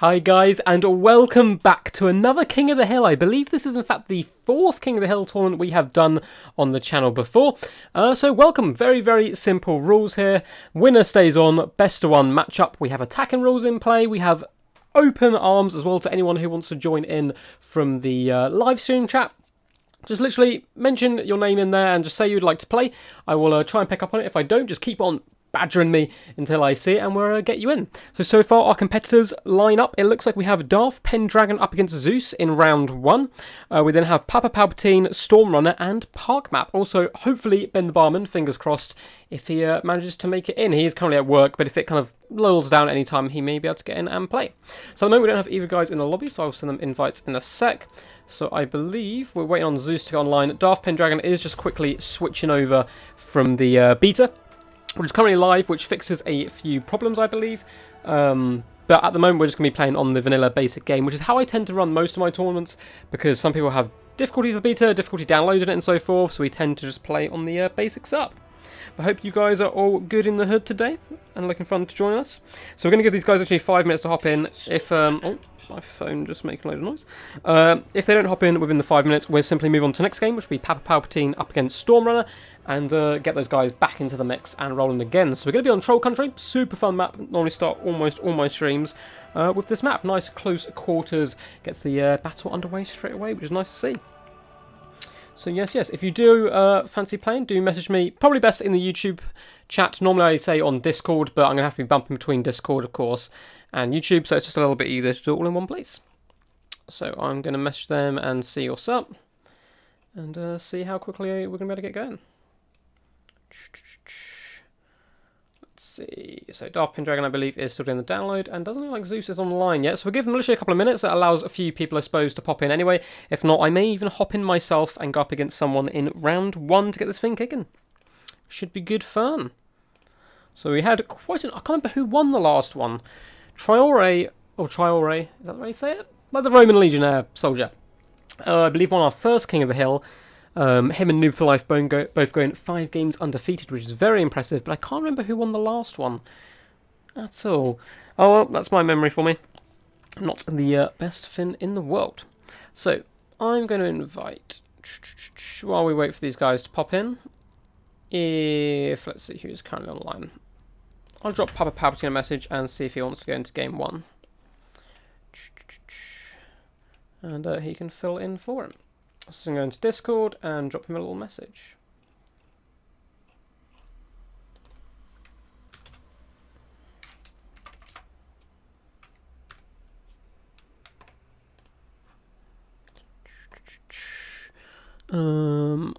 Hi guys, and welcome back to another King of the Hill. I believe this is in fact the fourth King of the Hill tournament we have done on the channel before. So welcome, very simple rules here. Winner stays on, best of one matchup. We have attacking rules in play, we have open arms as well to anyone who wants to join in from the live stream chat. Just literally mention your name in there and just say you'd like to play. I will try and pick up on it. If I don't, just keep on badgering me until I see it and we'll get you in. So far our competitors line up. It looks like we have Darth Pendragon up against Zeus in round 1. We then have Papa Palpatine, Stormrunner and Park Map. Also, hopefully Ben the Barman, fingers crossed, if he manages to make it in. He is currently at work, but if it kind of lulls down at any time, he may be able to get in and play. So at the moment we don't have either guys in the lobby, so I'll send them invites in a sec. So I believe we're waiting on Zeus to go online. Darth Pendragon is just quickly switching over from the beta, which is currently live, which fixes a few problems, I believe. But at the moment, we're just going to be playing on the vanilla basic game, which is how I tend to run most of my tournaments, because some people have difficulty with the beta, difficulty downloading it and so forth, so we tend to just play on the basic setup. I hope you guys are all good in the hood today, and looking fun to join us. So we're going to give these guys actually 5 minutes to hop in. If, oh, my phone just making a load of noise. If they don't hop in within the 5 minutes, we'll simply move on to the next game, which will be Papa Palpatine up against Stormrunner, and get those guys back into the mix and rolling again. So we're going to be on Troll Country, super fun map. Normally start almost all my streams with this map. Nice close quarters, gets the battle underway straight away, which is nice to see. So yes, if you do fancy playing, do message me. Probably best in the YouTube chat. Normally I say on Discord, but I'm going to have to be bumping between Discord, of course, and YouTube, so it's just a little bit easier to do it all in one place. So I'm going to message them and see what's up, and see how quickly we're going to be able to get going. Let's see. So Darth Pendragon, I believe, is still doing the download, and doesn't look like Zeus is online yet. So we'll give them literally a couple of minutes. That allows a few people, I suppose, to pop in anyway. If not, I may even hop in myself and go up against someone in round 1 to get this thing kicking. Should be good fun. So we had quite an... I can't remember who won the last one. Triore, is that the way you say it? Like the Roman Legionnaire soldier. I believe won our first King of the Hill. Him and Noob for Life both going 5 games undefeated, which is very impressive, but I can't remember who won the last one at all. Oh well, that's my memory for me. Not the best Finn in the world. So, I'm going to invite, while we wait for these guys to pop in, let's see who's currently online. I'll drop Papa Palpatine a message and see if he wants to go into game 1. And he can fill in for him. So I'm going to Discord and drop him a little message.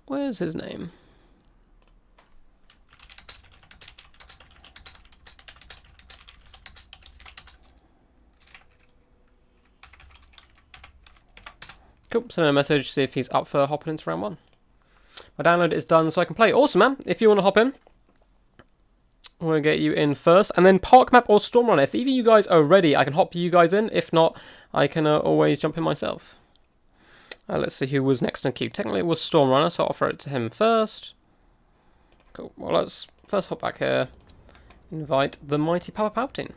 Where's his name? Cool, send him a message, see if he's up for hopping into round 1. My download is done, so I can play. Awesome, man. If you want to hop in, I'm going to get you in first. And then Park Map or Stormrunner. If either of you guys are ready, I can hop you guys in. If not, I can always jump in myself. Let's see who was next in the queue. Technically, it was Stormrunner, so I'll offer it to him first. Cool. Well, let's first hop back here. Invite the mighty Papa Palpatine.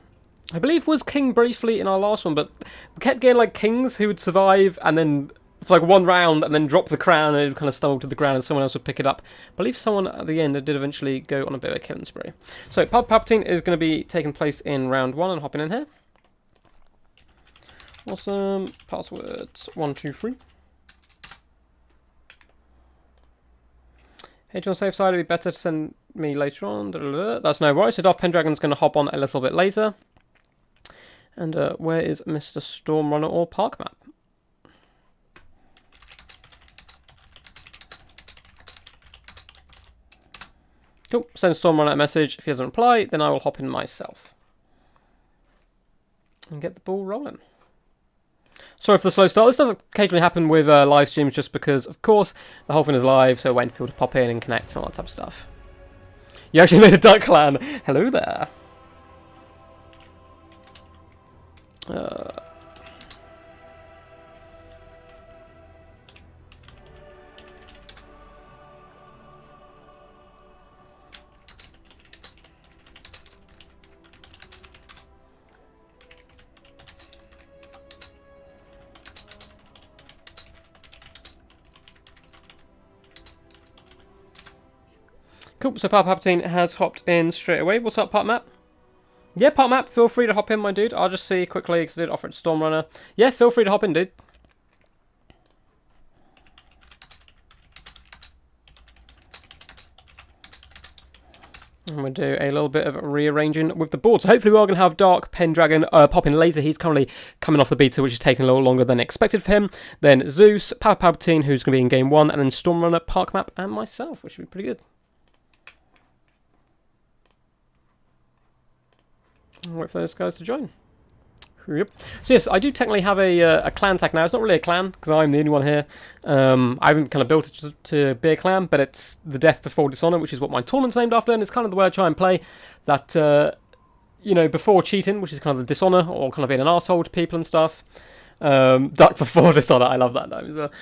I believe was king briefly in our last one, but we kept getting like kings who would survive and then for like 1 round and then drop the crown and it would kind of stumble to the ground and someone else would pick it up. I believe someone at the end did eventually go on a bit of a killing spree. So Papa Palpatine is going to be taking place in round 1 and hopping in here. Awesome. Passwords 123. Hey, on the safe side, it'd be better to send me later on. That's no worries. So Darth Pendragon's going to hop on a little bit later. And where is Mr. Stormrunner or Park Map? Cool. Send Stormrunner a message. If he doesn't reply, then I will hop in myself. And get the ball rolling. Sorry for the slow start. This does occasionally happen with live streams just because, of course, the whole thing is live, so waiting for people to pop in and connect and all that type of stuff. You actually made a duck clan. Hello there. Cool, so Palpatine has hopped in straight away. What's up, Part Map? Yeah, Part Map, feel free to hop in, my dude. I'll just see quickly, because I did offer it to Stormrunner. Yeah, feel free to hop in, dude. I'm going to do a little bit of rearranging with the board. So hopefully we are going to have Dark Pendragon popping laser. He's currently coming off the beta, which is taking a little longer than expected for him. Then Zeus, Palpatine, who's going to be in Game 1, and then Stormrunner, Park Map, and myself, which should be pretty good. I'll wait for those guys to join. Yep. So yes, I do technically have a clan tag now. It's not really a clan, because I'm the only one here. I haven't kind of built it to be a clan, but it's the Death Before Dishonor, which is what my tournament's named after, and it's kind of the way I try and play. That, you know, before cheating, which is kind of the dishonor, or kind of being an arsehole to people and stuff. Duck Before Dishonor, I love that name as well.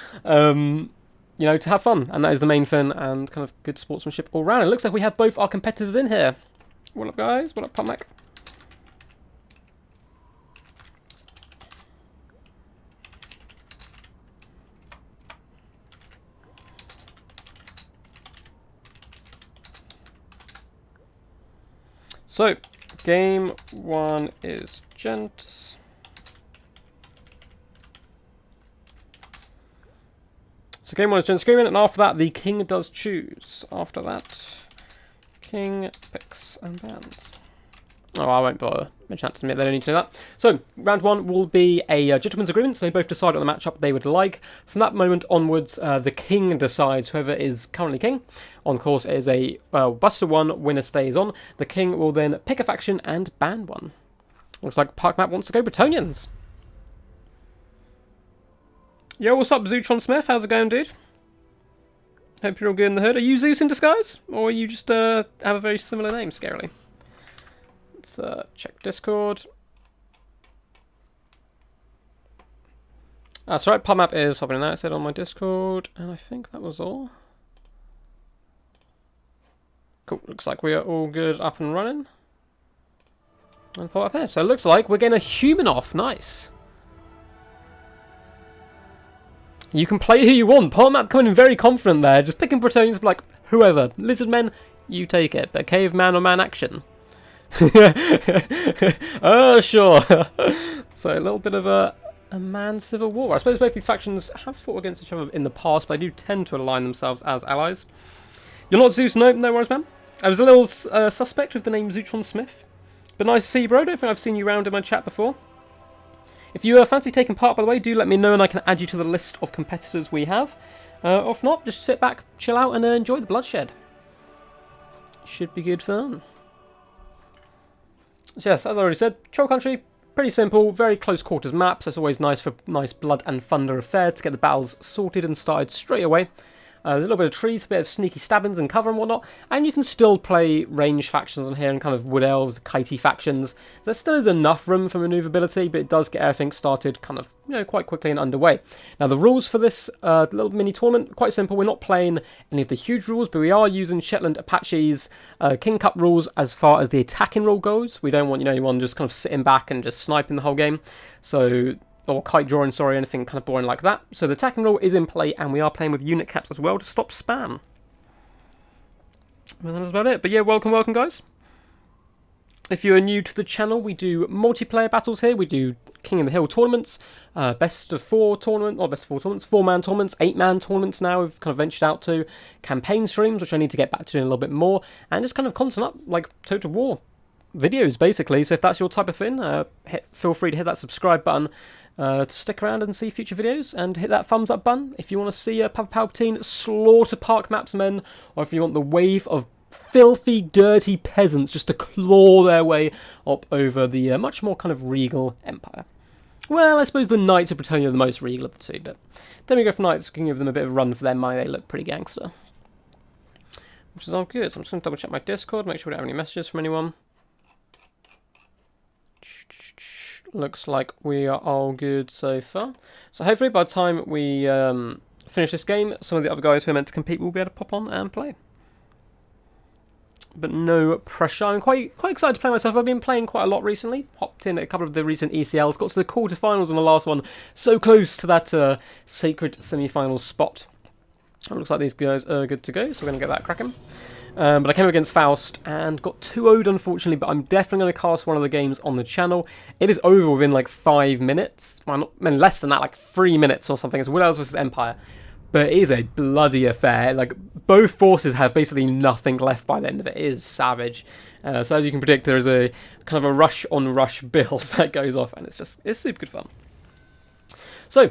You know, to have fun, and that is the main thing, and kind of good sportsmanship all round. It looks like we have both our competitors in here. What up, guys? What up, Pummac? So, game 1 is gents. So game 1 is gents screaming, and after that the king does choose. After that, king picks and bans. Oh, I won't bother. A chance to admit they don't need to know that. So, round 1 will be a gentleman's agreement, so they both decide on the matchup they would like. From that moment onwards, the king decides whoever is currently king. On course, it is a Buster 1, winner stays on. The king will then pick a faction and ban one. Looks like Park Map wants to go Bretonians. Yo, what's up, Zootron Smith? How's it going, dude? Hope you're all good in the hood. Are you Zeus in disguise? Or are you just have a very similar name, scarily? Let's check Discord. That's right, PubMap is hopping in that. It said on my Discord, and I think that was all. Cool, looks like we are all good up and running. And pop up here. So it looks like we're getting a human off. Nice. You can play who you want. PubMap coming in very confident there. Just picking Bretonians, like whoever. Lizardmen, you take it. But caveman or man action. Oh, sure. So a little bit of a man civil war. I suppose both these factions have fought against each other in the past, but they do tend to align themselves as allies. You're not Zeus, no, no worries, man. I was a little suspect with the name Zootron Smith, but nice to see you, bro. I don't think I've seen you around in my chat before. If you fancy taking part, by the way, do let me know and I can add you to the list of competitors we have. Or if not, just sit back, chill out, and enjoy the bloodshed. Should be good fun. So yes, as I already said, Troll Country, pretty simple, very close quarters map, so it's always nice for nice blood and thunder affair to get the battles sorted and started straight away. There's a little bit of trees, a bit of sneaky stabbings and cover and whatnot, and you can still play range factions on here and kind of wood elves, kitey factions. There still is enough room for manoeuvrability, but it does get everything started kind of, you know, quite quickly and underway. Now the rules for this little mini tournament, quite simple. We're not playing any of the huge rules, but we are using Shetland Apache's King Cup rules as far as the attacking rule goes. We don't want, you know, anyone just kind of sitting back and just sniping the whole game. So, or kite drawing, sorry, anything kind of boring like that. So the attacking rule is in play, and we are playing with unit caps as well to stop spam. And that's about it. But yeah, welcome, welcome, guys. If you are new to the channel, we do multiplayer battles here. We do King of the Hill tournaments, best of 4 tournament, or best of 4 tournaments, 4-man tournaments, 8-man tournaments now we've kind of ventured out to, campaign streams, which I need to get back to doing a little bit more, and just kind of constant up, like, Total War videos, basically. So if that's your type of thing, feel free to hit that subscribe button to stick around and see future videos, and hit that thumbs up button if you want to see Palpatine slaughter Park Map's men, or if you want the wave of filthy, dirty peasants just to claw their way up over the much more kind of regal empire. Well, I suppose the Knights of Bretonia are the most regal of the two, but Demigryph Knights can give them a bit of a run for their money. They look pretty gangster, which is all good. So I'm just going to double check my Discord, make sure we don't have any messages from anyone. Looks like we are all good so far. So hopefully by the time we finish this game, some of the other guys who are meant to compete will be able to pop on and play. But no pressure. I'm quite excited to play myself. I've been playing quite a lot recently. Hopped in a couple of the recent ECLs. Got to the quarterfinals on the last one. So close to that sacred semi-final spot. It looks like these guys are good to go, so we're going to get that cracking. But I came up against Faust and got 2-0'd unfortunately, but I'm definitely going to cast one of the games on the channel. It is over within like 5 minutes. Well, not, I mean, less than that, like 3 minutes or something. It's Wood Elves vs Empire. But it is a bloody affair. Like, both forces have basically nothing left by the end of it. It is savage. So as you can predict, there is a kind of a rush-on-rush build that goes off, and it's super good fun. So,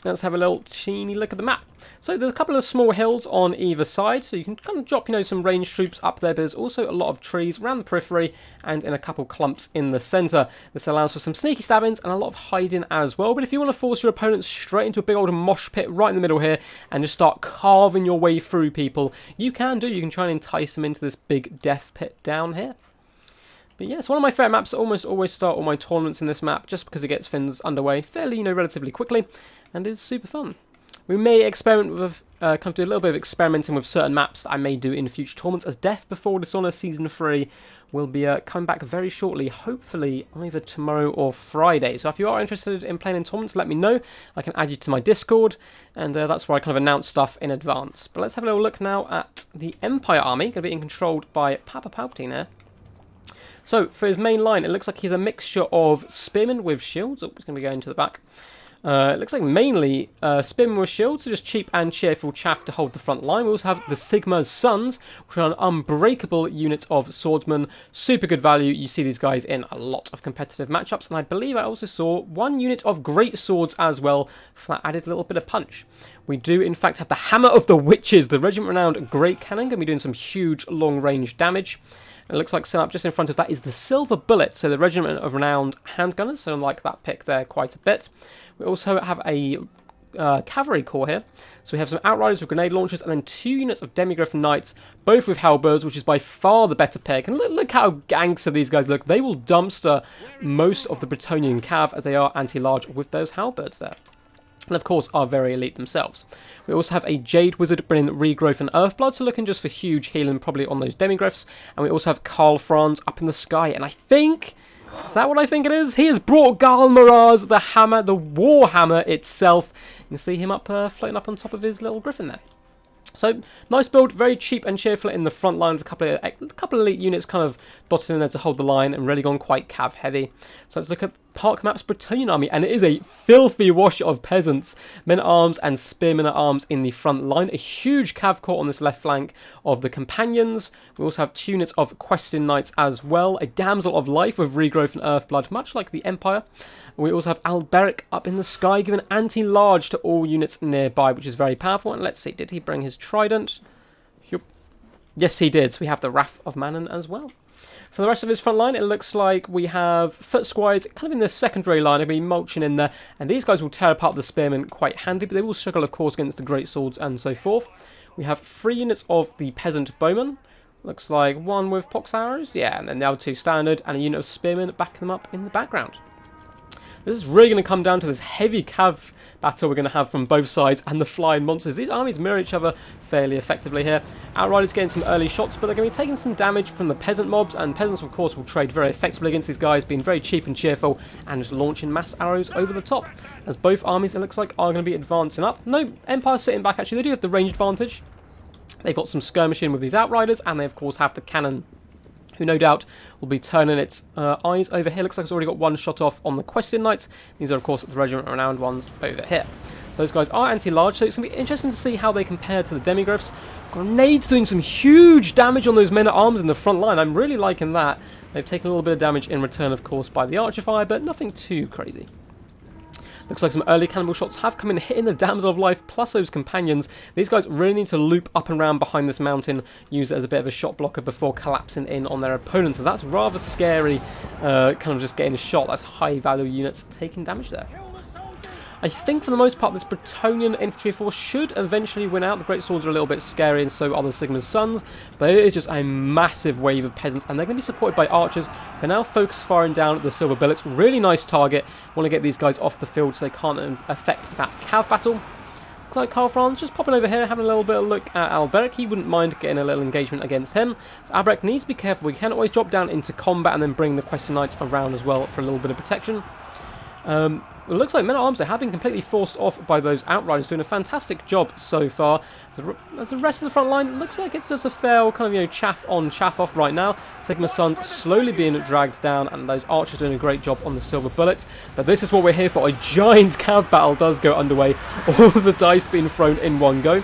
let's have a little teeny look at the map. So there's a couple of small hills on either side, so you can kind of drop, some ranged troops up there, but there's also a lot of trees around the periphery and in a couple clumps in the centre. This allows for some sneaky stabbings and a lot of hiding as well, but if you want to force your opponents straight into a big old mosh pit right in the middle here and just start carving your way through people, you can try and entice them into this big death pit down here. But yeah, it's one of my favourite maps. I almost always start all my tournaments in this map just because it gets things underway fairly, relatively quickly, and is super fun. We may experiment with, kind of do a little bit of experimenting with certain maps that I may do in future tournaments, as Death Before Dishonor Season 3 will be coming back very shortly, hopefully either tomorrow or Friday. So if you are interested in playing in tournaments, let me know. I can add you to my Discord, and that's where I kind of announce stuff in advance. But let's have a little look now at the Empire army, going to be controlled by Papa Palpatine here. So, for his main line, it looks like he's a mixture of spearmen with shields. Oh, it's going to be going to the back. It looks like mainly spearmen with shields, so just cheap and cheerful chaff to hold the front line. We also have the Sigmar's Sons, which are an unbreakable unit of swordsmen. Super good value. You see these guys in a lot of competitive matchups, and I believe I also saw one unit of great swords as well for that added little bit of punch. We do, in fact, have the Hammer of the Witches, the regiment-renowned Great Cannon, going to be doing some huge long-range damage. It looks like set up just in front of that is the Silver Bullet, so the Regiment of Renowned Handgunners, so I like that pick there quite a bit. We also have a cavalry corps here, so we have some Outriders with grenade launchers, and then 2 units of Demigriffin Knights, both with halberds, which is by far the better pick. And look how gangster these guys look. They will dumpster most of the Bretonnian cav, as they are anti-large with those halberds there. And of course are very elite themselves. We also have a Jade Wizard bringing Regrowth and Earthblood, so looking just for huge healing probably on those Demigriffs. And we also have Karl Franz up in the sky, and I think, is that what I think it is? He has brought Gal Miraz, the hammer, the Warhammer itself. You can see him up floating up on top of his little griffin there. So, nice build, very cheap and cheerful in the front line with a couple of elite units kind of dotted in there to hold the line and really gone quite cav heavy. So let's look at Park Map's Bretonnian army, and it is a filthy wash of peasants, men-at-arms and spearmen-at-arms in the front line. A huge cav corps on this left flank of the companions. We also have 2 units of questing knights as well. A damsel of life with regrowth and earthblood, much like the Empire. We also have Alberic up in the sky, giving anti-large to all units nearby, which is very powerful. And let's see, did he bring his trident? Yes, he did. So we have the Wrath of Manon as well. For the rest of his front line, it looks like we have foot squires kind of in the secondary line. They'll be mulching in there, and these guys will tear apart the spearmen quite handy, but they will struggle, of course, against the great swords and so forth. We have 3 units of the peasant bowmen. Looks like 1 with pox arrows, yeah, and then the other 2 standard, and a unit of spearmen backing them up in the background. This is really going to come down to this heavy cav battle we're going to have from both sides and the flying monsters. These armies mirror each other fairly effectively here. Outriders getting some early shots, but they're going to be taking some damage from the peasant mobs, and peasants, of course, will trade very effectively against these guys, being very cheap and cheerful and just launching mass arrows over the top. As both armies, it looks like, are going to be advancing up. No, Empire sitting back, actually. They do have the range advantage. They've got some skirmishing with these Outriders, and they, of course, have the cannon, who no doubt will be turning its eyes over here. Looks like it's already got 1 shot off on the Questing Knights. These are, of course, the Regiment Renowned ones over here. So those guys are anti-large, so it's going to be interesting to see how they compare to the Demigriffs. Grenades doing some huge damage on those men-at-arms in the front line. I'm really liking that. They've taken a little bit of damage in return, of course, by the Archer Fire, but nothing too crazy. Looks like some early cannonball shots have come in, hitting the Damsel of Life plus those companions. These guys really need to loop up and around behind this mountain, use it as a bit of a shot blocker before collapsing in on their opponents. So that's rather scary, kind of just getting a shot. That's high value units taking damage there. I think for the most part this Bretonnian infantry force should eventually win out. The great swords are a little bit scary, and so are the Sigmar's Sons, but it is just a massive wave of peasants, and they're going to be supported by archers who are now focused firing down at the Silver Bullets. Really nice target. Want to get these guys off the field so they can't affect that cav battle. Looks like Karl Franz just popping over here, having a little bit of a look at Alberic. He wouldn't mind getting a little engagement against him. So Alberic needs to be careful. We can always drop down into combat and then bring the Questing Knights around as well for a little bit of protection. it looks like men-at-arms have been completely forced off by those outriders, doing a fantastic job so far. As the rest of the front line looks like it's just a fair kind of, chaff on, chaff off right now. Sigma Sun's slowly being dragged down, and those archers doing a great job on the silver bullets. But this is what we're here for. A giant cav battle does go underway. All the dice being thrown in one go.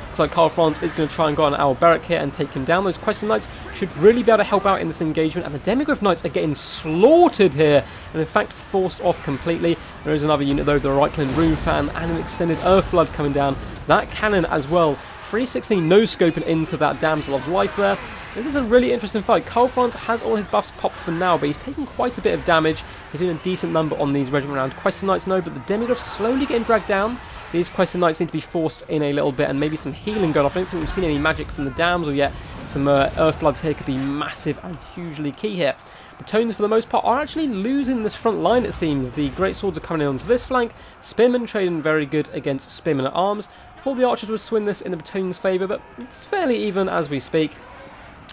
Looks like Karl Franz is going to try and go on Alberic here and take him down. Those Question Knights should really be able to help out in this engagement, and the Demigryph Knights are getting slaughtered here, and in fact forced off completely. There is another unit though, the Reichland Rune Fan, and an extended Earthblood coming down. That cannon as well, 316 no-scoping into that Damsel of Life there. This is a really interesting fight. Karl Franz has all his buffs popped for now, but he's taking quite a bit of damage. He's doing a decent number on these regiment round Question Knights, no, but the Demigryphs slowly getting dragged down. These Question Knights need to be forced in a little bit, and maybe some healing going off. I don't think we've seen any magic from the Damsel yet. Some Earthbloods here could be massive and hugely key here. Batonians, for the most part, are actually losing this front line, it seems. The Great Swords are coming in onto this flank. Spearmen trading very good against Spearmen at Arms. Thought the Archers would swing this in the Batonians' favour, but it's fairly even as we speak.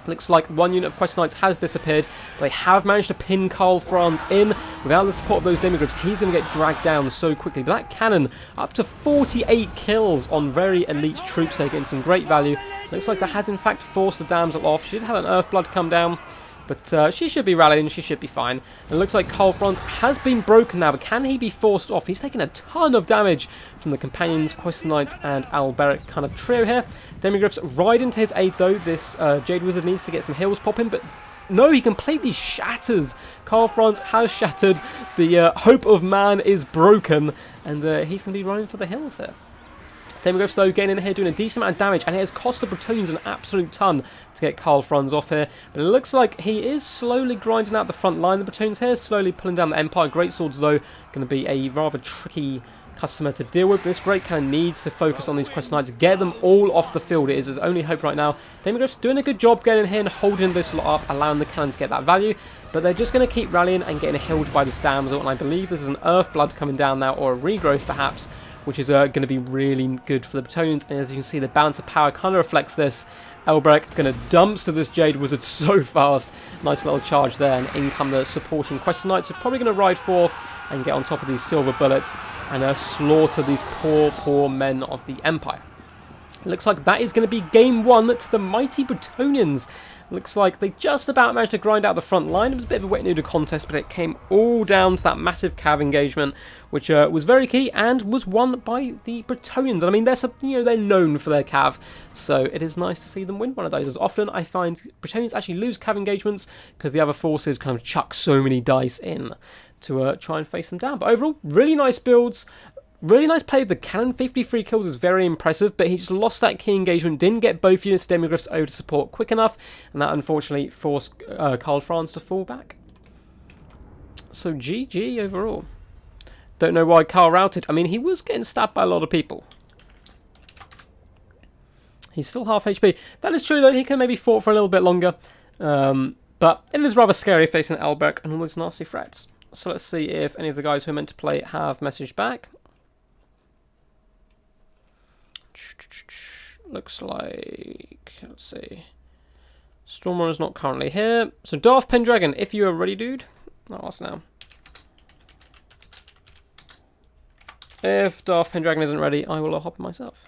Looks like one unit of Question Knights has disappeared. They have managed to pin Karl Franz in. Without the support of those Demigryphs, he's going to get dragged down so quickly. But that cannon, up to 48 kills on very elite troops here, getting some great value. Looks like that has in fact forced the Damsel off. She did have an Earthblood come down, but she should be rallying, she should be fine. And it looks like Karl Franz has been broken now, but can he be forced off? He's taken a ton of damage from the Companions, Question Knights, and Alberic kind of trio here. Demigryphs ride into his aid though. This Jade Wizard needs to get some heals popping, but no, he completely shatters. Karl Franz has shattered. The hope of man is broken, and he's going to be running for the hills here. Demigryphs though getting in here doing a decent amount of damage, and it has cost the Bretonians an absolute ton to get Karl Franz off here. But it looks like he is slowly grinding out the front line. The Bretonians here slowly pulling down the Empire. Great Swords though going to be a rather tricky customer to deal with. This Great Cannon needs to focus on these Question Knights, get them all off the field. It is his only hope right now. Demigryphs doing a good job getting in here and holding this lot up, allowing the cannon to get that value. But they're just going to keep rallying and getting healed by this Damsel. And I believe this is an Earthblood coming down now, or a regrowth perhaps, which is going to be really good for the Bretonians. And as you can see, the balance of power kind of reflects this. Alberic going to dumpster this Jade Wizard so fast. Nice little charge there, and in come the supporting Question Knights. Are probably going to ride forth and get on top of these silver bullets and slaughter these poor men of the Empire. Looks like that is going to be game one to the mighty Bretonians. Looks like they just about managed to grind out the front line. It was a bit of a wet noodle contest, but it came all down to that massive cav engagement, which was very key and was won by the Bretonians. And I mean, they're known for their cav, so it is nice to see them win one of those. As often I find Bretonians actually lose cav engagements because the other forces kind of chuck so many dice in to try and face them down. But overall, really nice builds. Really nice play of the cannon. 53 kills is very impressive, but he just lost that key engagement, didn't get both units of Demigryphs over to support quick enough, and that unfortunately forced Karl Franz to fall back. So GG overall. Don't know why Karl routed. I mean, he was getting stabbed by a lot of people. He's still half HP. That is true though, he can maybe fought for a little bit longer, but it is rather scary facing Alberic and all those nasty threats. So let's see if any of the guys who are meant to play have messaged back. Looks like, let's see, Stormrunner's not currently here. So Darth Pendragon, if you are ready, dude, I'll ask now. If Darth Pendragon isn't ready, I will hop in myself.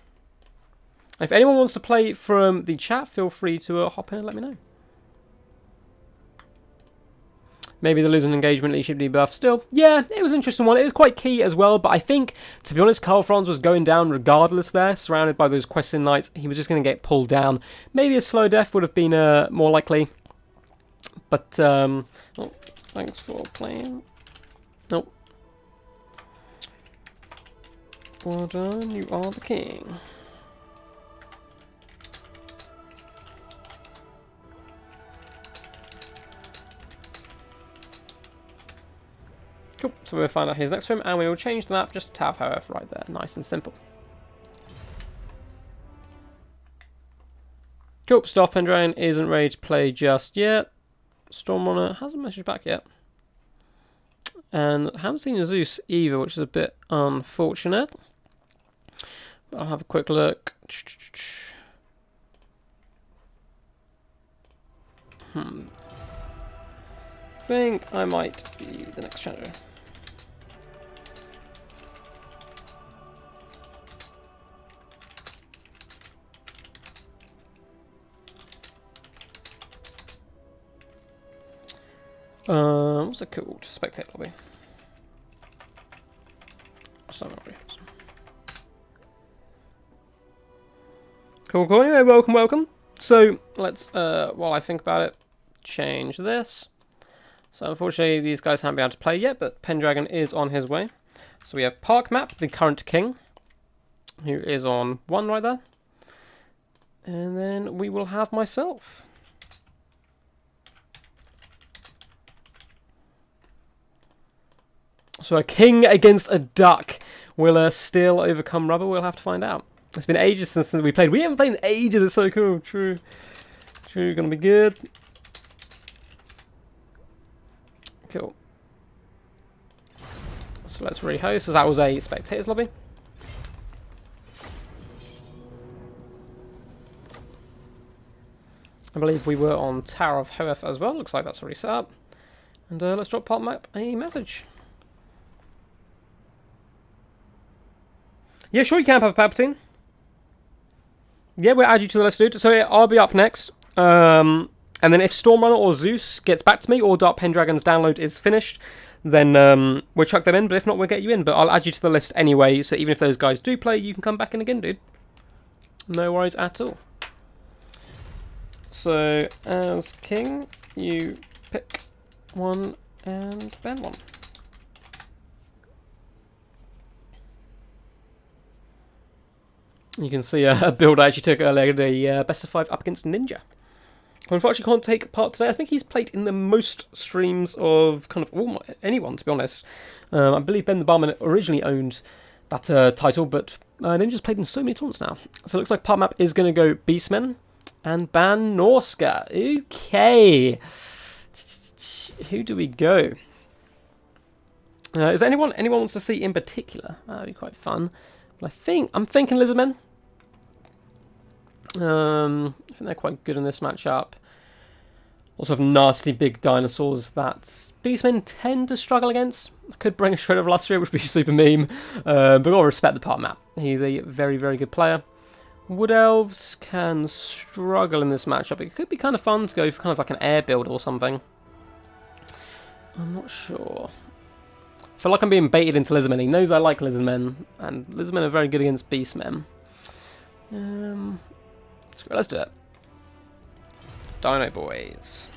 If anyone wants to play from the chat, feel free to hop in and let me know. Maybe the losing engagement he should be buffed still. Yeah, it was an interesting one. It was quite key as well, but I think, to be honest, Karl Franz was going down regardless there, surrounded by those Question Knights. He was just going to get pulled down. Maybe a slow death would have been more likely. But, oh, thanks for playing. Nope. Well done, you are the king. Cool, so we'll find out his next room, and we will change the map just to have however right there, nice and simple. Cool, Darth Pendragon isn't ready to play just yet. Stormrunner hasn't messaged back yet. And I haven't seen Zeus either, which is a bit unfortunate. But I'll have a quick look. Think I might be the next challenger. What's it called? Spectate lobby. Cool, cool. Anyway, welcome, welcome. So let's, while I think about it, change this. So unfortunately, these guys haven't been able to play yet, but Pendragon is on his way. So we have Park Map, the current king, who is on 1 right there. And then we will have myself. So a king against a duck. Will still overcome rubber? We'll have to find out. It's been ages since we played. We haven't played in ages. It's so cool. True. True. Gonna be good. Cool. So let's rehost, as that was a spectators lobby. I believe we were on Tower of Hoeth as well. Looks like that's already set up. And let's drop Park Map a message. Yeah, sure you can, Papa Palpatine. Yeah, we'll add you to the list, dude. So yeah, I'll be up next. And then if Stormrunner or Zeus gets back to me, or Dark Pendragon's download is finished, then we'll chuck them in. But if not, we'll get you in. But I'll add you to the list anyway. So even if those guys do play, you can come back in again, dude. No worries at all. So as king, you pick one and ban one. You can see a build I actually took earlier, the best of 5 up against Ninja. Who unfortunately can't take part today. I think he's played in the most streams of kind of anyone, to be honest. I believe Ben the Barman originally owned that title, but Ninja's played in so many tournaments now. So it looks like Part Map is going to go Beastmen and ban Norska. Okay. Who do we go? Is there anyone wants to see in particular? That'd be quite fun. But I'm thinking Lizardmen. I think they're quite good in this matchup. Also have nasty big dinosaurs that Beastmen tend to struggle against. I could bring a Shred of Lustria, which would be super meme. But I'll respect the Part Map. He's a very, very good player. Wood Elves can struggle in this matchup. It could be kind of fun to go for kind of like an air build or something. I'm not sure. I feel like I'm being baited into Lizardmen. He knows I like Lizardmen, and Lizardmen are very good against Beastmen. Let's do it. Dino Boys.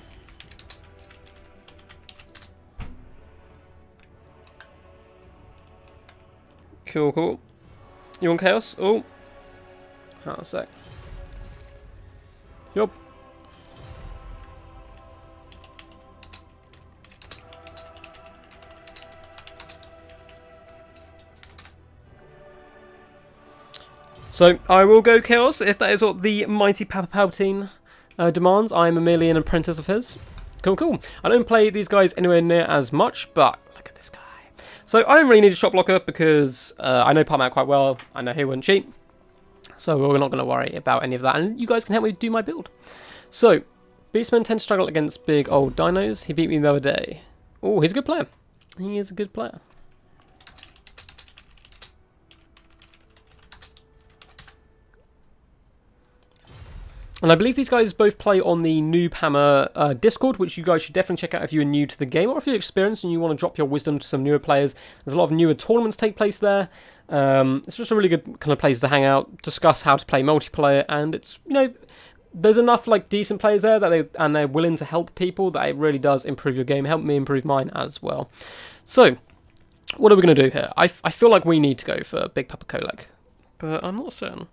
Cool, cool. You want Chaos? Oh. Hang on a sec. Yup. So, I will go Chaos, if that is what the mighty Papa Palpatine demands. I am merely an apprentice of his. Cool, cool. I don't play these guys anywhere near as much, but look at this guy. So, I don't really need a shot blocker because I know Part Map quite well. I know he wouldn't cheat. So, we're not going to worry about any of that. And you guys can help me do my build. So, Beastmen tend to struggle against big old dinos. He beat me the other day. Oh, he's a good player. He is a good player. And I believe these guys both play on the Noob Hammer Discord, which you guys should definitely check out if you're new to the game, or if you're experienced and you want to drop your wisdom to some newer players. There's a lot of newer tournaments take place there. It's just a really good kind of place to hang out, discuss how to play multiplayer, and it's, you know, there's enough like decent players there that they're willing to help people that it really does improve your game, help me improve mine as well. So, what are we going to do here? I feel like we need to go for Big Papa Kolek, but I'm not certain.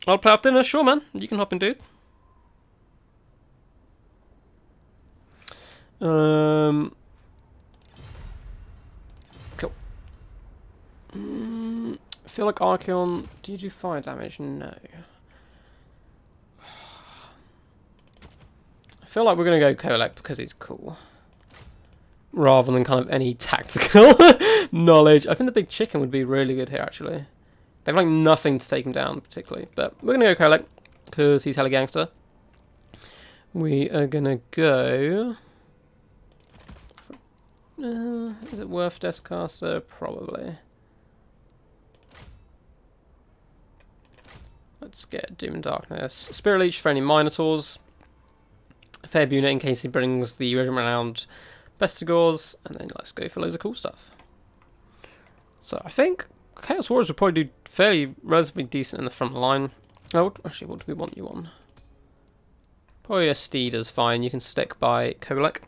I'll play after dinner, sure man. You can hop in, dude. Cool. I feel like Archeon. Do you do fire damage? No. I feel like we're gonna go Kolek because he's cool, rather than kind of any tactical knowledge. I think the big chicken would be really good here, actually. They have like nothing to take him down particularly, but we're gonna go Kolek because he's hella gangster. We are gonna go. Is it worth Deathcaster? Probably. Let's get Doom and Darkness. Spirit Leech for any Minotaurs. Fair unit in case he brings the regiment around Bestigors, and then let's go for loads of cool stuff. So I think Chaos Warriors will probably do fairly relatively decent in the front line. Oh, actually, what do we want you on? Probably a steed is fine. You can stick by Kolek.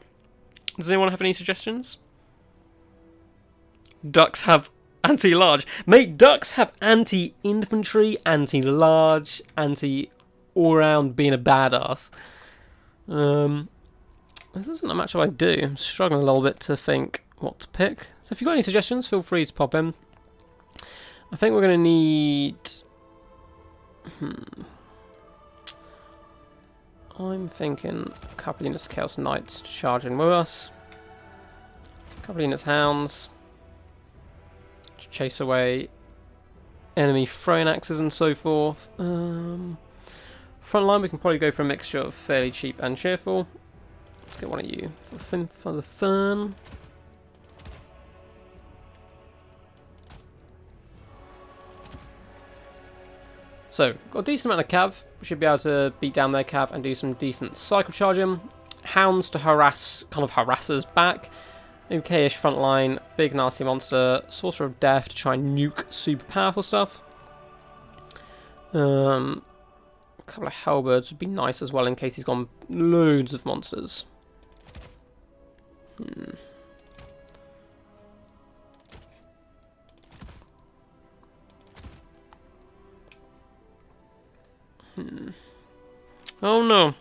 Does anyone have any suggestions? Ducks have anti-large. Mate, ducks have anti-infantry, anti-large, anti-all-round being a badass. This isn't a matchup I do. I'm struggling a little bit to think what to pick. So if you've got any suggestions, feel free to pop in. I think we're going to need... I'm thinking a couple of units of Chaos Knights to charge in with us. A couple of units of Hounds to chase away enemy throwing axes and so forth. Front line, we can probably go for a mixture of fairly cheap and cheerful. Let's get one of you for the fun. So, got a decent amount of cav. We should be able to beat down their cav and do some decent cycle charging. Hounds to harass, kind of harassers back. Okay-ish front line, big nasty monster. Sorcerer of Death to try and nuke super powerful stuff. A couple of halberds would be nice as well in case he's gone loads of monsters. Oh no.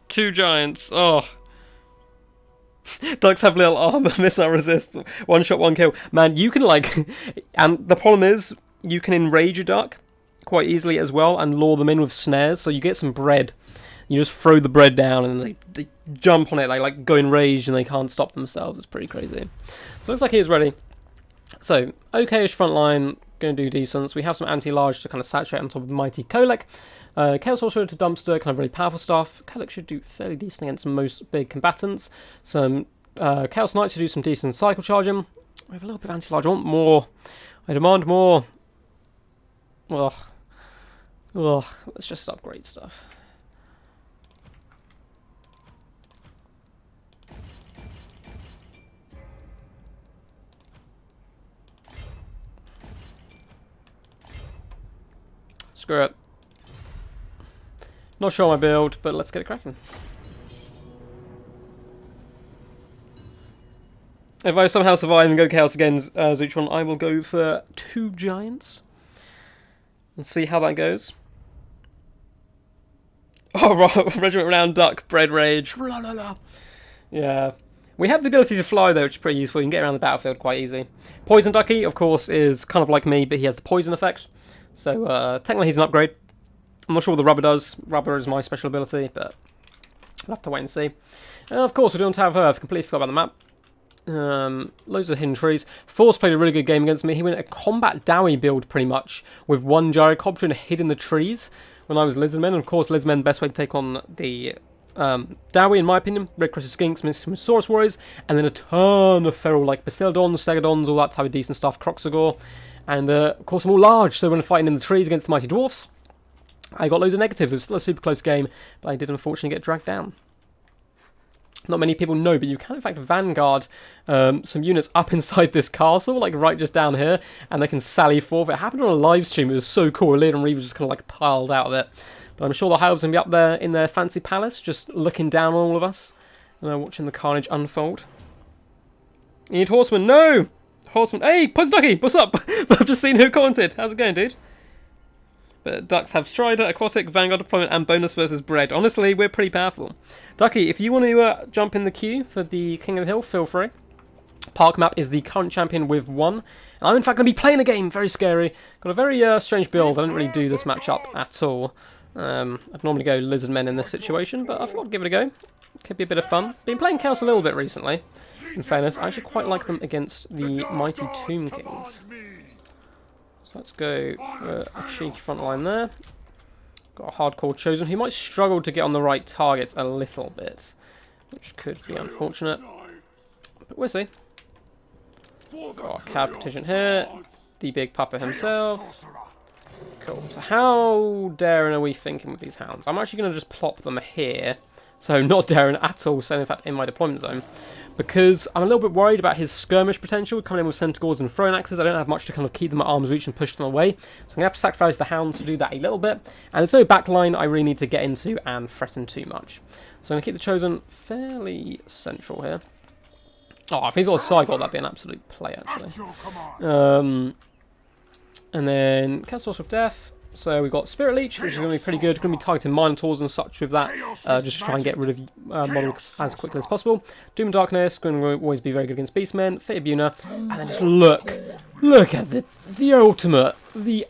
2 giants. Oh. Ducks have little armor, missile resist. 1 shot, 1 kill. Man, you can like... And the problem is, you can enrage a duck quite easily as well and lure them in with snares. So you get some bread. You just throw the bread down and they jump on it. They like go enraged and they can't stop themselves. It's pretty crazy. So it looks like he is ready. So, okay-ish front line. Going to do decent. So we have some anti-large to kind of saturate on top of Mighty Kolek. Chaos Sorcerer to Dumpster, kind of really powerful stuff. Kolek should do fairly decent against most big combatants. Some Chaos Knights to do some decent cycle charging. We have a little bit of anti-large. I want more. I demand more. Ugh. Ugh. Let's just upgrade stuff. Screw it. Not sure my build, but let's get it cracking. If I somehow survive and go Chaos against Zutron, I will go for 2 giants. And see how that goes. Oh, Regiment Round Duck, Bread Rage. La, la, la. Yeah. We have the ability to fly though, which is pretty useful. You can get around the battlefield quite easy. Poison Ducky, of course, is kind of like me, but he has the poison effect. So, technically he's an upgrade. I'm not sure what the rubber does. Rubber is my special ability, but we'll have to wait and see. Of course, we're doing Tower of Earth. Completely forgot about the map. Loads of hidden trees. Force played a really good game against me. He went a combat Dowie build, pretty much, with 1 Gyrocopter and hid in the trees when I was Lizardmen. And of course, Lizardmen, best way to take on the Dowie, in my opinion. Red Crested Skinks, Saurus Warriors, and then a ton of feral, like Bastiladons, Stegodons, all that type of decent stuff, Croxagor. And, of course, I'm all large, so when I'm fighting in the trees against the Mighty Dwarfs, I got loads of negatives. It was still a super close game, but I did unfortunately get dragged down. Not many people know, but you can in fact vanguard some units up inside this castle, like right just down here, and they can sally forth. It happened on a live stream. It was so cool. Leon and Reeve just kind of like piled out of it. But I'm sure the Hives will be up there in their fancy palace, just looking down on all of us, and watching the carnage unfold. You need Horseman? No! Horseman. Hey, Poison Ducky, what's up? I've just seen who commented. How's it going, dude? But Ducks have Strider, Aquatic, Vanguard deployment, and bonus versus Bread. Honestly, we're pretty powerful. Ducky, if you want to jump in the queue for the King of the Hill, feel free. Park Map is the current champion with 1. And I'm in fact going to be playing a game. Very scary. Got a very strange build. I didn't really do this matchup at all. I'd normally go Lizardmen in this situation, but I thought I'd give it a go. Could be a bit of fun. Been playing Chaos a little bit recently. In fairness, I actually quite like them against the Mighty Tomb Kings. So let's go for a cheeky front line there. Got a hardcore chosen who might struggle to get on the right targets a little bit, which could be unfortunate. But we'll see. Got a cab contingent here. The big papa himself. Cool. So how daring are we thinking with these hounds? I'm actually going to just plop them here. So not daring at all, so in fact in my deployment zone. Because I'm a little bit worried about his skirmish potential, coming in with Centaurs and Throne Axes. I don't have much to kind of keep them at arm's reach and push them away. So I'm going to have to sacrifice the Hounds to do that a little bit. And there's no backline I really need to get into and threaten too much. So I'm going to keep the Chosen fairly central here. Oh, if he's got a Cygor, that'd be an absolute play, actually. And then Cast Source of Death. So we've got Spirit Leech, which is going to be pretty good. Going to be targeting Minotaurs and such with that. Just try and get rid of models as quickly as possible. Doom and Darkness, going to always be very good against Beastmen. Fate Abuna. And then just look at the ultimate. The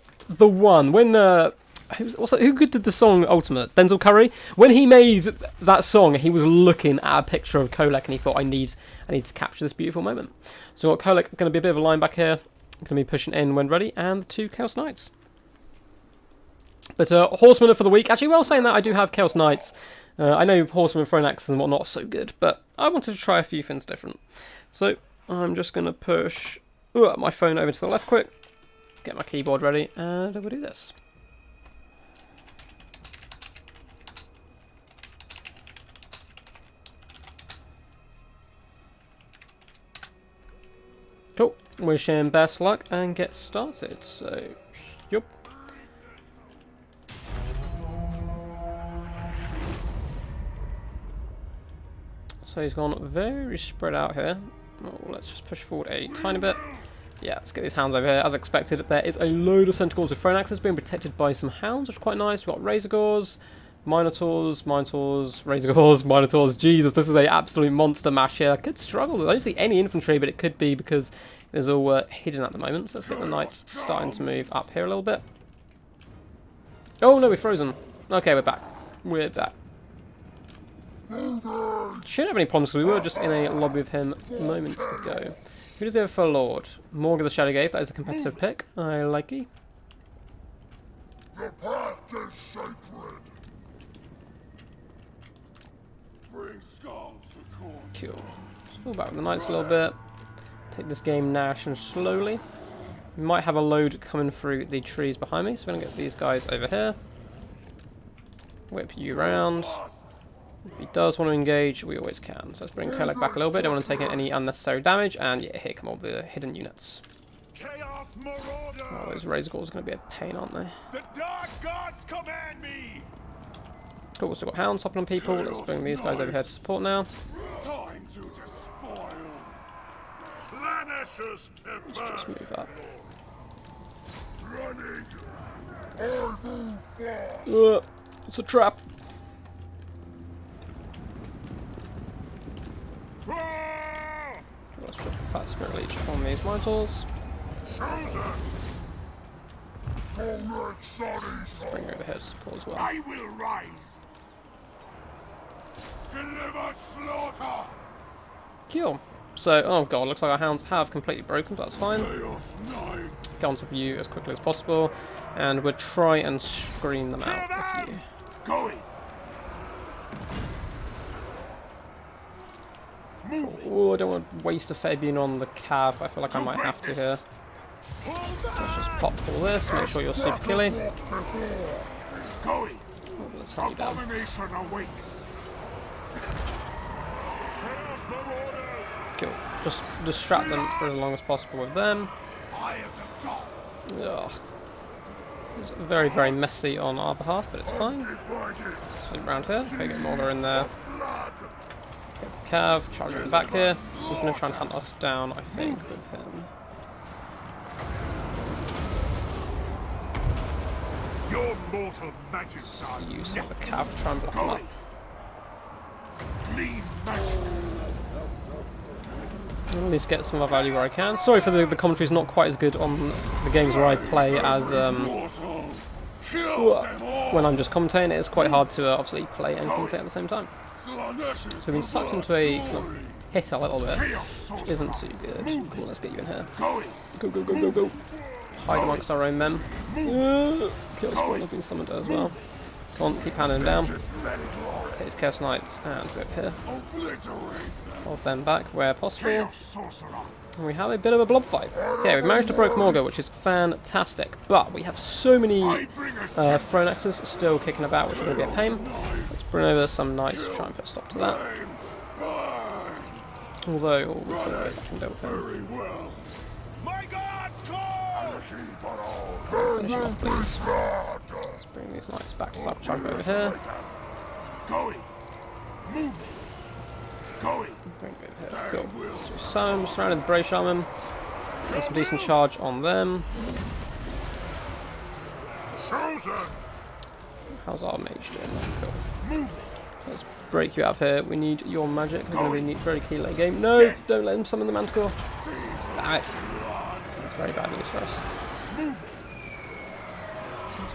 one. When, who did the song Ultimate? Denzel Curry? When he made that song, he was looking at a picture of Kolek and he thought, I need to capture this beautiful moment. So we've got Kolek going to be a bit of a line back here. Going to be pushing in when ready. And the 2 Chaos Knights. But Horsemen for the week. Actually, while saying that, I do have Chaos Knights. I know Horsemen and Throne Axes and whatnot are so good, but I wanted to try a few things different. So I'm just going to push my phone over to the left quick, get my keyboard ready, and we'll do this. Cool. Wish him best luck and get started. So, yup. So he's gone very spread out here. Oh, let's just push forward a tiny bit. Yeah, let's get these Hounds over here. As expected, there is a load of Centaurs with Throne Axes being protected by some Hounds, which is quite nice. We've got Razorgors, Minotaurs, Razorgors, Minotaurs. Jesus, this is an absolute monster mash here. I could struggle. I don't see any infantry, but it could be because it's all hidden at the moment. So let's get the Knights starting to move up here a little bit. Oh no, we're frozen. Okay, we're back. We're back. Shouldn't have any problems because we were just in a lobby with him moments ago. Who does he have for Lord? Morgan the Shadowgate. That is a competitive pick. I like it. The path is sacred. Bring skulls to court. Cool. Let's fall back with the Knights a little bit. Take this game nice and slowly. We might have a load coming through the trees behind me, so we're going to get these guys over here. Whip you round. If he does want to engage, we always can. So let's bring Kolek back a little bit. Don't want to take any unnecessary damage. And yeah, here come all the hidden units. Oh, those Razorgors are going to be a pain, aren't they? The dark gods command me. Cool, so we've got Hounds hopping on people. Let's bring these guys over here to support now. Time to despoil. Let's just move up. Running. I move fast. It's a trap. Let's put the Fat Spirit Leech on these Minotaurs. Let's bring over here to support as well. I will rise. Deliver slaughter. Cool. So, oh god, looks like our Hounds have completely broken, but that's fine. Get on top of you as quickly as possible, and we'll try and screen them out with you. Going. Oh, I don't want to waste a Fabian on the Cav. I feel like I might have to here. Let's just pop all this, make sure you're super killy. Oh, let's hunt you down. Cool. Just distract them for as long as possible with them. Ugh. It's very, very messy on our behalf, but it's fine. Sleep around here. Okay, get Morga in there. Get the Cav, charge him back here. He's going to try and hunt us down, I think, with him. Your mortal magics are Use of the Cav to try and block him up. Clean magic. I'll at least get some of our value where I can. Sorry for the commentary's not quite as good on the games where I play as when I'm just commentating. It's quite hard to obviously play and commentate at the same time. So we've been sucked into a hit a little bit, which isn't too good. Cool, let's get you in here. Go, go, go, go, go. Hide amongst our own men. Kill Spawn has been summoned as well. Come on, keep pounding them down. Take his Chaos Knights and go up here. Hold them back where possible. And we have a bit of a blob fight. Okay, we've managed to break Morga, which is fantastic. But we have so many Throne Axes still kicking about, which is going to be a pain. Let's bring over some knights to try and put a stop to that. Although, we can deal with him. Very well. My God's call! Finish him off, please. Let's bring these knights back to start chunk over here. Going. Moving. Going. Bring it over here. Cool. So some surrounded the Bray Shaman. Got some decent charge on them. Chosen. How's our mage doing? Cool. Moving. Let's break you out of here. We need your magic. We're going to be very key late game. No! Don't let him summon the Manticore. Damn it. That's very bad news for us.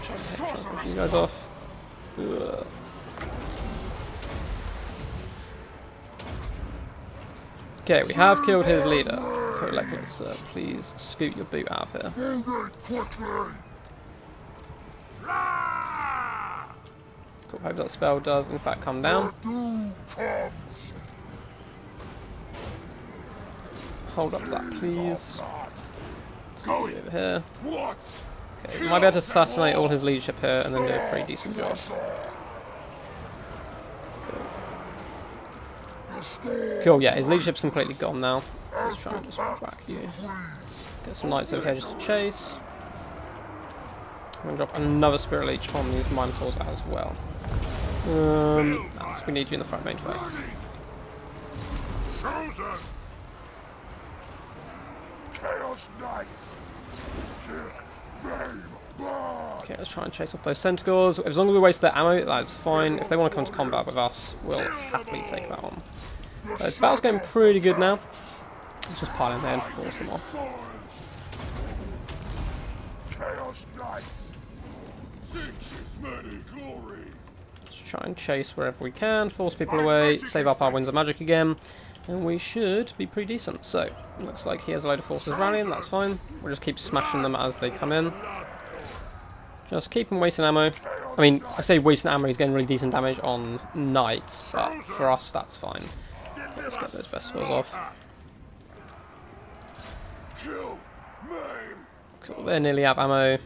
Let's try and push you guys off. Ugh. Okay, we have killed his leader. Okay, let's please scoot your boot out of here. Moving quickly. Cool, hope that spell does in fact come down. Hold up that, please. Over here. Okay, we might be able to assassinate all his leadership here and then do a pretty decent job. Cool, yeah, his leadership's completely gone now. Let's try and just whack you. Get some knights over here just to chase. I'm going to drop another Spirit Leech on these Minotaurs as well. So we need you in the front main fight. Okay, let's try and chase off those Centaurs. As long as we waste their ammo, that's fine. If they want to come to combat with us, we'll happily take that on. This battle's going pretty good now. Let's just pile in there and force them off. Let's try and chase wherever we can, force people away, save up our Winds of Magic again, and we should be pretty decent. So, looks like he has a load of forces rallying, that's fine. We'll just keep smashing them as they come in. Just keep him wasting ammo. I mean, I say wasting ammo, he's getting really decent damage on knights, but for us, that's fine. Okay, let's get those Vesicles off. Cool, they nearly have ammo.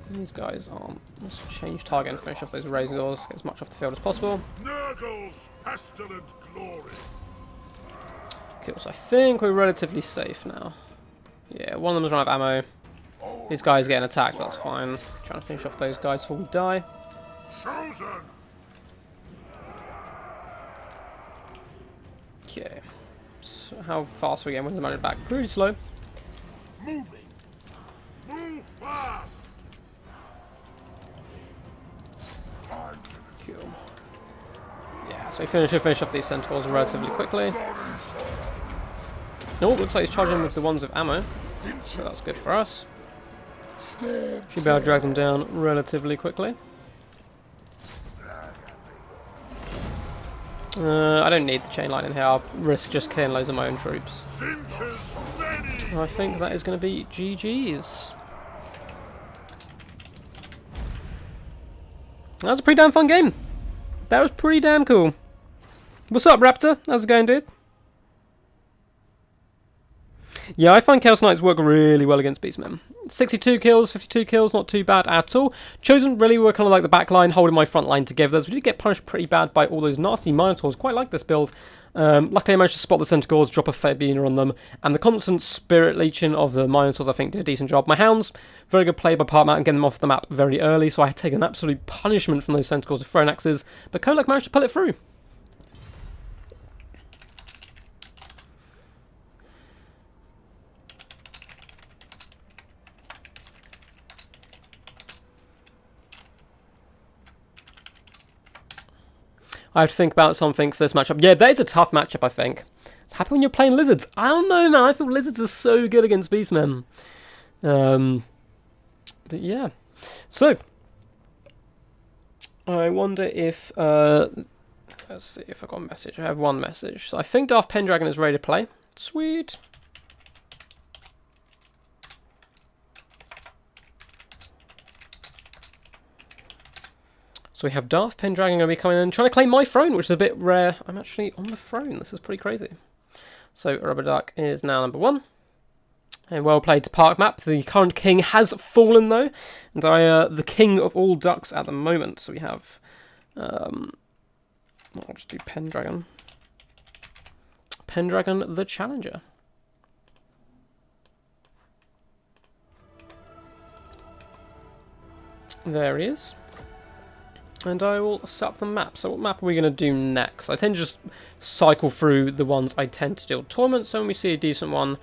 These guys aren't. Let's change target and finish off those Razors. Get as much off the field as possible. Nurgle's pestilent glory. Cool, so I think we're relatively safe now. Yeah, one of them doesn't have ammo. These guys are getting attacked, that's fine. Trying to finish off those guys before we die. Okay. So how fast are we getting Winds of Magic back? Pretty slow. Moving. Move fast. Cool. Yeah, so we finish off these Centaurs relatively quickly. No, looks like he's charging with the ones with ammo. So that's good for us. Should be able to drag them down relatively quickly. I don't need the chain line in here. I'll risk just killing loads of my own troops. I think that is going to be GG's. That was a pretty damn fun game. That was pretty damn cool. What's up, Raptor? How's it going, dude? Yeah, I find Chaos Knights work really well against Beastmen. 62 kills, 52 kills, not too bad at all. Chosen really were kind of like the back line, holding my front line together. So we did get punished pretty bad by all those nasty Minotaurs. Quite like this build. Luckily I managed to spot the Centaurs, drop a Fabina on them, and the constant Spirit Leeching of the Minotaurs I think did a decent job. My Hounds, very good play by Partmat and getting them off the map very early, so I had taken absolute punishment from those Centaurs with thrown axes, but Kolak managed to pull it through. I have to think about something for this matchup. Yeah, that is a tough matchup, I think. It's happy when you're playing Lizards. I don't know, man. I feel Lizards are so good against Beastmen. But yeah. So, I wonder if... let's see if I got a message. I have one message. So I think Darth Pendragon is ready to play. Sweet. So we have Darth Pendragon going to be coming in and trying to claim my throne, which is a bit rare. I'm actually on the throne. This is pretty crazy. So Rubber Duck is now number 1. And well played to Park Map. The current king has fallen though. And I the king of all ducks at the moment. So we have I'll just do Pendragon. Pendragon the Challenger. There he is. And I will set up the map. So what map are we going to do next? I tend to just cycle through the ones I tend to do at tournaments. So when we see a decent one,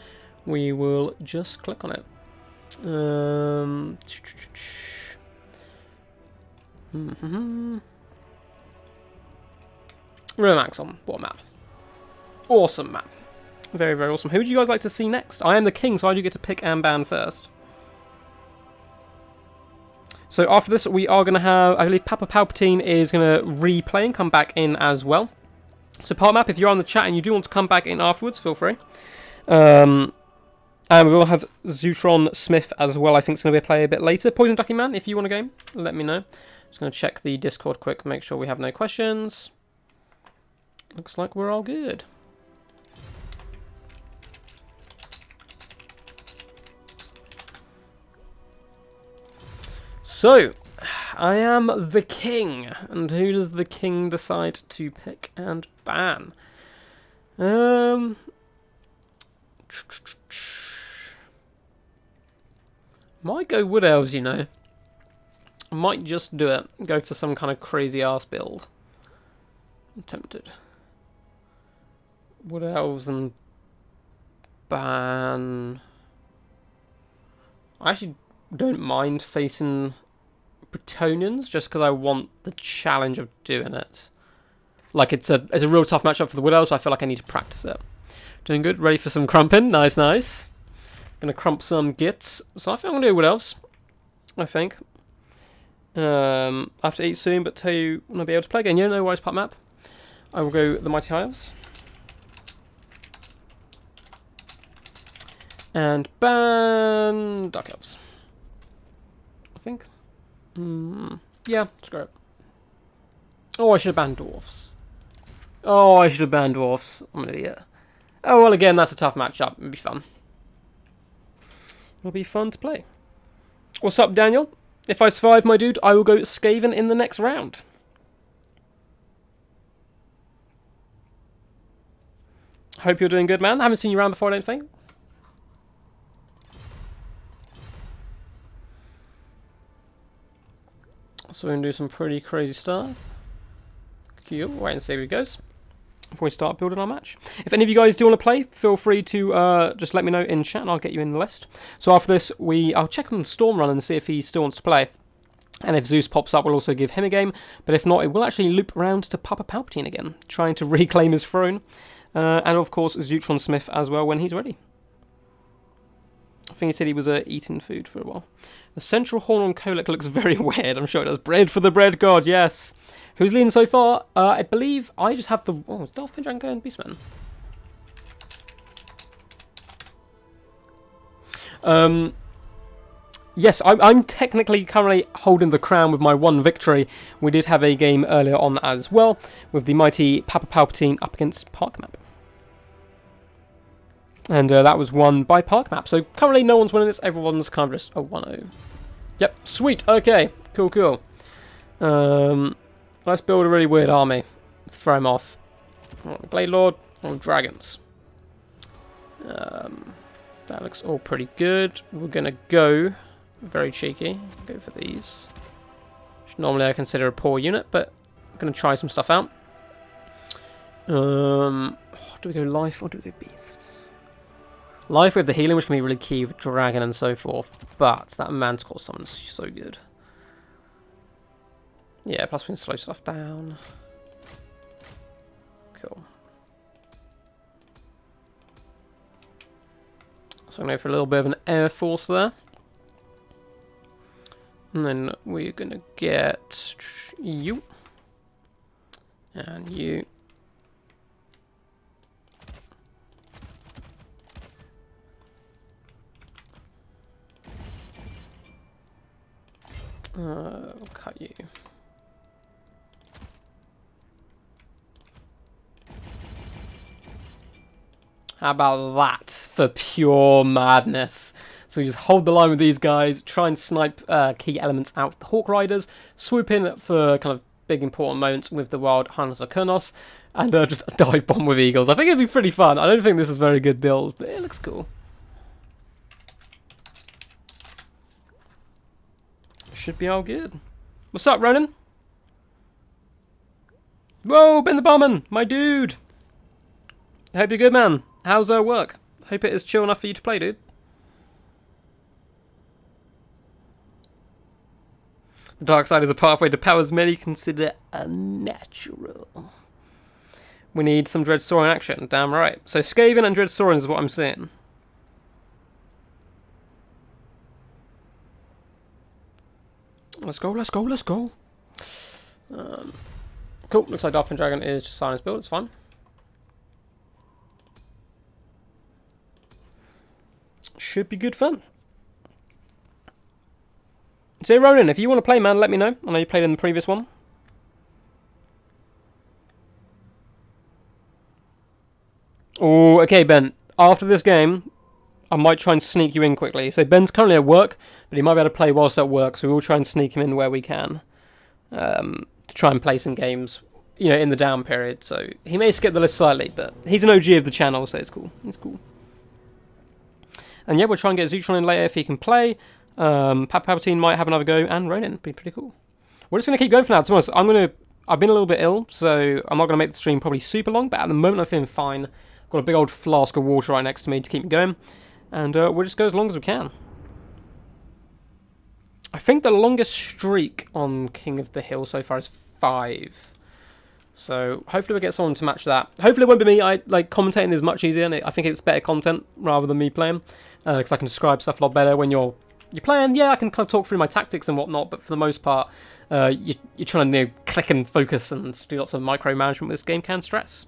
we will just click on it. Romaxon. What map? Awesome map. Very, very awesome. Who would you guys like to see next? I am the king, so I do get to pick and ban first. So after this, we are going to have, I believe Papa Palpatine is going to replay and come back in as well. So part map, if you're on the chat and you do want to come back in afterwards, feel free. And we will have Zootron Smith as well. I think it's going to be a play a bit later. Poison Ducky Man, if you want a game, let me know. Just going to check the Discord quick, make sure we have no questions. Looks like we're all good. So, I am the king, and who does the king decide to pick and ban? Might go Wood Elves, you know. I might just do it. Go for some kind of crazy ass build. I'm tempted. Wood Elves and ban. I actually don't mind facing Bretonians, just because I want the challenge of doing it. Like, it's a real tough matchup for the Wood Elves, so I feel like I need to practice it. Doing good, ready for some crumping, nice, nice. Gonna crump some gits, so I think I'm gonna do Wood Elves, I think. I have to eat soon, but tell you when I'll be able to play again. You know why it's part map. I will go the Mighty High Elves. And ban Dark Elves. I think. Yeah, screw it. Oh, I should have banned Dwarfs. Oh, I should have banned Dwarfs. I'm an idiot. Oh, well, again, that's a tough matchup. It'll be fun. It'll be fun to play. What's up, Daniel? If I survive, my dude, I will go Skaven in the next round. Hope you're doing good, man. I haven't seen you around before, I don't think. So we're going to do some pretty crazy stuff. Cool. Wait and see how it goes before we start building our match. If any of you guys do want to play, feel free to just let me know in chat and I'll get you in the list. So after this, I'll check on Storm Run and see if he still wants to play. And if Zeus pops up, we'll also give him a game. But if not, it will actually loop around to Papa Palpatine again, trying to reclaim his throne. And of course, Zootron Smith as well when he's ready. I think he said he was eating food for a while. The central horn on Kolek looks very weird. I'm sure it does. Bread for the bread god, yes. Who's leading so far? I believe I just have the... Oh, is Darth Pendragon and Beastman? Yes, I'm technically currently holding the crown with my one victory. We did have a game earlier on as well, with the mighty Papa Palpatine up against ParkMap. And that was won by ParkMap. So currently no one's winning this, everyone's kind of just a 1-0. Yep, sweet, okay, cool, cool. Let's build a really weird army. Let's throw him off. Glade Lord on dragons. That looks all pretty good. We're going to go, very cheeky, go for these. Which normally I consider a poor unit, but I'm going to try some stuff out. Do we go life or do we go beasts? Life with the healing, which can be really key with dragon and so forth, but that Manticore summon's so good. Yeah, plus we can slow stuff down. Cool. So I'm going to go for a little bit of an Air Force there. And then we're going to get you. And you. We'll cut you. How about that for pure madness? So we just hold the line with these guys, try and snipe key elements out with the Hawk Riders, swoop in for kind of big important moments with the Wild Hunters of Kurnos, and just a dive bomb with Eagles. I think it'd be pretty fun. I don't think this is a very good build, but it looks cool. Should be all good. What's up, Ronan? Whoa, Ben the Barman, my dude. I hope you're good, man. How's work? Hope it is chill enough for you to play, dude. The dark side is a pathway to powers many consider unnatural. We need some Dread Sorin action, damn right. So Skaven and Dread Sorin is what I'm saying. Let's go, let's go, let's go. Cool, looks like Dolphin Dragon is just Silence build, it's fine. Should be good fun. So Ronan, if you want to play, man, let me know. I know you played in the previous one. Oh, okay, Ben. After this game, I might try and sneak you in quickly. So Ben's currently at work, but he might be able to play whilst at work, so we'll try and sneak him in where we can. To try and play some games, you know, in the down period. So he may skip the list slightly, but he's an OG of the channel, so it's cool. It's cool. And yeah, we'll try and get Zutron in later if he can play. Palpatine might have another go, and Ronin. Be pretty cool. We're just going to keep going for now. To be honest, I've been a little bit ill, so I'm not going to make the stream probably super long, but at the moment I'm feeling fine. I've got a big old flask of water right next to me to keep me going. And we'll just go as long as we can. I think the longest streak on King of the Hill so far is 5. So hopefully we'll get someone to match that. Hopefully it won't be me. Commentating is much easier, and I think it's better content rather than me playing. Because I can describe stuff a lot better when you're playing. Yeah, I can kind of talk through my tactics and whatnot, but for the most part, you're trying to click and focus and do lots of micromanagement. This game can stress.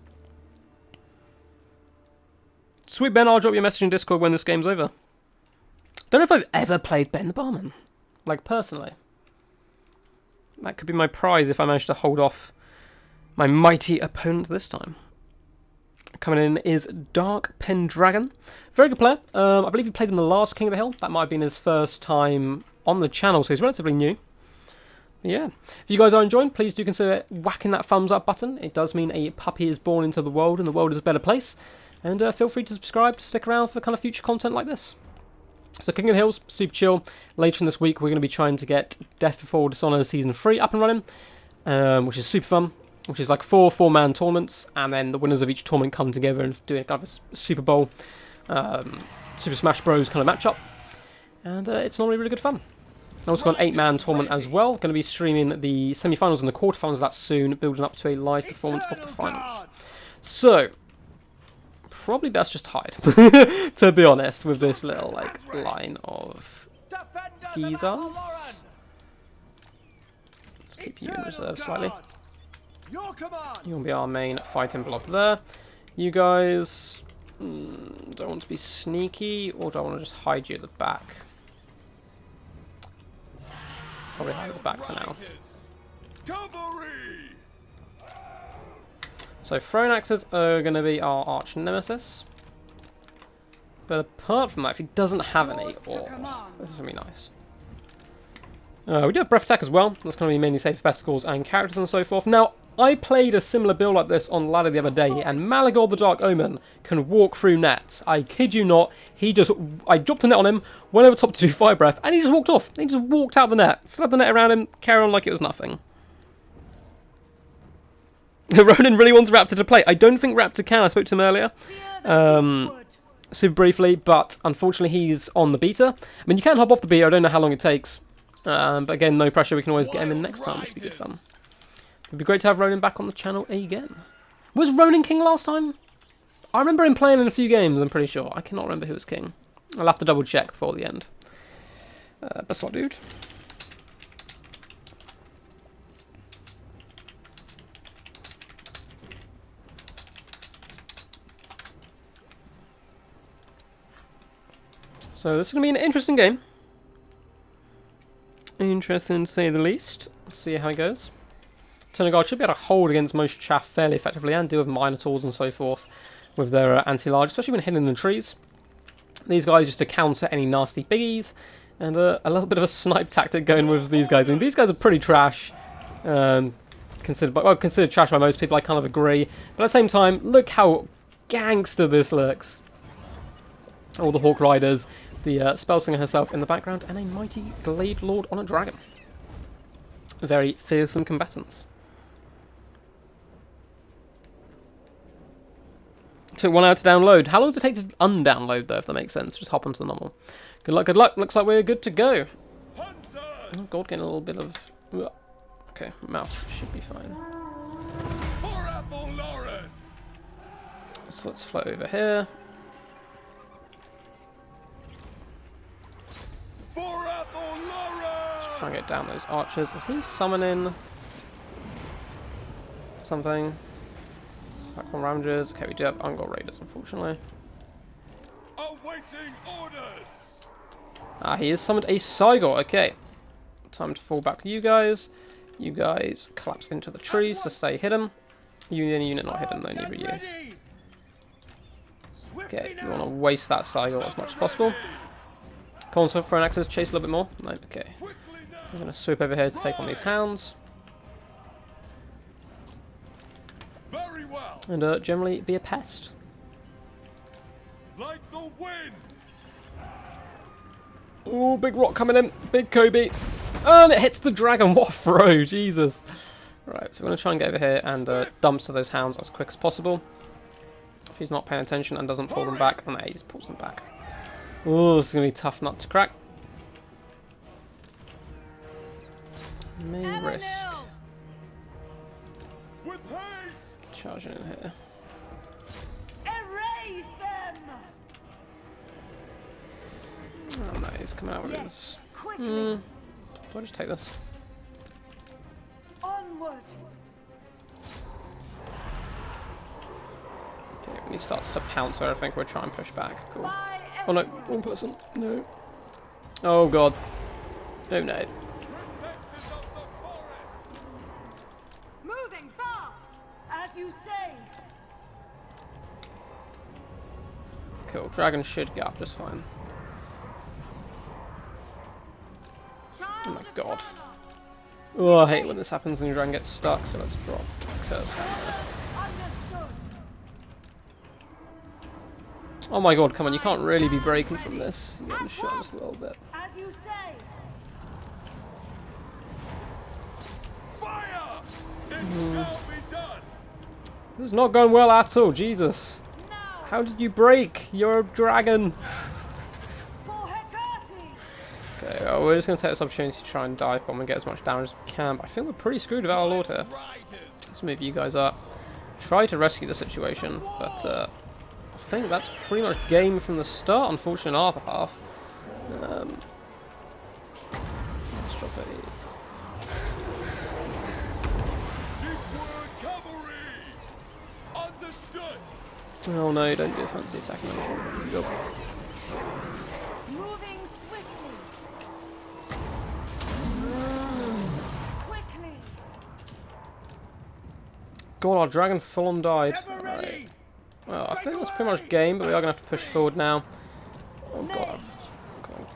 Sweet Ben, I'll drop you a message in Discord when this game's over. Don't know if I've ever played Ben the Barman. Like, personally. That could be my prize if I manage to hold off my mighty opponent this time. Coming in is Dark Pendragon. Very good player. I believe he played in the last King of the Hill. That might have been his first time on the channel, so he's relatively new. But yeah. If you guys are enjoying, please do consider whacking that thumbs up button. It does mean a puppy is born into the world, and the world is a better place. And feel free to subscribe to stick around for kind of future content like this. So King of the Hills, super chill. Later in this week, we're going to be trying to get Death Before Dishonor Season 3 up and running, which is super fun. Which is like 4 4-man tournaments, and then the winners of each tournament come together and do a kind of a Super Bowl, Super Smash Bros. Kind of matchup. And it's normally really good fun. I've also got an 8-man tournament as well. Going to be streaming the semi-finals and the quarterfinals of that soon, building up to a live performance of the finals. So, probably best just hide, to be honest, with this little line of geezers. Let's keep you in reserve slightly. You'll be our main fighting block there. You guys don't want to be sneaky, or do I want to just hide you at the back? Probably hide at the back for now. So throwing axes are going to be our arch nemesis. But apart from that, if he doesn't have any, this is going to be nice. We do have breath attack as well. That's going to be mainly safe festivals and characters and so forth. Now, I played a similar build like this on ladder the other day, and Malagor the Dark Omen can walk through nets. I kid you not. I dropped a net on him, went over top to do fire breath, and he just walked off. He just walked out the net, slapped the net around him, carry on like it was nothing. Ronan really wants Raptor to play. I don't think Raptor can. I spoke to him earlier, super briefly, but unfortunately he's on the beta. I mean, you can hop off the beta. I don't know how long it takes, but again, no pressure. We can always get him in next time, which would be good fun. It'd be great to have Ronan back on the channel again. Was Ronan king last time? I remember him playing in a few games, I'm pretty sure. I cannot remember who was king. I'll have to double check before the end. Best luck, dude. So this is going to be an interesting game. Interesting to say the least. Let's see how it goes. Turner Guard should be able to hold against most chaff fairly effectively and deal with Minotaurs and so forth with their anti-large, especially when hidden in the trees. These guys just to counter any nasty biggies, and a little bit of a snipe tactic going with these guys. I mean, these guys are pretty trash. considered trash by most people. I kind of agree, but at the same time, look how gangster this looks. All the Hawk Riders, the Spellsinger herself in the background, and a mighty Glade Lord on a dragon. Very fearsome combatants. Took 1 hour to download. How long does it take to undownload, though, if that makes sense? Just hop onto the normal. Good luck, good luck. Looks like we're good to go. Oh, God, getting a little bit of... Okay, mouse should be fine. So let's float over here. Let's try and get down those archers. Is he summoning something? Back on Ramagers. Okay, we do have Ungol Raiders, unfortunately. Awaiting orders. Ah, he has summoned a Cygor. Okay. Time to fall back with you guys. You guys collapse into the trees to stay hidden. Unit not hidden though, neither you. Okay, you want to waste that Cygor as much as possible. Console for an access, chase a little bit more. No, okay. I'm going to swoop over here to take on these hounds. And generally be a pest. Like the wind. Oh, big rock coming in. Big Kobe. Oh, and it hits the dragon. What a throw. Jesus. Right, so we're going to try and get over here and dump to those hounds as quick as possible. If he's not paying attention and doesn't pull them back, and he just pulls them back. Oh, this is going to be a tough nut to crack. May risk. With haste. Charging in here. Erase them. Oh no, he's coming out with his... Quickly. Do I just take this? Onward. Okay, when he starts to pounce, I think we'll try and push back. Cool. By Oh no, everyone. one person. No. Oh god. Oh no. Protectors of the forest. Moving fast, as you say. Cool. Dragon should get up just fine. Child my of God. Valor. Oh, I hate when this happens and your dragon gets stuck, so let's drop Curse. Understood. Oh my god, come on, you can't really be breaking from this. You're getting shot just a little bit. As you say. Fire. It shall be done. This is not going well at all, Jesus. Now How did you break? You're a dragon. for Hecate. Okay, well, we're just going to take this opportunity to try and dive bomb and get as much damage as we can, but I think we're pretty screwed with our Lord here. Riders. Let's move you guys up. Try to rescue the situation, but I think that's pretty much game from the start, unfortunately, on our behalf. Let's drop a... Deepwood cavalry. Understood. Oh no, don't do a fancy attack. No. Go. Moving swiftly. Quickly. God, our dragon full on died. Ever Right. ready. Well, I think that's pretty much game, but we are going to have to push forward now. Oh god. God.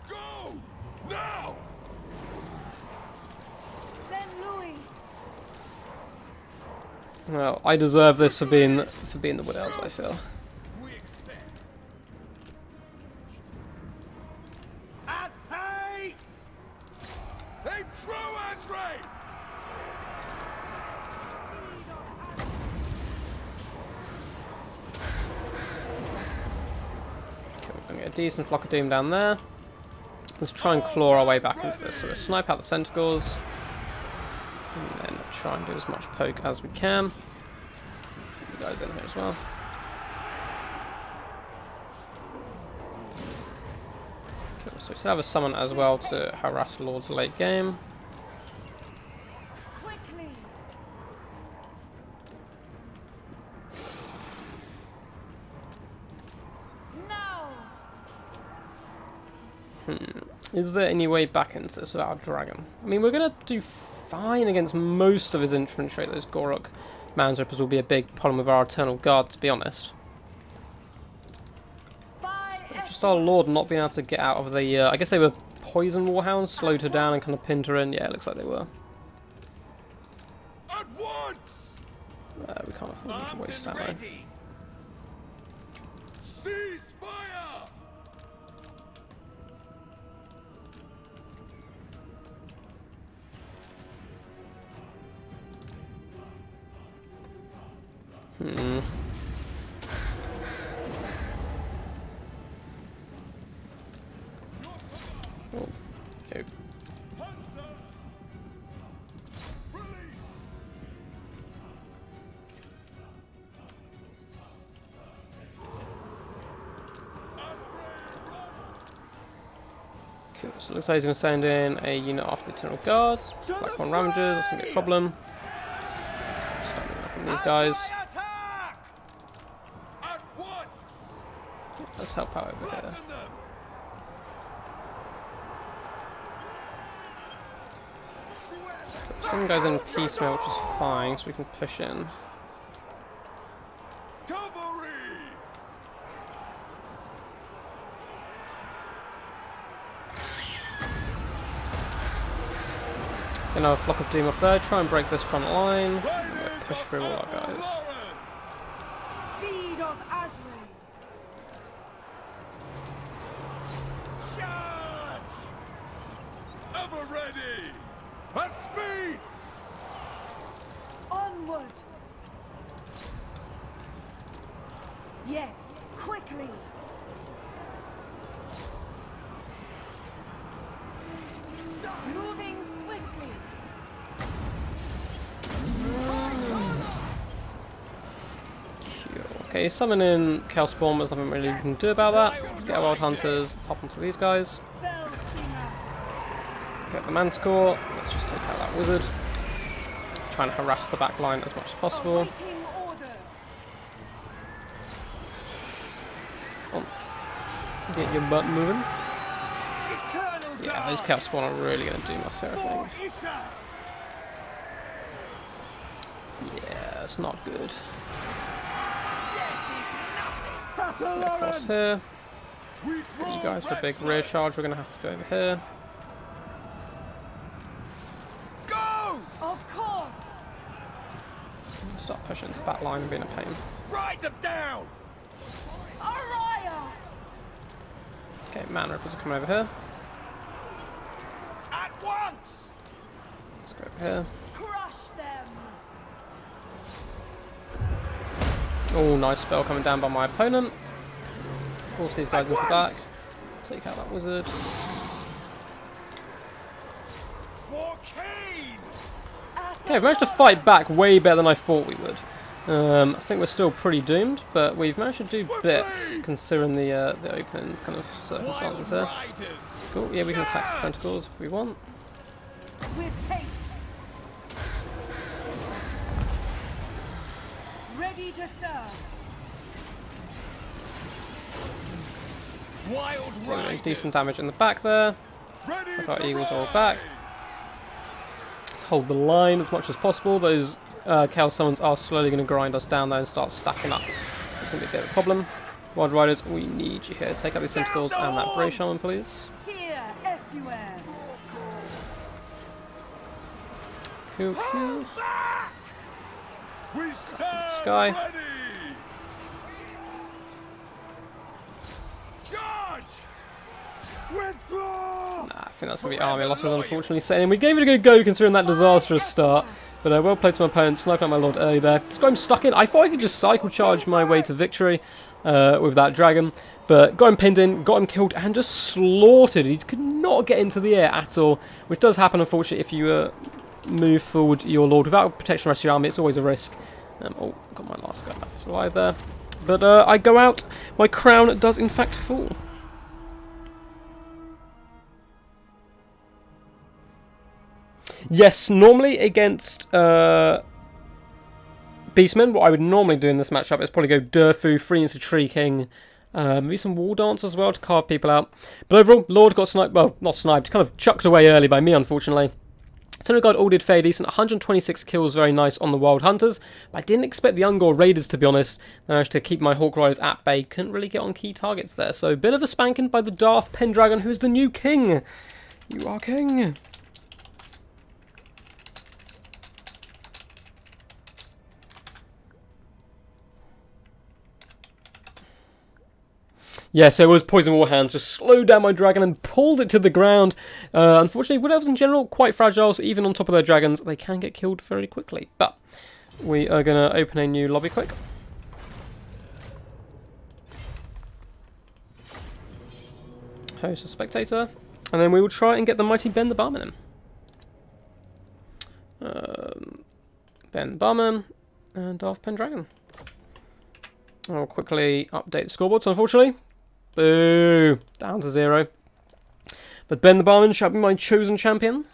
Go now. Saint Louis. Well, I deserve this for being the Wood Elves, I feel. We accept. At pace. Aim true, Andre. Okay, we're going to get a decent flock of doom down there. Let's try and claw our way back into this. So we'll snipe out the Centaurs. And then try and do as much poke as we can. You guys in here as well. Cool, so we still have a summon as well to harass Lords late game. Quickly. Now. Is there any way back into this without a dragon? I mean, we're going to do fine against most of his infantry. Those Gorok Manzrippers will be a big problem with our Eternal Guard, to be honest. By Just just our Lord not being able to get out of the... I guess they were poison warhounds, slowed her down and kind of pinned her in. Yeah, it looks like they were. At once! We can't afford to waste ammo. Cease fire! Hmm. Oh. Nope. Cool. So it looks like he's going to send in a unit after the Eternal Guard. Black one Ravagers, that's going to be a problem. These guys. Let's help out over here. Some guys in piecemeal, which is fine, so we can push in. Gonna have a Flock of Doom up there, try and break this front line, and we'll push through all our guys. Speed of Azrael. Charge! Ever ready! At speed! Onward. Yes, quickly. Moving swiftly. Okay, summoning Chaos Spawn, there's nothing really we can do about that. Let's get our Wild Hunters, pop onto these guys. Spell Singer. Get the Manticore, let's just take out that Wizard. Try and harass the back line as much as possible. Awaiting orders. Come on. Get your butt moving. Eternal Yeah, those Chaos Spawn are really going to do my Seraphim. Yeah, it's not good. Across here. You guys for a big rear charge, we're going to have to go over here. Go! Of course. Start pushing into that line and being a pain. Ride them down! Araya. Okay, Man Rippers are coming over here. At once! Let's go over here. Crush them. Oh, nice spell coming down by my opponent. Force these guys into the back. Take out that Wizard. For Cain! Okay, we've managed to fight back way better than I thought we would. I think we're still pretty doomed, but we've managed to do bits considering the opening kind of circumstances here. Cool, yeah, we can attack the tentacles if we want. With haste. Ready to serve. Wild Doing riders! decent damage in the back there. Ready I've got to Eagles all ride! back. Let's hold the line as much as possible. Those Chaos Summons are slowly going to grind us down there and start stacking up. It's going to be a bit of a problem. Wild Riders, we need you here. Take out these tentacles and that Bray Shaman, please. Fear everywhere. Cool, cool. We stand Sky. ready! Charge! Withdraw! Nah, I think that's going to be army losses, unfortunately. Saying we gave it a good go considering that disastrous start. But well played to my opponent, sniping at my Lord early there. Just got him stuck in. I thought I could just cycle charge my way to victory with that dragon. But got him pinned in, got him killed, and just slaughtered. He could not get into the air at all. Which does happen, unfortunately, if you move forward your Lord without protection of the rest of your army. It's always a risk. Oh, got my last guy left alive there. But I go out. My crown does, in fact, fall. Yes, normally against Beastmen, what I would normally do in this matchup is probably go Durfu, 3 into Tree King, maybe some Wall Dance as well to carve people out. But overall, Lord got sniped, well, not sniped, kind of chucked away early by me, unfortunately. Tunnel Guard all did fairly decent. 126 kills, very nice on the Wild Hunters. But I didn't expect the Ungor Raiders, to be honest. I managed to keep my Hawk Riders at bay. Couldn't really get on key targets there. So a bit of a spanking by the Daft Pendragon, who's the new king. You are king. Yeah, so it was Poison Warhands, just slowed down my dragon and pulled it to the ground. Unfortunately, Wood Elves in general, quite fragile, so even on top of their dragons, they can get killed very quickly. But we are going to open a new lobby quick. Host a spectator. And then we will try and get the mighty Ben the Barman in. Ben the Barman and Daft Pendragon. I'll quickly update the scoreboard, so unfortunately, boo, down to 0. But Ben the Barman shall be my chosen champion.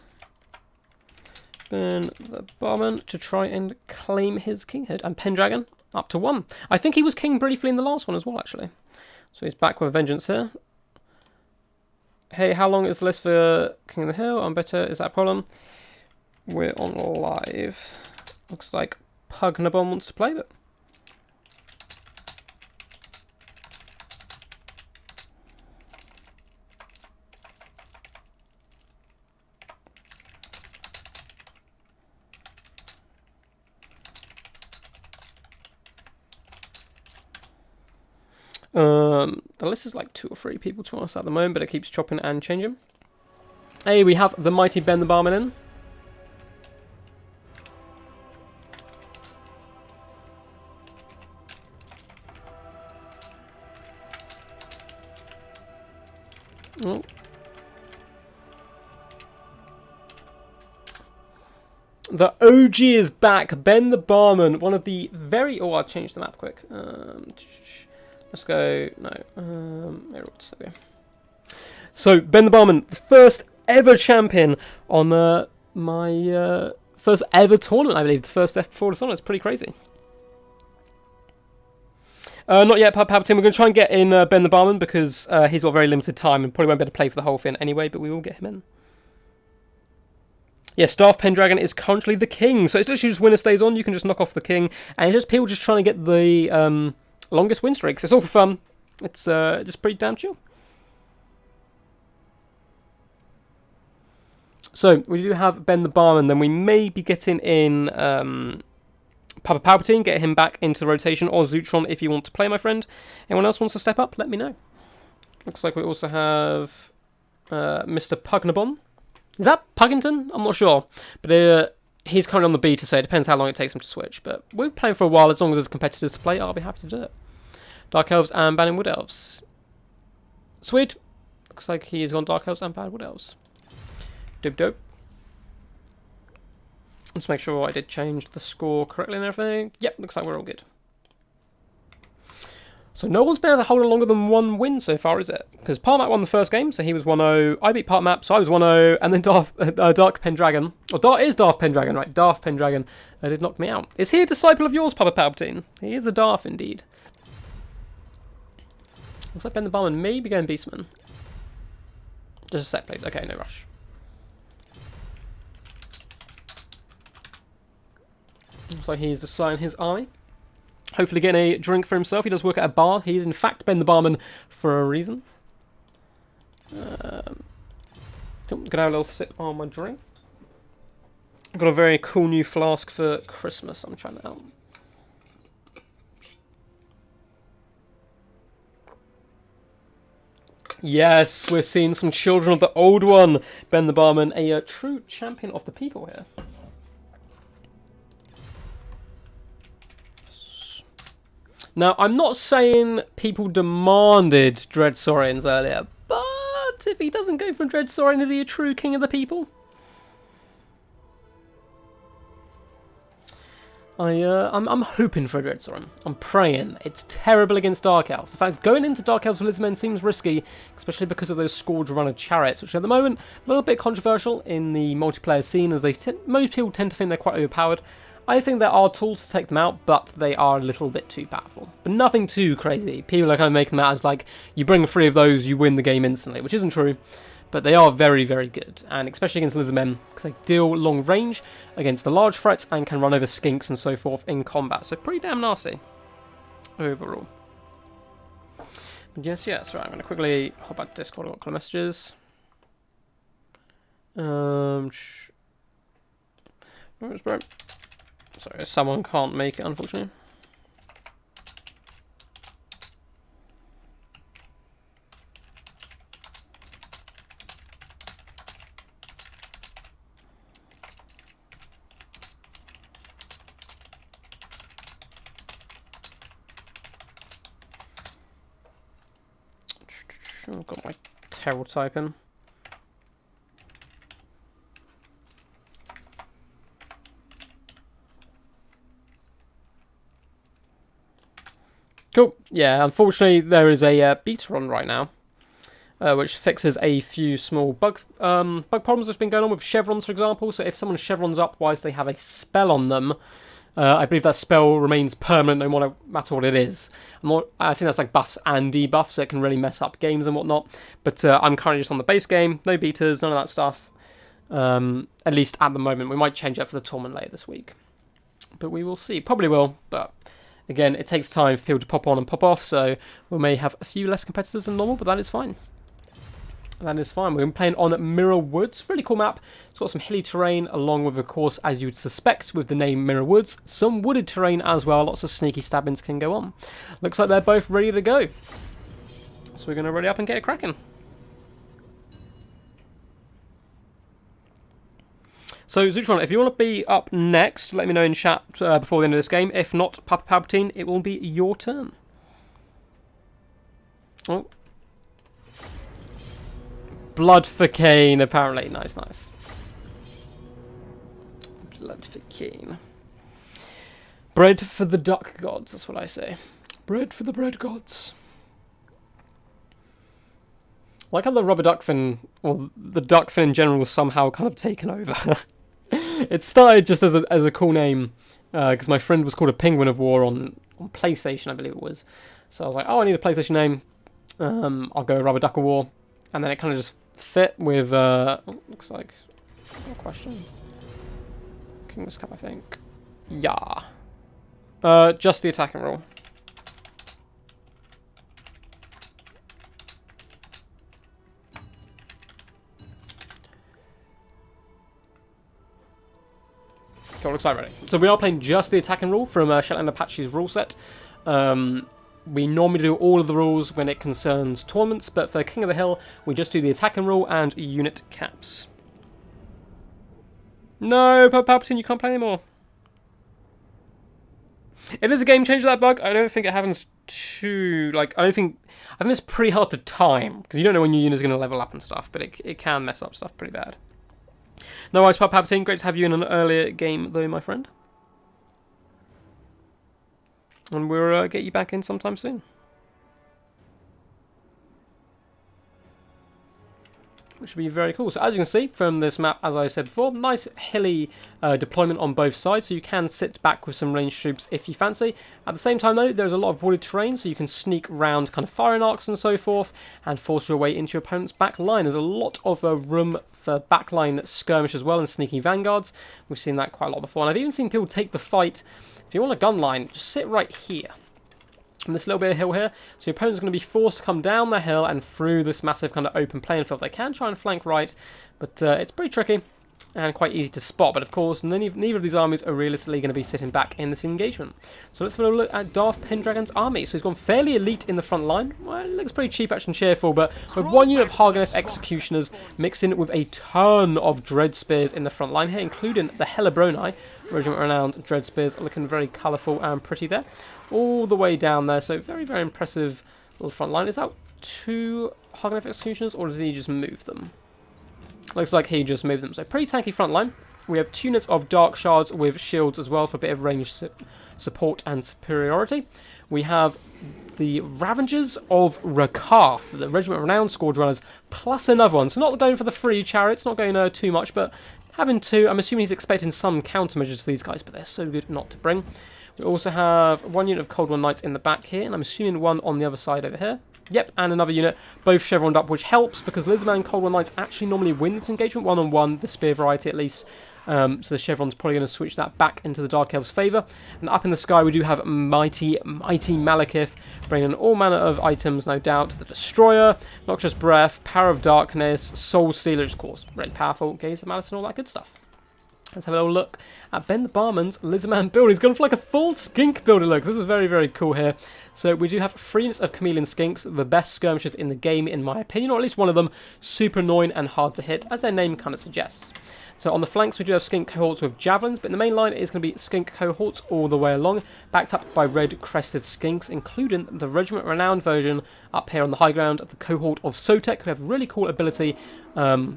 Ben the Barman to try and claim his kinghood. And Pendragon up to 1. I think he was king briefly in the last one as well, actually. So he's back with a vengeance here. Hey, how long is the list for King of the Hill? I'm better. Is that a problem? We're on live. Looks like Pugnabon wants to play, but... the list is like 2 or 3 people to us at the moment, but it keeps chopping and changing. Hey, we have the mighty Ben the Barman in. Oh. The OG is back. Ben the Barman, one of the very... Oh, I'll change the map quick. Let's go... No. There we go. So, Ben the Barman, the first ever champion on my first ever tournament, I believe. The first F before the sun. It's pretty crazy. Not yet, Palpatine. We're going to try and get in Ben the Barman because he's got very limited time and probably won't be able to play for the whole thing anyway, but we will get him in. Yes, Daft Pendragon is currently the king, so it's literally just winner stays on. You can just knock off the king, and it's just people just trying to get the longest win streaks. It's all for fun. It's just pretty damn chill. So we do have Ben the Barman. Then we may be getting in Papa Palpatine, get him back into the rotation, or Zutron if you want to play, my friend. Anyone else wants to step up? Let me know. Looks like we also have Mr. Pugnabon. Is that Puggington? I'm not sure. But he's currently on the beta, so it depends how long it takes him to switch. But we're playing for a while. As long as there's competitors to play, I'll be happy to do it. Dark Elves and banning Wood Elves. Sweet. Looks like he's gone Dark Elves and banned Wood Elves. Dope dope. Let's make sure I did change the score correctly and everything. Yep, looks like we're all good. So no one's been able to hold on longer than 1 win so far, is it? Because Parmap won the first game, so he was 1-0. I beat Parmap, so I was 1-0. And then Dark Pendragon. Or is Daft Pendragon, right? Daft Pendragon did knock me out. Is he a disciple of yours, Papa Palpatine? He is a Darth, indeed. Looks like Ben the Barman may be going Beastman. Just a sec, please. Okay, no rush. Looks like he's assigned his army. Hopefully getting a drink for himself. He does work at a bar. He is in fact Ben the Barman for a reason. Gonna have a little sip on my drink. I've got a very cool new flask for Christmas. I'm trying that out. Yes, we're seeing some children of the old one. Ben the Barman, a true champion of the people here. Now, I'm not saying people demanded Dread Saurians earlier, but if he doesn't go for Dread Saurian, is he a true king of the people? I'm hoping for a Dread Saurian. I'm praying. It's terrible against Dark Elves. In fact, going into Dark Elves with Lizmen seems risky, especially because of those Scourge Runner chariots, which at the moment a little bit controversial in the multiplayer scene, as most people tend to think they're quite overpowered. I think there are tools to take them out, but they are a little bit too powerful. But nothing too crazy. People are kind of making them out as like, you bring 3 of those, you win the game instantly, which isn't true. But they are very, very good, and especially against lizardmen, because they deal long range against the large threats and can run over skinks and so forth in combat. So pretty damn nasty overall. But yes, right, I'm going to quickly hop back to Discord and got a couple of messages. Where is bro? Sorry, someone can't make it, unfortunately. I've got my Terrell type in. Cool. Yeah, unfortunately there is a beta on right now, which fixes a few small bug problems that's been going on with chevrons, for example. So if someone chevrons up whilst they have a spell on them, I believe that spell remains permanent no matter what it is. I think that's like buffs and debuffs, so it can really mess up games and whatnot. But I'm currently just on the base game, no betas, none of that stuff. At least at the moment. We might change that for the tournament later this week. But we will see. Probably will, but again, it takes time for people to pop on and pop off, so we may have a few less competitors than normal, but that is fine. That is fine. We're playing on Mirror Woods. Really cool map. It's got some hilly terrain, along with, of course, as you would suspect with the name Mirror Woods, some wooded terrain as well. Lots of sneaky stabbings can go on. Looks like they're both ready to go. So we're going to ready up and get it cracking. So, Zutron, if you want to be up next, let me know in chat before the end of this game. If not, Papa Palpatine, it will be your turn. Oh. Blood for Cain, apparently. Nice. Blood for Cain. Bread for the duck gods, that's what I say. Bread for the bread gods. I like how the rubber duck fin, or the duck fin in general, was somehow kind of taken over. It started just as a cool name, because my friend was called a Penguin of War on PlayStation, I believe it was. So I was like, oh, I need a PlayStation name. I'll go Rubber Duck of War. And then it kind of just fit with, looks like, no question. King's Cup, I think. Yeah. Just the attacking roll. Cool, looks like ready. So we are playing just the attacking rule from Shetland Apache's rule set. We normally do all of the rules when it concerns tournaments, but for King of the Hill, we just do the attacking rule and unit caps. No, Palpatine, you can't play anymore. It is a game changer, that bug. I don't think it happens too... I think it's pretty hard to time, because you don't know when your unit's going to level up and stuff, but it can mess up stuff pretty bad. No worries, Palpatine. Great to have you in an earlier game, though, my friend. And we'll get you back in sometime soon. Which should be very cool. So as you can see from this map, as I said before, nice hilly deployment on both sides, so you can sit back with some ranged troops if you fancy. At the same time though, there's a lot of wooded terrain, so you can sneak round kind of firing arcs and so forth, and force your way into your opponent's back line. There's a lot of room for backline skirmish as well, and sneaky vanguards. We've seen that quite a lot before, and I've even seen people take the fight. If you want a gun line, just sit right here. On this little bit of hill here, so your opponent's going to be forced to come down the hill and through this massive kind of open playing field. They can try and flank right, but it's pretty tricky and quite easy to spot. But of course, neither of these armies are realistically going to be sitting back in this engagement. So let's have a look at Darth Pendragon's army. So he's gone fairly elite in the front line. Well, it looks pretty cheap, action, cheerful, but with one unit of Harganeth Executioners mixed in with a ton of Dread Spears in the front line here, including the Helibroni, Regiment Renowned Dread Spears, looking very colourful and pretty there. All the way down there, so very, very impressive little front line. Is that 2 Harganeth Executioners, or did he just move them? Looks like he just moved them, so pretty tanky front line. We have 2 units of Dark Shards with shields as well for a bit of range support and superiority. We have the Ravengers of Rakaf, the Regiment Renowned Scourge Runners, plus another one. So not going for the free chariots, not going too much, but having 2. I'm assuming he's expecting some countermeasures to these guys, but they're so good not to bring. We also have 1 unit of Cold War Knights in the back here, and I'm assuming 1 on the other side over here. Yep, and another unit, both chevroned up, which helps because Lizardman and Cold War Knights actually normally win this engagement one-on-one, the spear variety at least. So the chevron's probably going to switch that back into the Dark Elves' favour. And up in the sky we do have mighty Malekith, bringing all manner of items, no doubt. The Destroyer, Noxious Breath, Power of Darkness, Soul Stealers, of course, really powerful, Gaze of Malice and all that good stuff. Let's have a little look at Ben the Barman's Lizardman build. He's gone for like a full skink build, it looks. This is very, very cool here. So we do have 3 units of Chameleon Skinks, the best skirmishers in the game in my opinion, or at least one of them, super annoying and hard to hit, as their name kind of suggests. So on the flanks we do have skink cohorts with javelins, but in the main line it is going to be skink cohorts all the way along, backed up by red crested skinks, including the Regiment Renowned version up here on the high ground, the cohort of Sotek, who have a really cool ability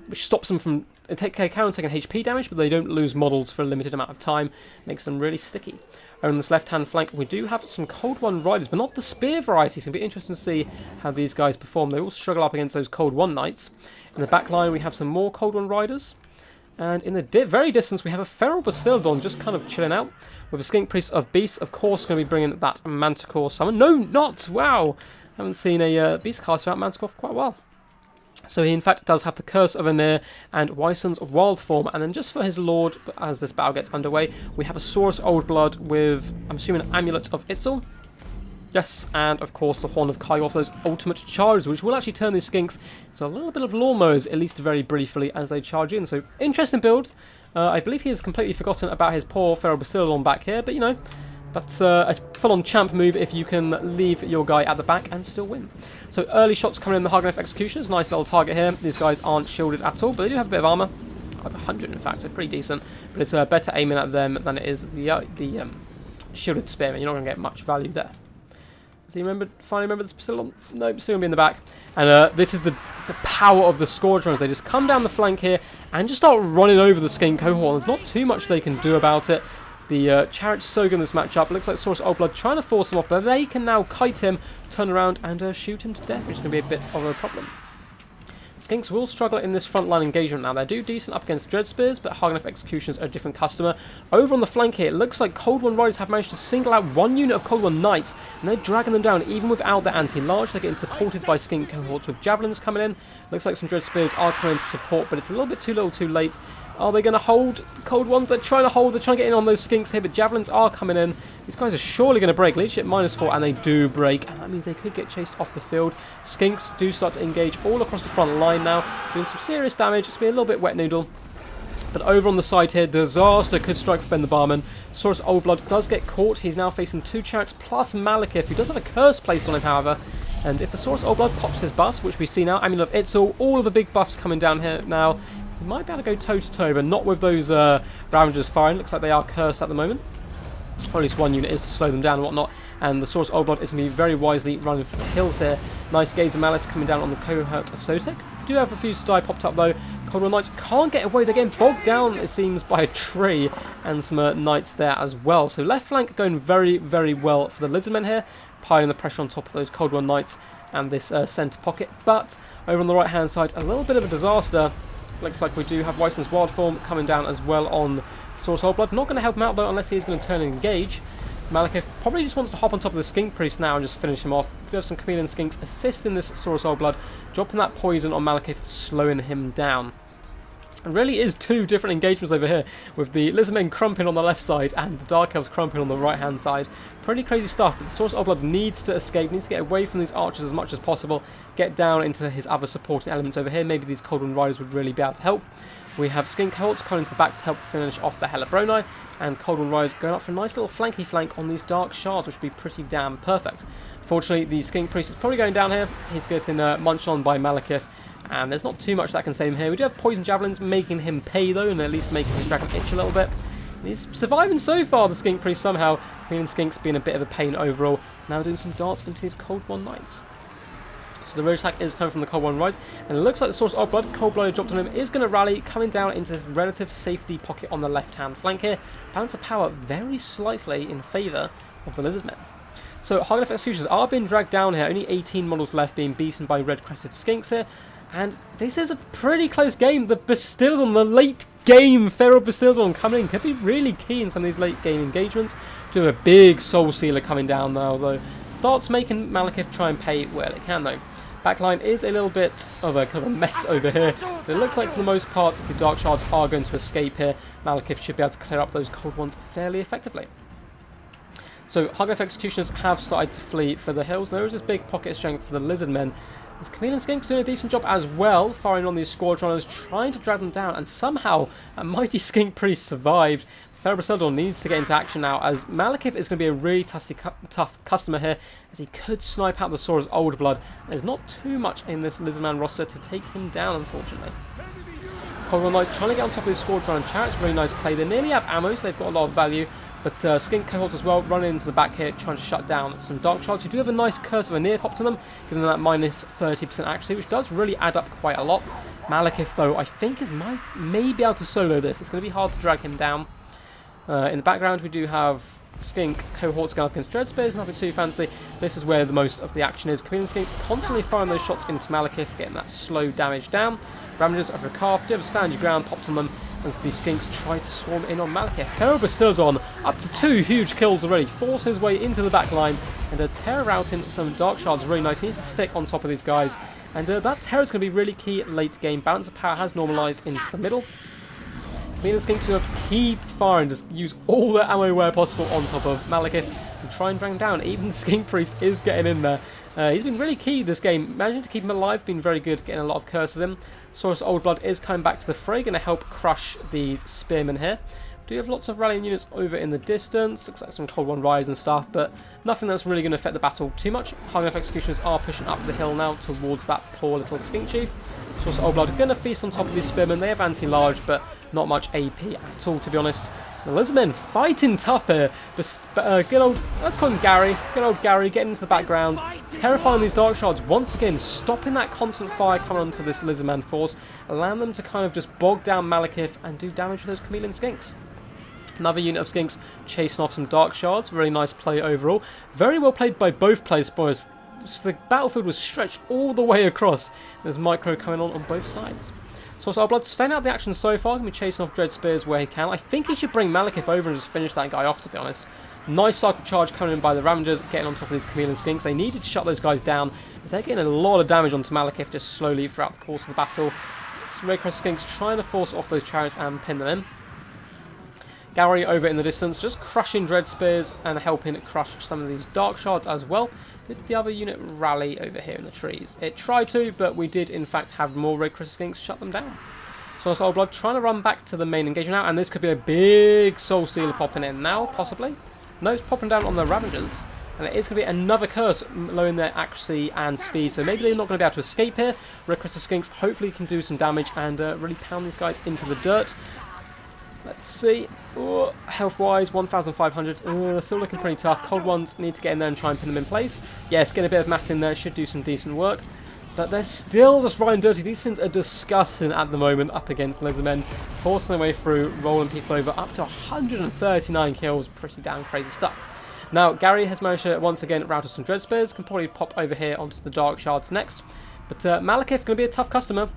which stops them from taking HP damage, but they don't lose models for a limited amount of time, makes them really sticky. On this left-hand flank, we do have some Cold One Riders, but not the spear variety. It's going to be interesting to see how these guys perform. They all struggle up against those Cold One Knights. In the back line, we have some more Cold One Riders. And in the very distance, we have a Feral Basildon just kind of chilling out, with a Skink Priest of Beasts, of course, going to be bringing that Manticore summon. No, not! Wow! Haven't seen a Beast cast without Manticore for quite a while. So he in fact does have the Curse of Anir and Wyson's Wild Form, and then just for his Lord, as this battle gets underway, we have a Saurus Old Blood with, I'm assuming, an Amulet of Itzel. Yes, and of course the Horn of Kaigoth, those ultimate charges, which will actually turn these skinks into a little bit of lawnmowers, at least very briefly, as they charge in. So, interesting build. I believe he has completely forgotten about his poor Feral Basildon back here, but you know, that's a full-on champ move if you can leave your guy at the back and still win. So early shots coming in the Hargrave Executioners, nice little target here. These guys aren't shielded at all, but they do have a bit of armour. Like 100 in fact, so pretty decent. But it's better aiming at them than it is the shielded spearmen. You're not going to get much value there. So you finally remember this Basildon? Nope, still going to be in the back. And this is the power of the Scourge Runners. They just come down the flank here and just start running over the Skink cohort. There's not too much they can do about it. The Chariot's so good in this matchup. Looks like Saurus Old Blood trying to force him off, but they can now kite him, turn around, and shoot him to death, which is going to be a bit of a problem. Skinks will struggle in this frontline engagement now. They do decent up against Dread Spears, but Hargnef Executioners are a different customer. Over on the flank here, it looks like Cold One Riders have managed to single out one unit of Cold One Knights, and they're dragging them down even without the anti-large. They're getting supported by Skink cohorts with Javelins coming in. Looks like some Dread Spears are coming to support, but it's a little bit too little too late. Are they going to hold Cold Ones? They're trying to get in on those Skinks here, but Javelins are coming in. These guys are surely going to break. Leadership -4, and they do break, and that means they could get chased off the field. Skinks do start to engage all across the front line now, doing some serious damage. It's been a little bit wet noodle. But over on the side here, disaster could strike for Ben the Barman. Saurus Old Blood does get caught. He's now facing 2 Chariots plus Malekith, who does have a curse placed on him, however. And if the Saurus Old Blood pops his buffs, which we see now, Amulet of Itzel, all of the big buffs coming down here now, he might be able to go toe-to-toe, but not with those Ravagers firing. Looks like they are cursed at the moment. Or at least one unit is to slow them down and whatnot. And the Saurus Old Blood is going to be very wisely running for the hills here. Nice Gaze of Malice coming down on the cohort of Sotek. Do have Refuse to Die popped up though. Cold War Knights can't get away. They're getting bogged down, it seems, by a tree. And some Knights there as well. So left flank going very, very well for the Lizardmen here. Piling the pressure on top of those Cold War Knights and this centre pocket. But over on the right hand side, a little bit of a disaster. Looks like we do have Wyson's Wild Form coming down as well on Saurus Old Blood. Not going to help him out though unless he is going to turn and engage. Malekith probably just wants to hop on top of the Skink Priest now and just finish him off. We have some Chameleon Skinks assisting this Saurus Old Blood, dropping that poison on Malekith, slowing him down. It really is 2 different engagements over here, with the Lizardmen crumping on the left side and the Dark Elves crumping on the right hand side. Pretty crazy stuff, but the Saurus Old Blood needs to escape, needs to get away from these archers as much as possible, get down into his other supporting elements over here. Maybe these Cold One Riders would really be able to help. We have Skink cohorts coming to the back to help finish off the Helabroni, and Cold One Riders going up for a nice little flanky flank on these Dark Shards, which would be pretty damn perfect. Fortunately, the Skink Priest is probably going down here. He's getting munched on by Malekith, and there's not too much that can save him here. We do have Poison Javelins making him pay though, and at least making his dragon itch a little bit. And he's surviving so far, the Skink Priest, somehow. Chameleon Skinks being a bit of a pain overall. Now doing some darts into these Cold One Knights. So the road attack is coming from the Cold One Rise, and it looks like the Saurus Old Blood, Cold Blood dropped on him, is going to rally, coming down into this relative safety pocket on the left-hand flank here. Balance of power very slightly in favour of the Lizardmen. So Hargnef Executioners are being dragged down here, only 18 models left, being beaten by red-crested Skinks here. And this is a pretty close game. The Basildon, the late game Feral Basildon coming in, could be really key in some of these late game engagements. Do a big Soul Sealer coming down now though. Darts making Malekith try and pay where they can though. Backline is a little bit of a kind of a mess over here. It looks like for the most part the Dark Shards are going to escape here. Malekith should be able to clear up those cold ones fairly effectively. So High-Growth Executioners have started to flee for the hills. There is this big pocket of strength for the Lizard Men. This Chameleon Skink's doing a decent job as well, firing on these Scourge Runners, trying to drag them down, and somehow a mighty Skink Priest survived. Ferobracildor needs to get into action now, as Malekith is going to be a really tough customer here, as he could snipe out the Saurus Old Blood. There's not too much in this Lizardman roster to take him down, unfortunately. Cold Knight trying to get on top of his Scourge Runner Chariots, really nice play. They nearly have ammo, so they've got a lot of value. But Skink Cohorts as well, running into the back here, trying to shut down some Dark Shards. You do have a nice Curse of a Near Pop to them, giving them that minus 30% accuracy, which does really add up quite a lot. Malekith, though, I think may be able to solo this. It's going to be hard to drag him down. In the background, we do have Skink Cohorts going up against Dread Spears, nothing too fancy. This is where the most of the action is. Chameleon Skinks constantly firing those shots into Malekith, getting that slow damage down. Ravagers over a calf, do have a stand your ground, pops on them, as the Skinks try to swarm in on Malekith. Ferobracildor up to 2 huge kills already, forces his way into the back line, and Terror routing some Dark Shards really nice. He needs to stick on top of these guys, and that Terror is going to be really key late game. Balance of power has normalised into the middle. Chameleon Skinks will keep firing, just use all their ammo where possible on top of Malekith, and try and drag him down. Even the Skink Priest is getting in there. He's been really key this game, managing to keep him alive, been very good, getting a lot of curses in. Saurus Old Blood is coming back to the fray, going to help crush these spearmen here. Do have lots of rallying units over in the distance, looks like some Cold One Riders and stuff, but nothing that's really going to affect the battle too much. High-Growth Executioners are pushing up the hill now towards that poor little Skink Chief. Saurus Old Blood are going to feast on top of these spearmen. They have anti-large, but not much AP at all, to be honest. The Lizardmen fighting tough here, but good old, let's call him Gary, good old Gary getting into the background, terrifying these Dark Shards once again, stopping that constant fire coming onto this Lizardman force, allowing them to kind of just bog down Malekith and do damage to those Chameleon Skinks. Another unit of Skinks chasing off some Dark Shards, really nice play overall. Very well played by both players, boys. So the battlefield was stretched all the way across. There's micro coming on both sides. Saurus Old Blood staying out of the action so far, going to be chasing off Dread Spears where he can. I think he should bring Malekith over and just finish that guy off, to be honest. Nice cycle charge coming in by the Ravagers, getting on top of these Chameleon Skinks. They needed to shut those guys down, as they're getting a lot of damage onto Malekith just slowly throughout the course of the battle. Some Red Crest Skinks trying to force off those chariots and pin them in. Gary over in the distance, just crushing Dread Spears and helping crush some of these Dark Shards as well. Did the other unit rally over here in the trees? It tried to, but we did in fact have more Red Crest Skinks shut them down. Saurus Old Blood trying to run back to the main engagement now, and this could be a big Soul Stealer popping in now, possibly. No, it's popping down on the Ravagers, and it is going to be another curse, lowering their accuracy and speed, so maybe they're not going to be able to escape here. Red Crest Skinks hopefully can do some damage and really pound these guys into the dirt. Let's see. Oh, health-wise, 1,500. Still looking pretty tough. Cold Ones need to get in there and try and pin them in place. Yes, get a bit of mass in there. Should do some decent work. But they're still just riding dirty. These things are disgusting at the moment up against Lizardmen. Forcing their way through, rolling people over. Up to 139 kills. Pretty damn crazy stuff. Now, Gary has managed to once again rout some Dread Spears. Can probably pop over here onto the Dark Shards next. But Malekith going to be a tough customer.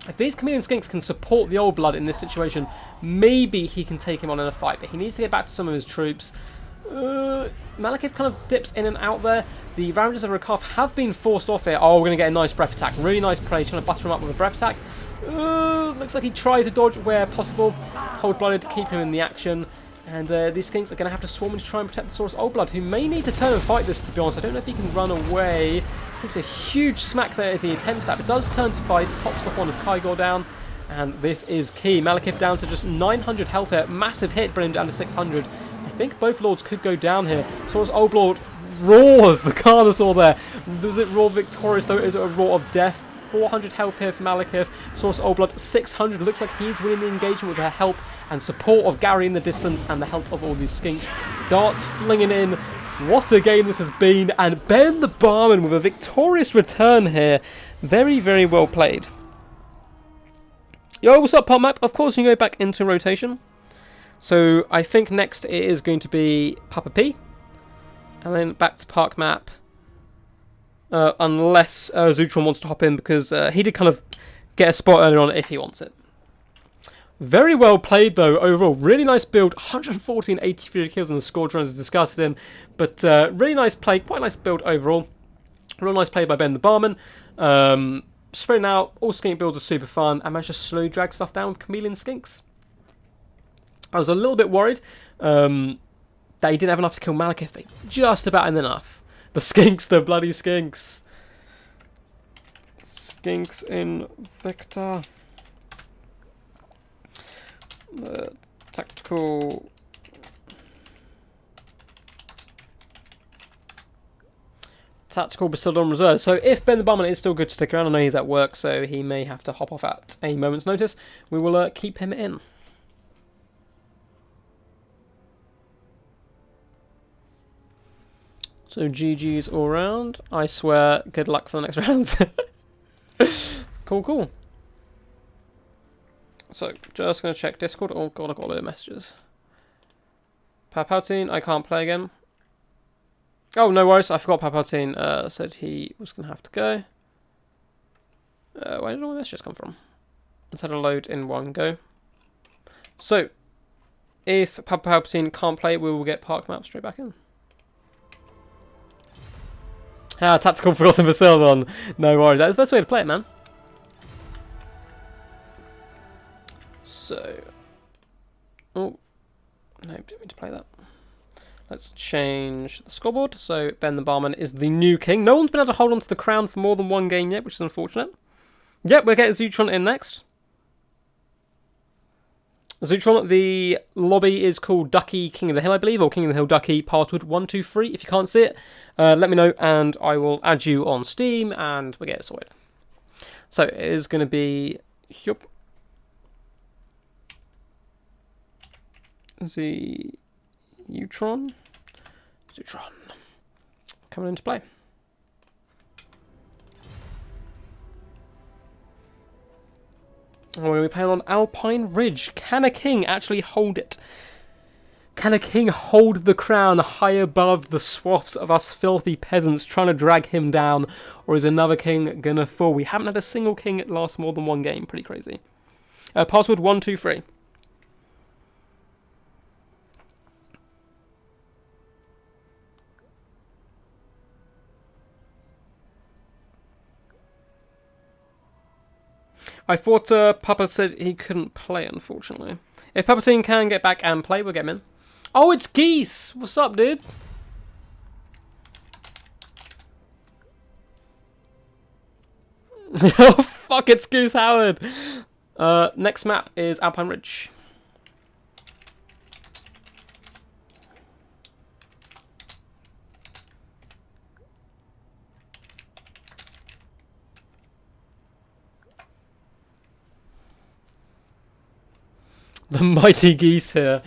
If these Chameleon Skinks can support the Old Blood in this situation, maybe he can take him on in a fight, but he needs to get back to some of his troops. Malekith kind of dips in and out there. The Ravagers of Rakaf have been forced off here. Oh, we're going to get a nice breath attack. Really nice play, trying to butter him up with a breath attack. Looks like he tried to dodge where possible. Cold-blooded to keep him in the action. And these Skinks are going to have to swarm in to try and protect the Saurus Old Blood, who may need to turn and fight this, to be honest. I don't know if he can run away. Takes a huge smack there as he attempts that, but does turn to fight. Pops the horn of Kygor down. And this is key. Malekith down to just 900 health here. Massive hit, bringing him down to 600. I think both Lords could go down here. Saurus Old Lord roars the Carnosaur there. Does it roar victorious though? Is it a roar of death? 400 health here for Malekith. Saurus Old Blood 600. Looks like he's winning the engagement with the help and support of Gary in the distance and the help of all these Skinks. Darts flinging in. What a game this has been. And Ben the Barman with a victorious return here. Very, very well played. Yo, what's up, Pop Map? Of course, you can go back into rotation. So I think next it is going to be Papa P. And then back to Park Map. Unless Zootron wants to hop in, because he did kind of get a spot earlier on if he wants it. Very well played, though, overall. Really nice build. 140 and 83 kills on the score, trying to discuss it in. But really nice play. Quite a nice build overall. Real nice play by Ben the Barman. Spreading out. All skink builds are super fun. I managed to slowly drag stuff down with chameleon skinks. I was a little bit worried that he didn't have enough to kill Malekith, but just about enough. The skinks, the bloody skinks. Skinks in Victor. The tactical bestowed on reserve. So if Ben the Barman is still good to stick around, I know he's at work, so he may have to hop off at a moment's notice. We will keep him in. So GG's all round. I swear, good luck for the next round. Cool, cool. So, just going to check Discord. Oh god, I got a load of messages. Palpatine, I can't play again. Oh, no worries. I forgot Palpatine said he was going to have to go. Where did all my messages come from? Let's have a load in one go. So, if Palpatine can't play, we will get Park Map straight back in. Ah, tactical forgotten Vasildon. No worries. That's the best way to play it, man. So, oh, no, didn't mean to play that. Let's change the scoreboard. So Ben the Barman is the new king. No one's been able to hold on to the crown for more than one game yet, which is unfortunate. Yep, we're getting Zutron in next. Zutron, the lobby is called Ducky King of the Hill, I believe, or King of the Hill Ducky Password 123. If you can't see it, let me know and I will add you on Steam and we'll get it sorted. So it is going to be... Yup. Zutron coming into play. And we're going to be playing on Alpine Ridge. Can a king actually hold it? Can a king hold the crown high above the swaths of us filthy peasants trying to drag him down? Or is another king going to fall? We haven't had a single king last more than one game. Pretty crazy. Password 123. I thought Papa said he couldn't play, unfortunately. If Palpatine can get back and play, we'll get him in. Oh, it's Geese! What's up, dude? Oh, fuck, it's Goose Howard! Next map is Alpine Ridge. The mighty geese here.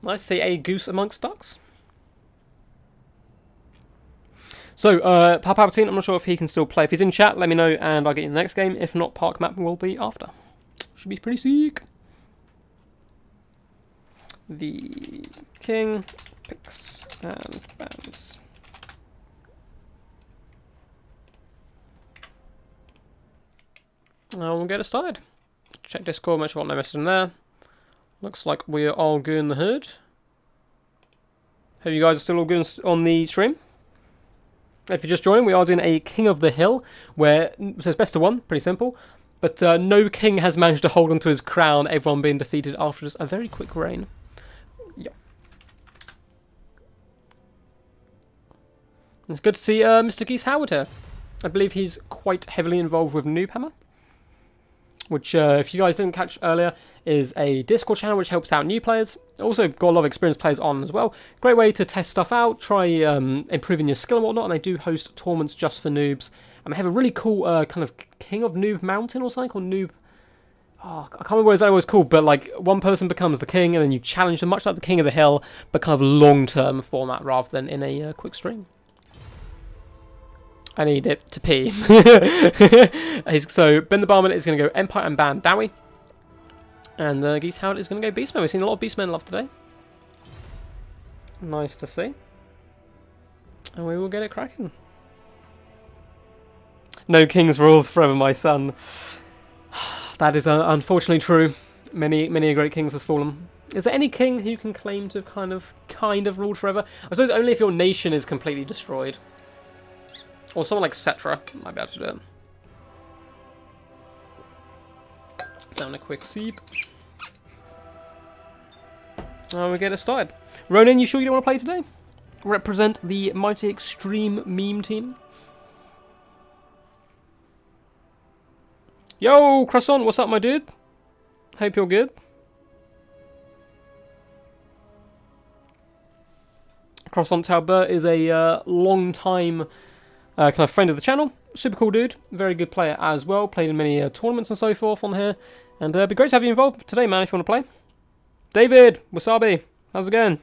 Nice to see a goose amongst ducks. So, Palpatine, I'm not sure if he can still play. If he's in chat, let me know and I'll get you the next game. If not, Park Map will be after. Should be pretty sick. The king picks and bans. And we'll get it started. Check Discord, make sure I've got no message in there. Looks like we're all good in the hood. Hope you guys are still all good on the stream. If you're just joining, we are doing a King of the Hill, where so it's best of one, pretty simple. But no king has managed to hold onto his crown, everyone being defeated after just a very quick reign. Yep. It's good to see Mr. Geese Howard here. I believe he's quite heavily involved with Noobhammer, which, if you guys didn't catch earlier, is a Discord channel which helps out new players. Also got a lot of experienced players on as well. Great way to test stuff out, try improving your skill and whatnot, and they do host tournaments just for noobs. And they have a really cool kind of King of Noob Mountain or something, or Noob... Oh, I can't remember what exactly it's called, but like one person becomes the king and then you challenge them, much like the King of the Hill, but kind of long-term format rather than in a quick stream. I need it to pee. So, Ben the Barman is going to go Empire and ban Dowie. And Geese Howard is going to go Beastman. We've seen a lot of Beastmen love today. Nice to see. And we will get it cracking. No king's rules forever, my son. That is unfortunately true. Many a great kings has fallen. Is there any king who can claim to have kind of ruled forever? I suppose only if your nation is completely destroyed. Or someone like Cetra might be able to do it. Down a quick seep. And we get it started. Ronan, you sure you don't want to play today? Represent the mighty extreme meme team. Yo, Croissant, what's up, my dude? Hope you're good. Croissant Talbot is a long time kind of friend of the channel. Super cool dude. Very good player as well. Played in many tournaments and so forth on here. And it'd be great to have you involved today, man, if you want to play. David, Wasabi, how's it going?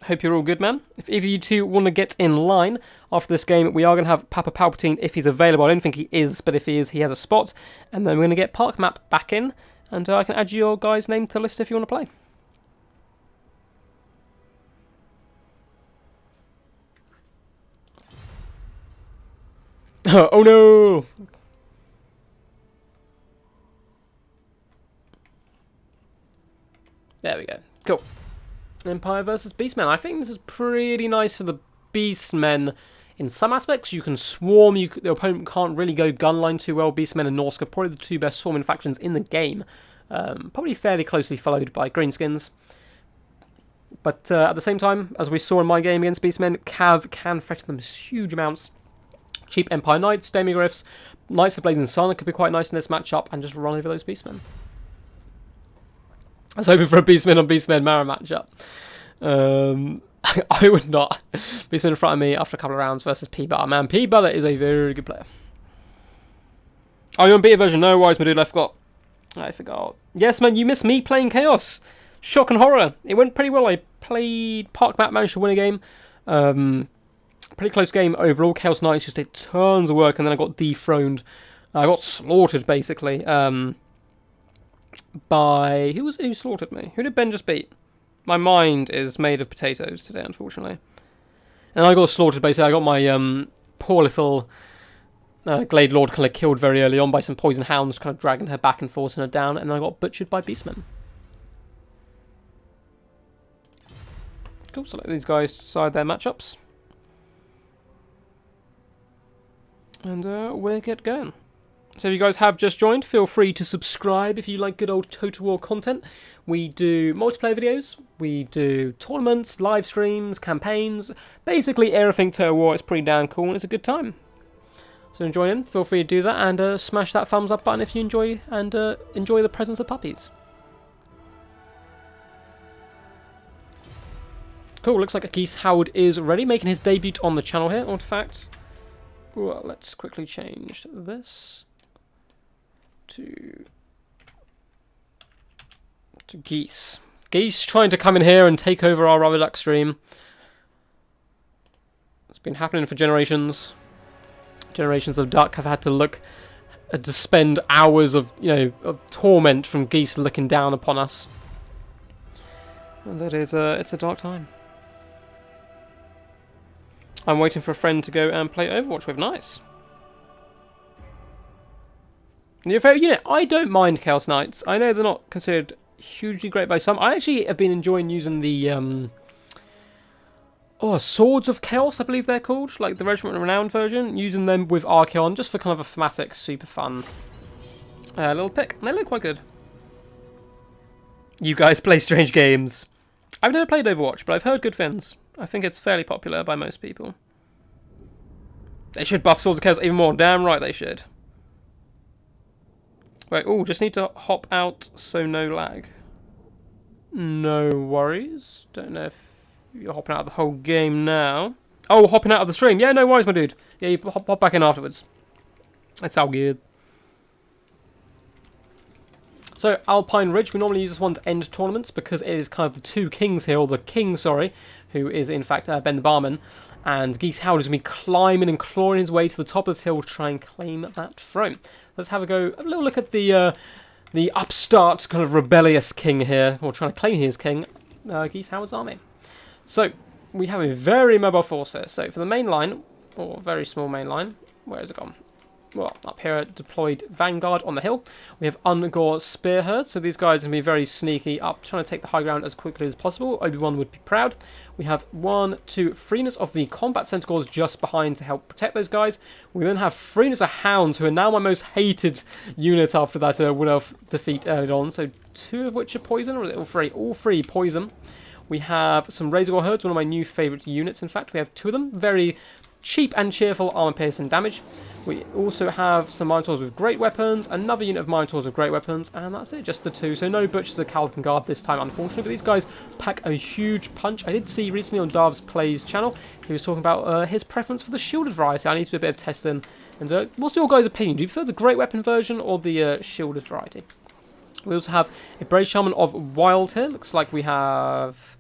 Hope you're all good, man. If either of you two want to get in line after this game, we are going to have Papa Palpatine if he's available. I don't think he is, but if he is, he has a spot. And then we're going to get Park Map back in, and I can add your guys' name to the list if you want to play. Oh no! There we go. Cool. Empire versus Beastmen. I think this is pretty nice for the Beastmen in some aspects. You can swarm. The opponent can't really go gunline too well. Beastmen and Norsk are probably the two best swarming factions in the game. Probably fairly closely followed by Greenskins. But at the same time, as we saw in my game against Beastmen, Cav can threaten them huge amounts. Cheap Empire Knights, Demigriffs, Knights of Blazing Sun could be quite nice in this matchup and just run over those Beastmen. I was hoping for a Beastmen on Beastmen Mara matchup. I would not. Beastmen in front of me after a couple of rounds versus P-Butter. Man, P-Butter is a very good player. Oh, you're on beta version? No worries, my dude. I forgot. Yes, man, you missed me playing Chaos. Shock and horror. It went pretty well. I played Park Map, managed to win a game. Pretty close game overall. Chaos Knights just did tons of work, and then I got dethroned. I got slaughtered, basically. By... Who slaughtered me? Who did Ben just beat? My mind is made of potatoes today, unfortunately. And I got slaughtered, basically. I got my poor little Glade Lord kind of killed very early on by some poison hounds, kind of dragging her back and forcing her down, and then I got butchered by Beastmen. Cool, so let these guys decide their matchups. And we'll get going. So if you guys have just joined, feel free to subscribe if you like good old Total War content. We do multiplayer videos, we do tournaments, live streams, campaigns, basically everything Total War. It's pretty damn cool and it's a good time. So join in, feel free to do that, and smash that thumbs up button if you enjoy the presence of puppies. Cool, looks like Geese Howard is ready, making his debut on the channel here. In fact, well, let's quickly change this to Geese. Geese trying to come in here and take over our Rubber Duck stream. It's been happening for generations. Generations of duck have had to spend hours of of torment from Geese looking down upon us. And that is it's a dark time. I'm waiting for a friend to go and play Overwatch with. Nice. Your favourite unit? I don't mind Chaos Knights. I know they're not considered hugely great by some. I actually have been enjoying using the Swords of Chaos, I believe they're called, like the Regiment of Renown version. Using them with Archeon, just for kind of a thematic, super fun little pick. And they look quite good. You guys play strange games. I've never played Overwatch, but I've heard good things. I think it's fairly popular by most people. They should buff Swords of Chaos even more. Damn right they should. Wait, just need to hop out so no lag. No worries. Don't know if you're hopping out of the whole game now. Oh, hopping out of the stream. Yeah, no worries, my dude. Yeah, you hop back in afterwards. That's all good. So, Alpine Ridge, we normally use this one to end tournaments because it is kind of the two kings here, or the king, sorry, who is in fact Ben the Barman. And Geese Howard is going to be climbing and clawing his way to the top of this hill to try and claim that throne. Let's have a little look at the upstart, kind of rebellious king here, or trying to claim he is king, Geese Howard's army. So, we have a very mobile force here. So, for the main line, or very small main line, where has it gone? well, up here a deployed vanguard on the hill. We have Ungor spearheads, so these guys are going to be very sneaky up, trying to take the high ground as quickly as possible. Obi-Wan would be proud. We have 1, 2, 3 units of the combat centaurs just behind to help protect those guys. We then have 3 units of hounds, who are now my most hated unit after that Wood Elf defeat earlier on. So 2 of which are poison, or is it all 3? All 3 poison. We have some Razor herds, one of my new favourite units. In fact, we have 2 of them. Very cheap and cheerful armor piercing damage. We also have some Minotaurs with great weapons, another unit of Minotaurs with great weapons, and that's it, just the 2. So no Butchers or Caliban Guard this time, unfortunately, but these guys pack a huge punch. I did see recently on Darv's Plays channel, he was talking about his preference for the shielded variety. I need to do a bit of testing. And what's your guys' opinion? Do you prefer the great weapon version or the shielded variety? We also have a Brave Shaman of Wild here. Looks like we have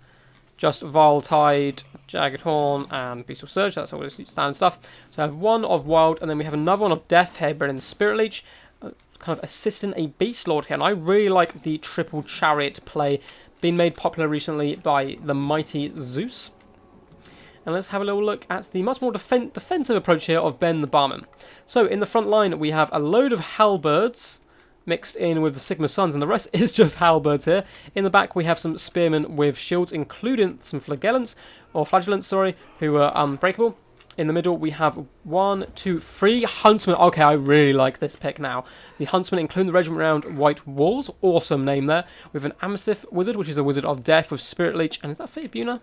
just Vile Tide, Jagged Horn, and Beastal Surge. That's all this standard stuff. So I have 1 of Wild, and then we have another one of Death here, but in Spirit Leech, kind of assisting a Beast Lord here. And I really like the triple chariot play, being made popular recently by the mighty Zeus. And let's have a little look at the much more defensive approach here of Ben the Barman. So in the front line, we have a load of Halberds mixed in with the Sigma Suns, and the rest is just halberds here. In the back, we have some spearmen with shields, including some flagellants, who are unbreakable. In the middle, we have 1, 2, 3 huntsmen. Okay, I really like this pick now. The huntsmen include the regiment round White Walls. Awesome name there. We have an Amethysth wizard, which is a wizard of death with Spirit Leech. And is that Fate of Buna?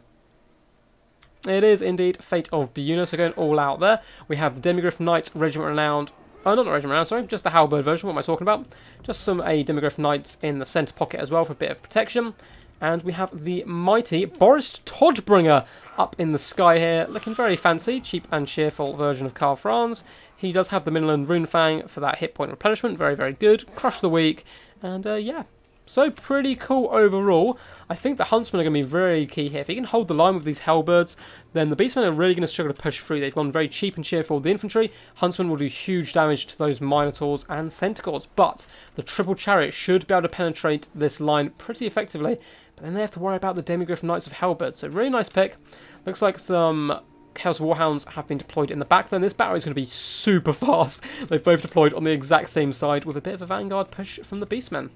It is indeed Fate of Buna, so going all out there. We have the Demigryph Knights, regiment renowned. Oh, not the regiment round, sorry, just the halberd version. What am I talking about? Just some Demigryph Knights in the centre pocket as well for a bit of protection. And we have the mighty Boris Todbringer up in the sky here, looking very fancy, cheap and cheerful version of Karl Franz. He does have the Midland Runefang for that hit point replenishment, very, very good. Crush the weak, and yeah. So pretty cool overall. I think the Huntsmen are going to be very key here. If he can hold the line with these Halberds, then the Beastmen are really going to struggle to push through. They've gone very cheap and cheerful with the infantry. Huntsmen will do huge damage to those Minotaurs and Centaurs, but the Triple Chariot should be able to penetrate this line pretty effectively. But then they have to worry about the Demigryph Knights of Halberd. So really nice pick. Looks like some Chaos Warhounds have been deployed in the back. Then this battery is going to be super fast. They've both deployed on the exact same side with a bit of a vanguard push from the Beastmen.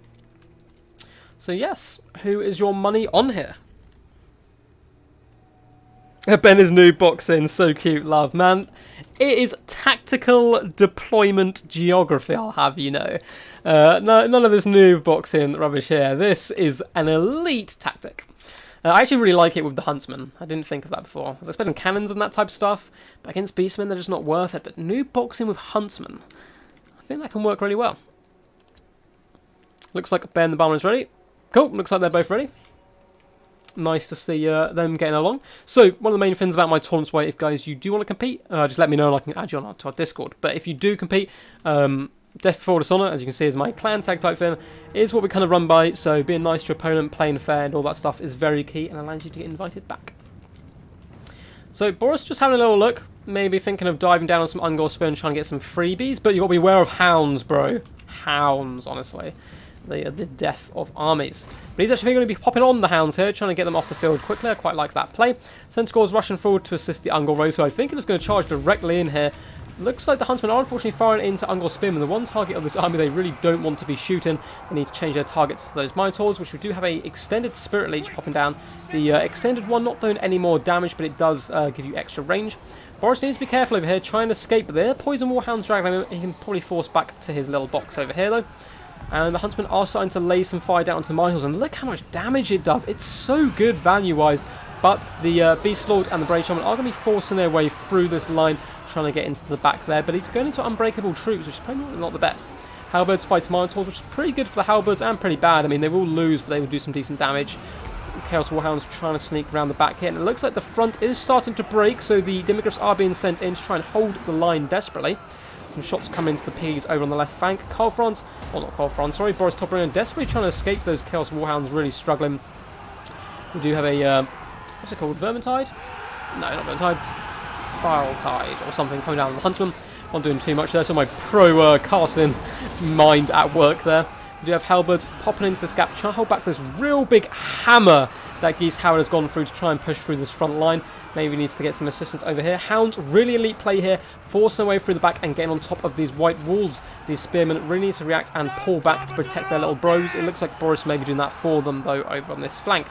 So yes, who is your money on here? Ben is new boxing, so cute, love, man. It is tactical deployment geography, I'll have you know. No, none of this new boxing rubbish here. This is an elite tactic. I actually really like it with the Huntsman. I didn't think of that before. I was expecting cannons and that type of stuff, but against Beastmen, they're just not worth it. But new boxing with Huntsman, I think that can work really well. Looks like Ben the Barman is ready. Cool, looks like they're both ready. Nice to see them getting along. So, one of the main things about my tournaments, where if guys you do want to compete, just let me know and I can add you on to our Discord. But if you do compete, Death Before Dishonor, as you can see, is my clan tag type thing, is what we kind of run by. So, being nice to your opponent, playing fair, and all that stuff is very key and allows you to get invited back. So, Boris just having a little look, maybe thinking of diving down on some Ungor Spear and trying to get some freebies, but you've got to beware of hounds, bro. Hounds, honestly. The death of armies. But he's actually going to be popping on the hounds here, trying to get them off the field quickly. I quite like that play. Centaur's rushing forward to assist the Ungor Race, so I think it's going to charge directly in here. Looks like the Huntsmen are unfortunately firing into Ungor Spearmen. The one target of this army they really don't want to be shooting. They need to change their targets to those Minotaurs, which we do have a extended Spirit Leech popping down. The extended one not doing any more damage, but it does give you extra range. Boris needs to be careful over here, trying to escape, but there Poison Warhounds dragging him. He can probably force back to his little box over here, though. And the Huntsmen are starting to lay some fire down onto the Minotaurs, and look how much damage it does. It's so good value-wise, but the Beast Lord and the Brave Shaman are going to be forcing their way through this line, trying to get into the back there, but he's going into unbreakable troops, which is probably not the best. Halberds fights Minotaurs, which is pretty good for the Halberds and pretty bad. I mean, they will lose, but they will do some decent damage. Chaos Warhounds trying to sneak around the back here, and it looks like the front is starting to break, so the Demigryphs are being sent in to try and hold the line desperately. Some shots come into the P's over on the left flank. Boris Todbringer desperately trying to escape those Chaos Warhounds, really struggling. We do have a, what's it called, Vermintide? No, not Vermintide. Vile Tide or something coming down on the Huntsman. Not doing too much there, so my pro casting mind at work there. We do have Halberds popping into this gap, trying to hold back this real big hammer That Geese Howard has gone through to try and push through this front line. Maybe needs to get some assistance over here. Hounds, really elite play here, forcing their way through the back and getting on top of these white wolves. These spearmen really need to react and pull back to protect their little bros. It looks like Boris may be doing that for them, though, over on this flank.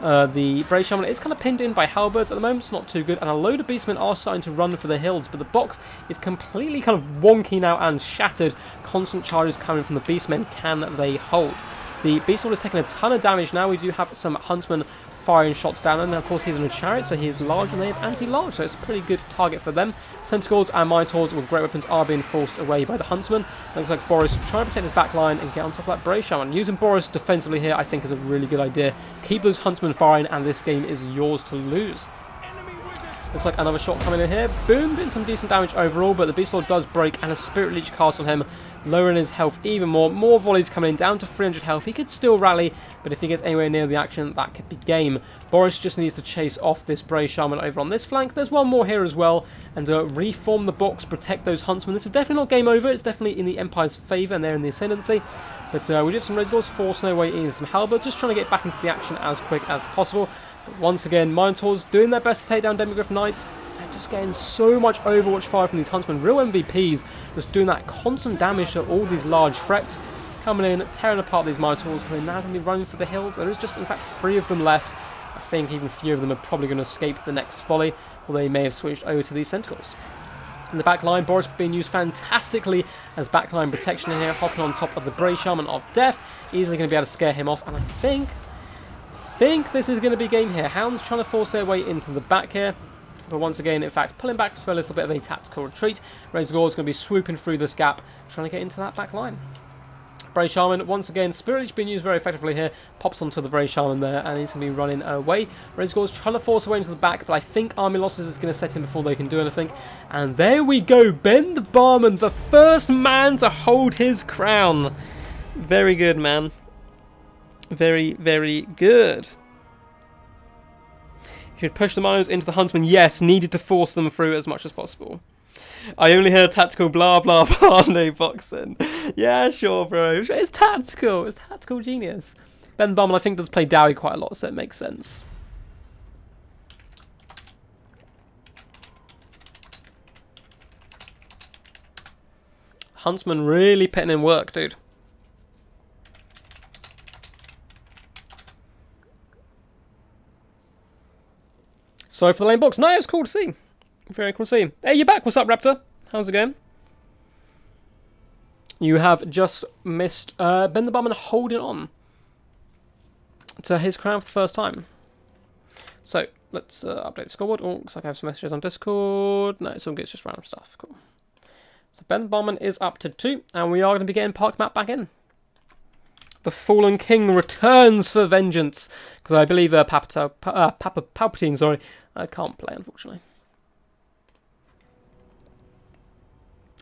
The Brave Shaman is kind of pinned in by halberds at the moment. It's not too good, and a load of beastmen are starting to run for the hills, but the box is completely kind of wonky now and shattered. Constant charges coming from the beastmen. Can they hold? The beastmen is taking a ton of damage now. We do have some huntsmen firing shots down, and of course he's in a chariot, so he is large, and they have anti-large, so it's a pretty good target for them. Centaurs and Minotaurs with great weapons are being forced away by the huntsman. Looks like Boris trying to protect his back line and get on top of that Brave Shaman. Using Boris defensively here, I think, is a really good idea. Keep those huntsmen firing, and this game is yours to lose. Looks like another shot coming in here. Boom, doing some decent damage overall, but the Beast Lord does break, and a Spirit Leech cast on him, lowering his health even more. More volleys coming in, down to 300 health. He could still rally, but if he gets anywhere near the action, that could be game. Boris just needs to chase off this Brave Shaman over on this flank. There's one more here as well, and reform the box, protect those huntsmen. This is definitely not game over. It's definitely in the Empire's favour, and they're in the ascendancy. But we do have some Red Dwarves forcing their way in, some halberds, just trying to get back into the action as quick as possible. But once again, Minotaurs doing their best to take down Demigryph Knights. Just getting so much Overwatch fire from these huntsmen. Real MVPs, just doing that constant damage to all these large threats. Coming in, tearing apart these Minotaurs, who are now going to be running for the hills. There is just, in fact, 3 of them left. I think even fewer of them are probably going to escape the next volley, or they may have switched over to these Centaurs. In the back line, Boris being used fantastically as backline protection here, hopping on top of the Brave Shaman of Death. Easily going to be able to scare him off, and I think this is going to be game here. Hounds trying to force their way into the back here. But once again, in fact, pulling back for a little bit of a tactical retreat. Razor Gore is going to be swooping through this gap, trying to get into that back line. Brave Shaman, once again, Spirit Leech being used very effectively here. Pops onto the Brave Shaman there, and he's going to be running away. Razor Gore is trying to force away into the back, but I think army losses is going to set in before they can do anything. And there we go, Ben the Barman, the first man to hold his crown. Very good, man. Very, very good. Should push the Minos into the Huntsman. Yes, needed to force them through as much as possible. I only heard tactical blah blah blah, no boxing. Yeah, sure, bro. It's tactical. It's tactical genius. Ben Bumman, I think, does play Dowie quite a lot, so it makes sense. Huntsman really putting in work, dude. Sorry for the lame box. No, it's cool to see. Very cool to see. Hey, you're back. What's up, Raptor? How's it going? You have just missed Ben the Barman holding on to his crown for the first time. So, let's update the scoreboard. Oh, looks like I have some messages on Discord. No, some gets just random stuff. Cool. So, Ben the Barman is up to 2, and we are going to be getting Park Map back in. The Fallen King returns for vengeance. Because I believe Palpatine, sorry, can't play, unfortunately.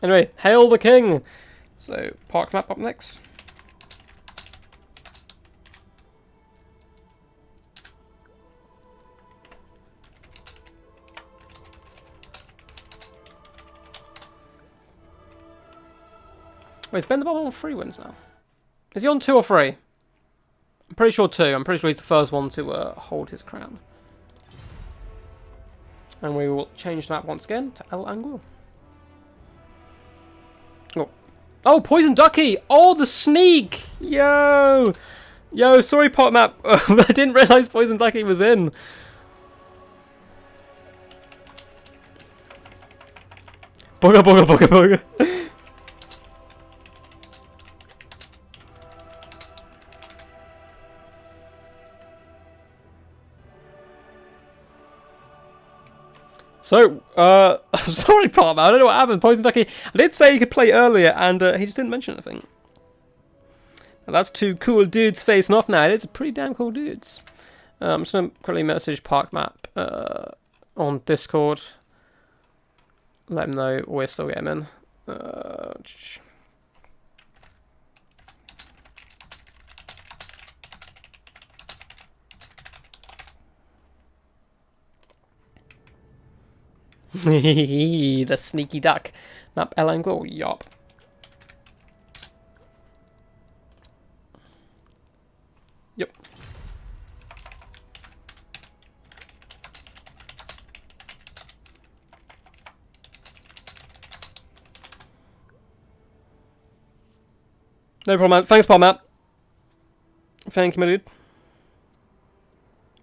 Anyway, hail the king! So, Park Map up next. Wait, is Ben the Barman on 3 wins now? Is he on 2 or 3? I'm pretty sure 2. I'm pretty sure he's the first one to hold his crown. And we will change the map once again to El Angul. Oh. Oh, Poison Ducky! Oh, the sneak! Yo! Yo, sorry, Pot Map. I didn't realise Poison Ducky was in. Bugger, bugger, bugger, bugger. So, I'm sorry, Palmer, I don't know what happened. Poison Ducky, I did say he could play earlier, and he just didn't mention anything. Now, that's 2 cool dudes facing off now. It's pretty damn cool dudes. I'm just going to quickly message Park Map on Discord. Let him know we're still getting in. The sneaky duck. Map El Angul, yup. Yep. No problem, man. Thanks, Paul, Matt. Thank you, my dude.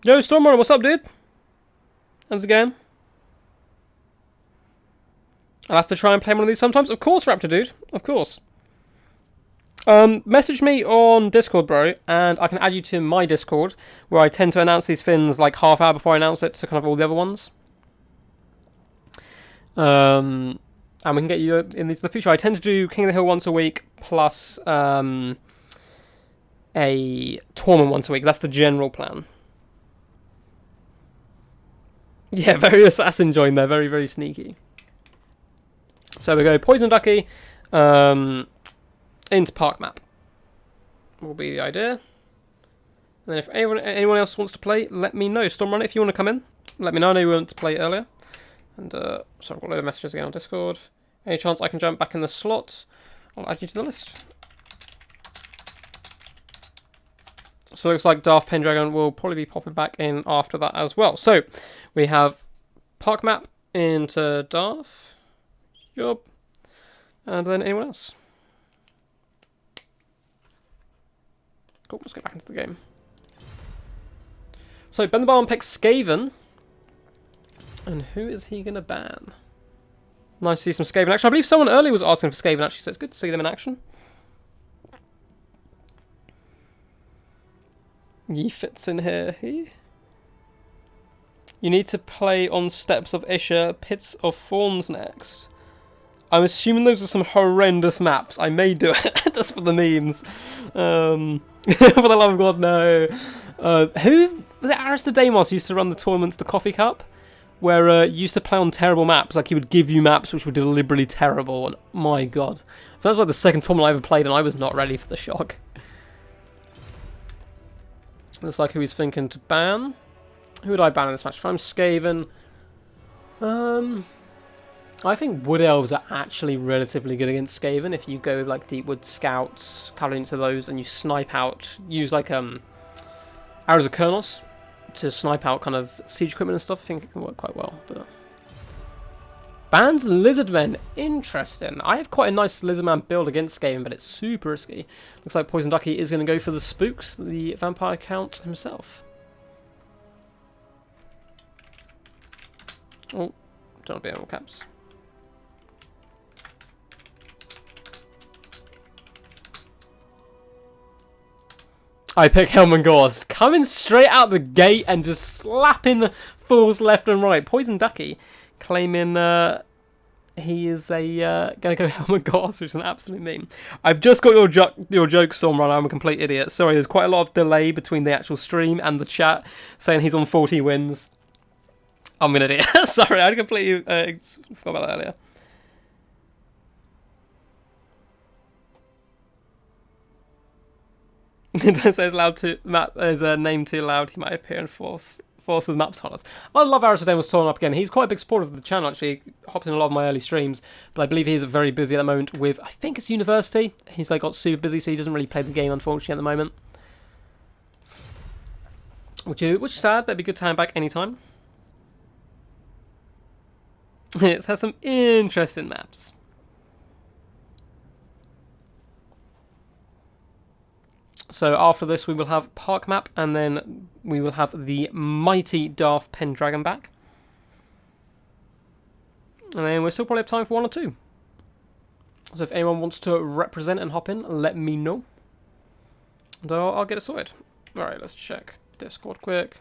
Yo, Stormrunner, what's up, dude? How's it going? I'll have to try and play one of these sometimes. Of course, Raptor, dude. Of course. Message me on Discord, bro, and I can add you to my Discord, where I tend to announce these things like half hour before I announce it to kind of all the other ones. And we can get you in these in the future. I tend to do King of the Hill once a week, plus a tournament once a week. That's the general plan. Yeah, very assassin joined there. Very, very sneaky. So we go Poison Ducky into Park Map. Will be the idea. And then if anyone else wants to play, let me know. Stormrunner, if you want to come in, let me know. I know you want to play earlier. And so I've got a load of messages again on Discord. Any chance I can jump back in the slot? I'll add you to the list. So it looks like Darth Pendragon will probably be popping back in after that as well. So we have Park Map into Darth. Yup. And then anyone else. Cool, let's get back into the game. So Ben the Barman picks Skaven. And who is he going to ban? Nice to see some Skaven action. I believe someone earlier was asking for Skaven actually, so it's good to see them in action. He fits in here. You need to play on Steps of Isha, Pits of Thorns next. I'm assuming those are some horrendous maps. I may do it just for the memes. For the love of God, no. Who was it? Aristodamos used to run the tournaments, the Coffee Cup, where you used to play on terrible maps. Like he would give you maps which were deliberately terrible. And my God, that was like the second tournament I ever played, and I was not ready for the shock. Looks like who he's thinking to ban. Who would I ban in this match? If I'm Skaven, I think Wood Elves are actually relatively good against Skaven. If you go with like Deepwood Scouts, cover into those, and you snipe out, use like Arrows of Kurnos to snipe out kind of siege equipment and stuff, I think it can work quite well. But bans Lizardmen, interesting. I have quite a nice Lizardman build against Skaven, but it's super risky. Looks like Poison Ducky is going to go for the Spooks, the Vampire Count himself. Oh, don't be in all caps. I pick Helman Gors, coming straight out the gate and just slapping fools left and right. Poison Ducky claiming he is gonna go Helman Gors, which is an absolute meme. I've just got your joke, Stormrunner. I'm a complete idiot. Sorry, there's quite a lot of delay between the actual stream and the chat saying he's on 40 wins. I'm an idiot. Sorry, I completely forgot about that earlier. Don't say his name too loud. He might appear and force the maps on us. I love Aristodemos torn up again. He's quite a big supporter of the channel, actually. He hopped in a lot of my early streams, but I believe he's very busy at the moment with, I think it's university. He's like got super busy, so he doesn't really play the game, unfortunately, at the moment. Which is sad, but it'd be good to have him back anytime. It has some interesting maps. So after this we will have Park Map, and then we will have the mighty Darth Pendragon back. And then we'll still probably have time for one or two. So if anyone wants to represent and hop in, let me know. And I'll get it sorted. Alright, let's check Discord quick.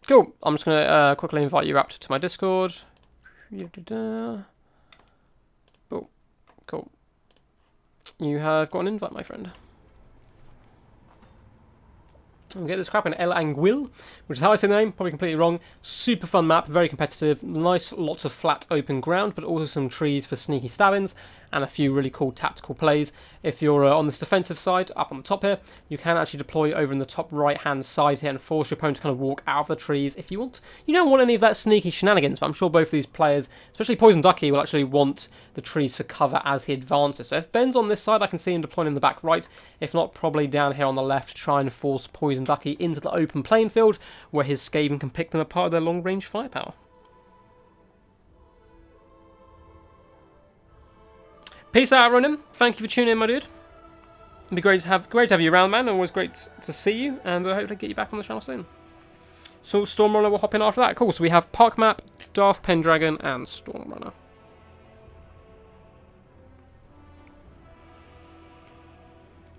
Cool. I'm just going to quickly invite you up to my Discord. Oh, cool. You have got an invite, my friend. We'll get this crap in El Anguil, which is how I say the name, probably completely wrong. Super fun map, very competitive, nice, lots of flat open ground, but also some trees for sneaky stabbings, and a few really cool tactical plays. If you're on this defensive side, up on the top here, you can actually deploy over in the top right-hand side here and force your opponent to kind of walk out of the trees if you want. You don't want any of that sneaky shenanigans, but I'm sure both of these players, especially Poison Ducky, will actually want the trees for cover as he advances. So if Ben's on this side, I can see him deploying in the back right. If not, probably down here on the left, try and force Poison Ducky into the open playing field, where his Skaven can pick them apart with their long-range firepower. Peace out, Ronan. Thank you for tuning in, my dude. It'd be great to have you around, man. Always great to see you, and I hope to get you back on the channel soon. So Stormrunner will hop in after that. Cool. So we have Park Map, Darth Pendragon, and Stormrunner.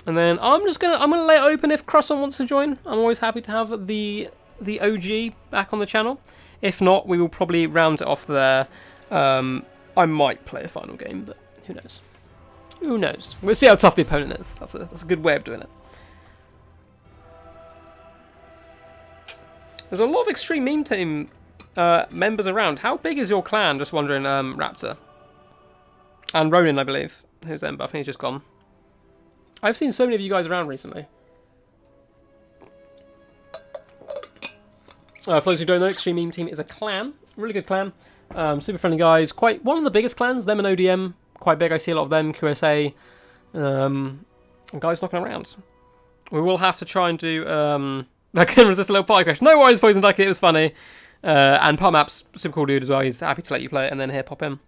And then I'm gonna lay it open if Croissant wants to join. I'm always happy to have the OG back on the channel. If not, we will probably round it off there. I might play a final game, but who knows? Who knows? We'll see how tough the opponent is. That's a good way of doing it. There's a lot of Extreme Meme Team members around. How big is your clan? Just wondering, Raptor. And Ronin, I believe. Who's Ember? I think he's just gone. I've seen so many of you guys around recently. For those who don't know, Extreme Meme Team is a clan. Really good clan. Super friendly guys. Quite one of the biggest clans. Them and ODM. Quite big. I see a lot of them. QSA. And guys knocking around. We will have to try and do... I couldn't resist a little party crash. No worries, Poison Ducky. It was funny. And Part Map's super cool dude as well. He's happy to let you play it and then here pop in.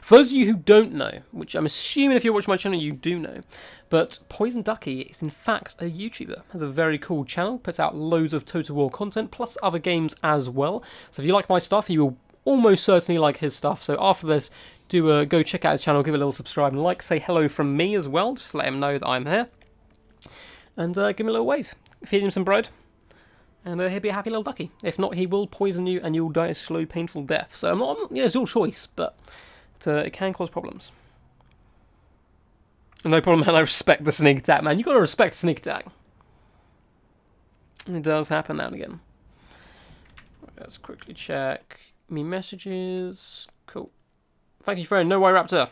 For those of you who don't know, which I'm assuming if you're watching my channel you do know, but Poison Ducky is in fact a YouTuber, has a very cool channel, puts out loads of Total War content, plus other games as well. So if you like my stuff, you will almost certainly like his stuff. So after this, do go check out his channel, give it a little subscribe and like, say hello from me as well, just to let him know that I'm here. And give him a little wave, feed him some bread, and he'll be a happy little ducky. If not, he will poison you and you'll die a slow, painful death. So I'm not, it's your choice, but... it can cause problems. No problem, man. I respect the sneak attack, man. You got to respect sneak attack. It does happen now and again. Right, let's quickly check me messages. Cool. Thank you, friend. No way, Raptor.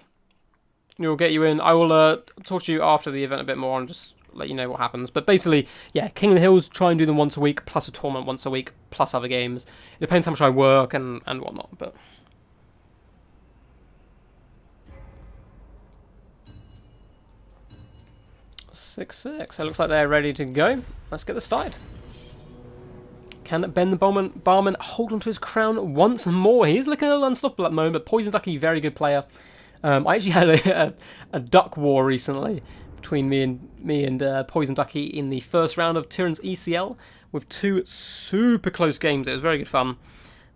We'll get you in. I will talk to you after the event a bit more and just let you know what happens. But basically, yeah, King of the Hills, try and do them once a week, plus a tournament once a week, plus other games. It depends how much I work and whatnot, but... 6-6. So it looks like they're ready to go. Let's get this started. Can Ben the Barman hold on to his crown once more? He is looking a little unstoppable at the moment, but Poison Ducky, very good player. I actually had a duck war recently between me and Poison Ducky in the first round of Tyrann's ECL with 2 super close games. It was very good fun.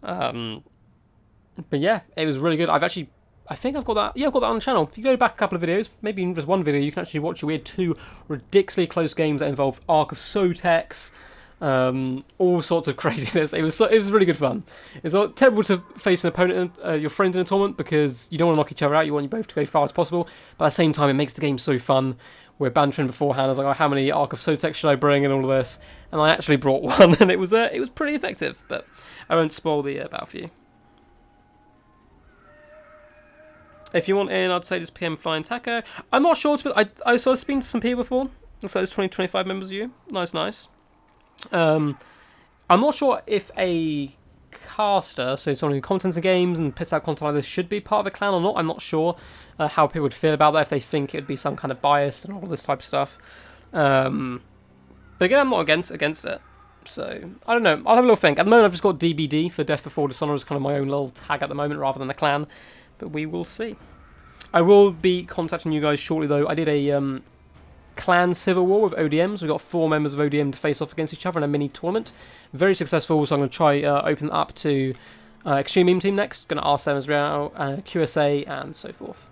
But yeah, it was really good. I think I've got that. Yeah, I've got that on the channel. If you go back a couple of videos, maybe even just one video, you can actually watch it. We had 2 ridiculously close games that involved Ark of Sotex, all sorts of craziness. It was really good fun. It's terrible to face an opponent, your friends in a tournament, because you don't want to knock each other out. You want you both to go far as possible. But at the same time, it makes the game so fun. We're bantering beforehand. I was like, oh, how many Ark of Sotex should I bring, and all of this. And I actually brought one, and it was pretty effective. But I won't spoil the battle for you. If you want in, I'd say just PM Flying Taco. I'm not sure, but I've speaking to some people before. Looks like there's 20, 25 members of you. Nice. I'm not sure if a caster, so someone who comments in games and puts out content like this, should be part of a clan or not. I'm not sure how people would feel about that, if they think it would be some kind of bias and all this type of stuff. But again, I'm not against it. So, I don't know. I'll have a little think. At the moment, I've just got DBD for Death Before Dishonor as kind of my own little tag at the moment, rather than a clan. But we will see. I will be contacting you guys shortly, though. I did a clan civil war with ODMs. We got 4 members of ODM to face off against each other in a mini tournament. Very successful, so I'm going to try open it up to Extreme Meme Team next. Going to ask them as well, QSA, and so forth.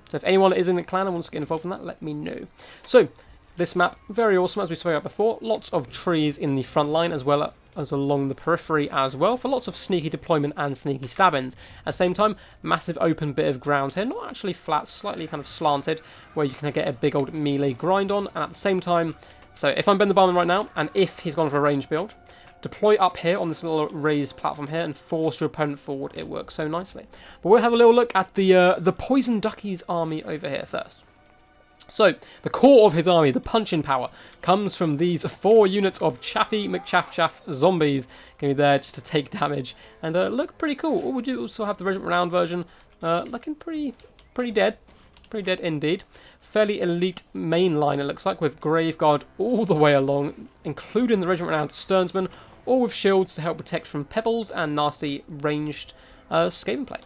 So if anyone is in the clan and wants to get involved in that, let me know. So, this map, very awesome, as we spoke about before. Lots of trees in the front line, as well as along the periphery as well, for lots of sneaky deployment and sneaky stabbings. At the same time, massive open bit of ground here, not actually flat, slightly kind of slanted, where you can get a big old melee grind on, and at the same time, so if I'm Ben the Barman right now, and if he's gone for a range build, deploy up here on this little raised platform here and force your opponent forward. It works so nicely. But we'll have a little look at the Poison Ducky's army over here first. So, the core of his army, the punching power, comes from these 4 units of Chaffy McChaff zombies. Going to be there just to take damage and look pretty cool. Or we do also have the Regiment Renowned version, looking pretty dead. Pretty dead indeed. Fairly elite main line, it looks like, with Graveguard all the way along, including the Regiment Renowned Sternsman, all with shields to help protect from pebbles and nasty ranged Skaven play.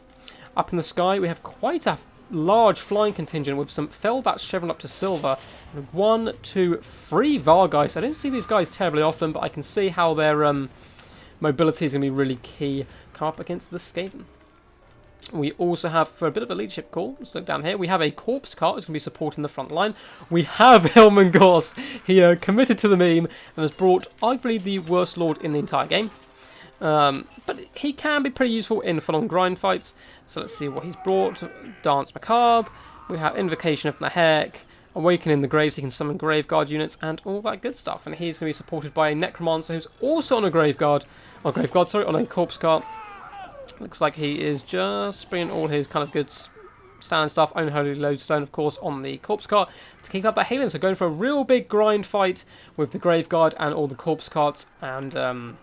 Up in the sky, we have quite a large flying contingent with some Fellbats chevron up to silver. And 1, 2, 3 Vargeist. I don't see these guys terribly often, but I can see how their mobility is going to be really key. Come up against the Skaven. We also have, for a bit of a leadership call, let's look down here, we have a corpse cart who's going to be supporting the front line. We have Hillman Gorst. He committed to the meme and has brought arguably the worst lord in the entire game. But he can be pretty useful in full-on grind fights. So let's see what he's brought. Dance Macabre. We have Invocation of the Heck. Awakening the Graves, he can summon Graveguard units and all that good stuff. And he's going to be supported by a Necromancer who's also on a Graveguard. On a corpse cart. Looks like he is just bringing all his kind of good standard stuff. Unholy Lodestone, of course, on the corpse cart to keep up that healing. So going for a real big grind fight with the Graveguard and all the corpse carts and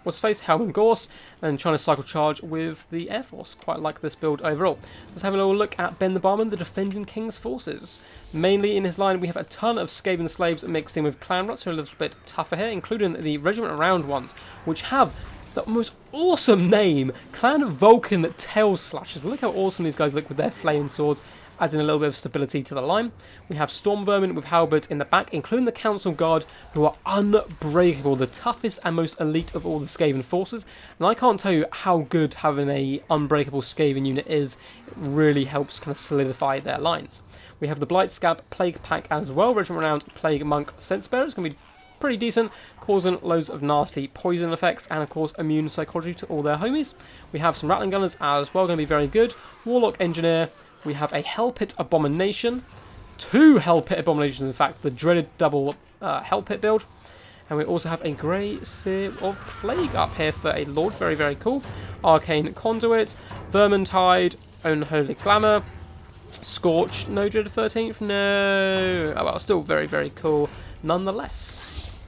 what's face Hellman Gorst and trying to cycle charge with the Air Force. Quite like this build overall. Let's have a little look at Ben the Barman, the defending King's forces. Mainly in his line, we have a ton of Skaven slaves mixed in with clan rats who are a little bit tougher here, including the regiment around ones, which have the most awesome name, Clan Vulcan Tail Slashers. Look how awesome these guys look with their flaming swords, adding a little bit of stability to the line. We have Storm Vermin with halberds in the back, including the Council Guard, who are unbreakable, the toughest and most elite of all the Skaven forces. And I can't tell you how good having a unbreakable Skaven unit is. It really helps kind of solidify their lines. We have the Blight Scab Plague Pack as well, regiment renowned Plague Monk Sense Bearer. It's going to be pretty decent, causing loads of nasty poison effects and of course immune psychology to all their homies. We have some Rattling Gunners as well, going to be very good. Warlock Engineer. We have a Hell Pit Abomination. 2 Hell Pit Abominations, in fact, the dreaded double Hell Pit build. And we also have a Grey Seer of Plague up here for a Lord, very, very cool. Arcane Conduit, Vermintide, Unholy Glamour, Scorch, no Dread of 13th, no. Oh well, still very, very cool nonetheless.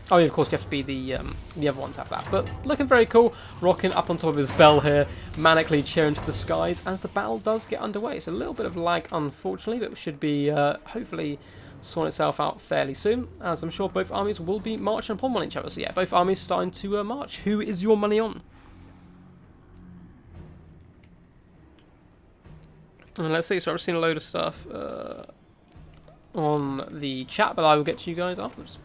Oh yeah, of course you have to be the other ones have that. But looking very cool, rocking up on top of his bell here, manically cheering to the skies as the battle does get underway. It's a little bit of lag, unfortunately, but it should be hopefully sorting itself out fairly soon, as I'm sure both armies will be marching upon one each other. So yeah, both armies starting to march. Who is your money on? And let's see, so I've seen a load of stuff on the chat, but I will get to you guys afterwards.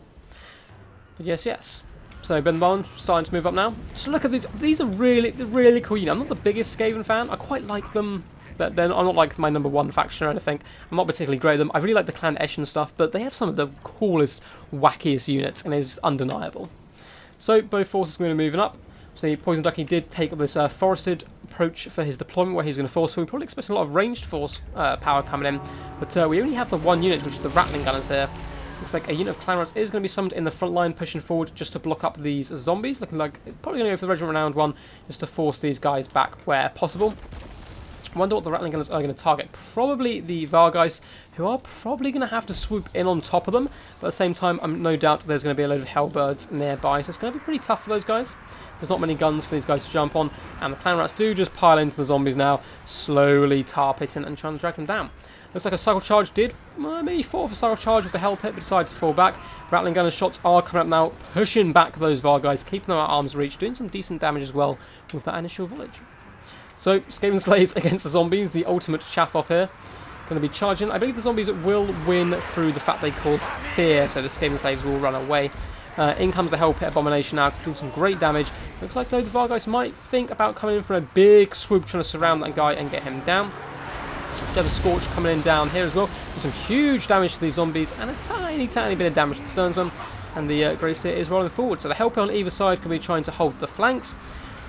But yes. So Ben Barnes starting to move up now. Just look at these. These are really cool. You know, I'm not the biggest Skaven fan. I quite like them. I'm not like my #1 faction or anything. I'm not particularly great at them. I really like the Clan Eshin stuff, but they have some of the coolest, wackiest units, and it's undeniable. So both forces are going to be moving up. So Poison Ducky did take this forested approach for his deployment, where he's going to force. So we're probably expecting a lot of ranged force power coming in, but we only have the 1 unit, which is the Rattling Gunners here. Looks like a unit of clan rats is going to be summoned in the front line, pushing forward just to block up these zombies. Looking like probably going to go for the regiment renowned one, just to force these guys back where possible. I wonder what the Rattling Gunners are going to target. Probably the Vargeist, who are probably going to have to swoop in on top of them. But at the same time, I'm no doubt there's going to be a load of Hellbirds nearby, so it's going to be pretty tough for those guys. There's not many guns for these guys to jump on, and the clan rats do just pile into the zombies now, slowly tar pitting and trying to drag them down. Looks like a cycle charge did maybe fall for cycle charge with the Hell Pit, but decided to fall back. Rattling Gunner shots are coming up now, pushing back those Vargeist, keeping them at arm's reach, doing some decent damage as well with that initial village. So, Skaven Slaves against the zombies, the ultimate chaff off here. Going to be charging. I believe the zombies will win through the fact they cause fear, so the Skaven Slaves will run away. In comes the Hell Pit Abomination now, doing some great damage. Looks like though the Vargeist might think about coming in for a big swoop, trying to surround that guy and get him down. You have a Scorch coming in down here as well, with some huge damage to these zombies and a tiny bit of damage to the Sternsman. And the Grey Seer is rolling forward. So the Hell Pit on either side can be trying to hold the flanks.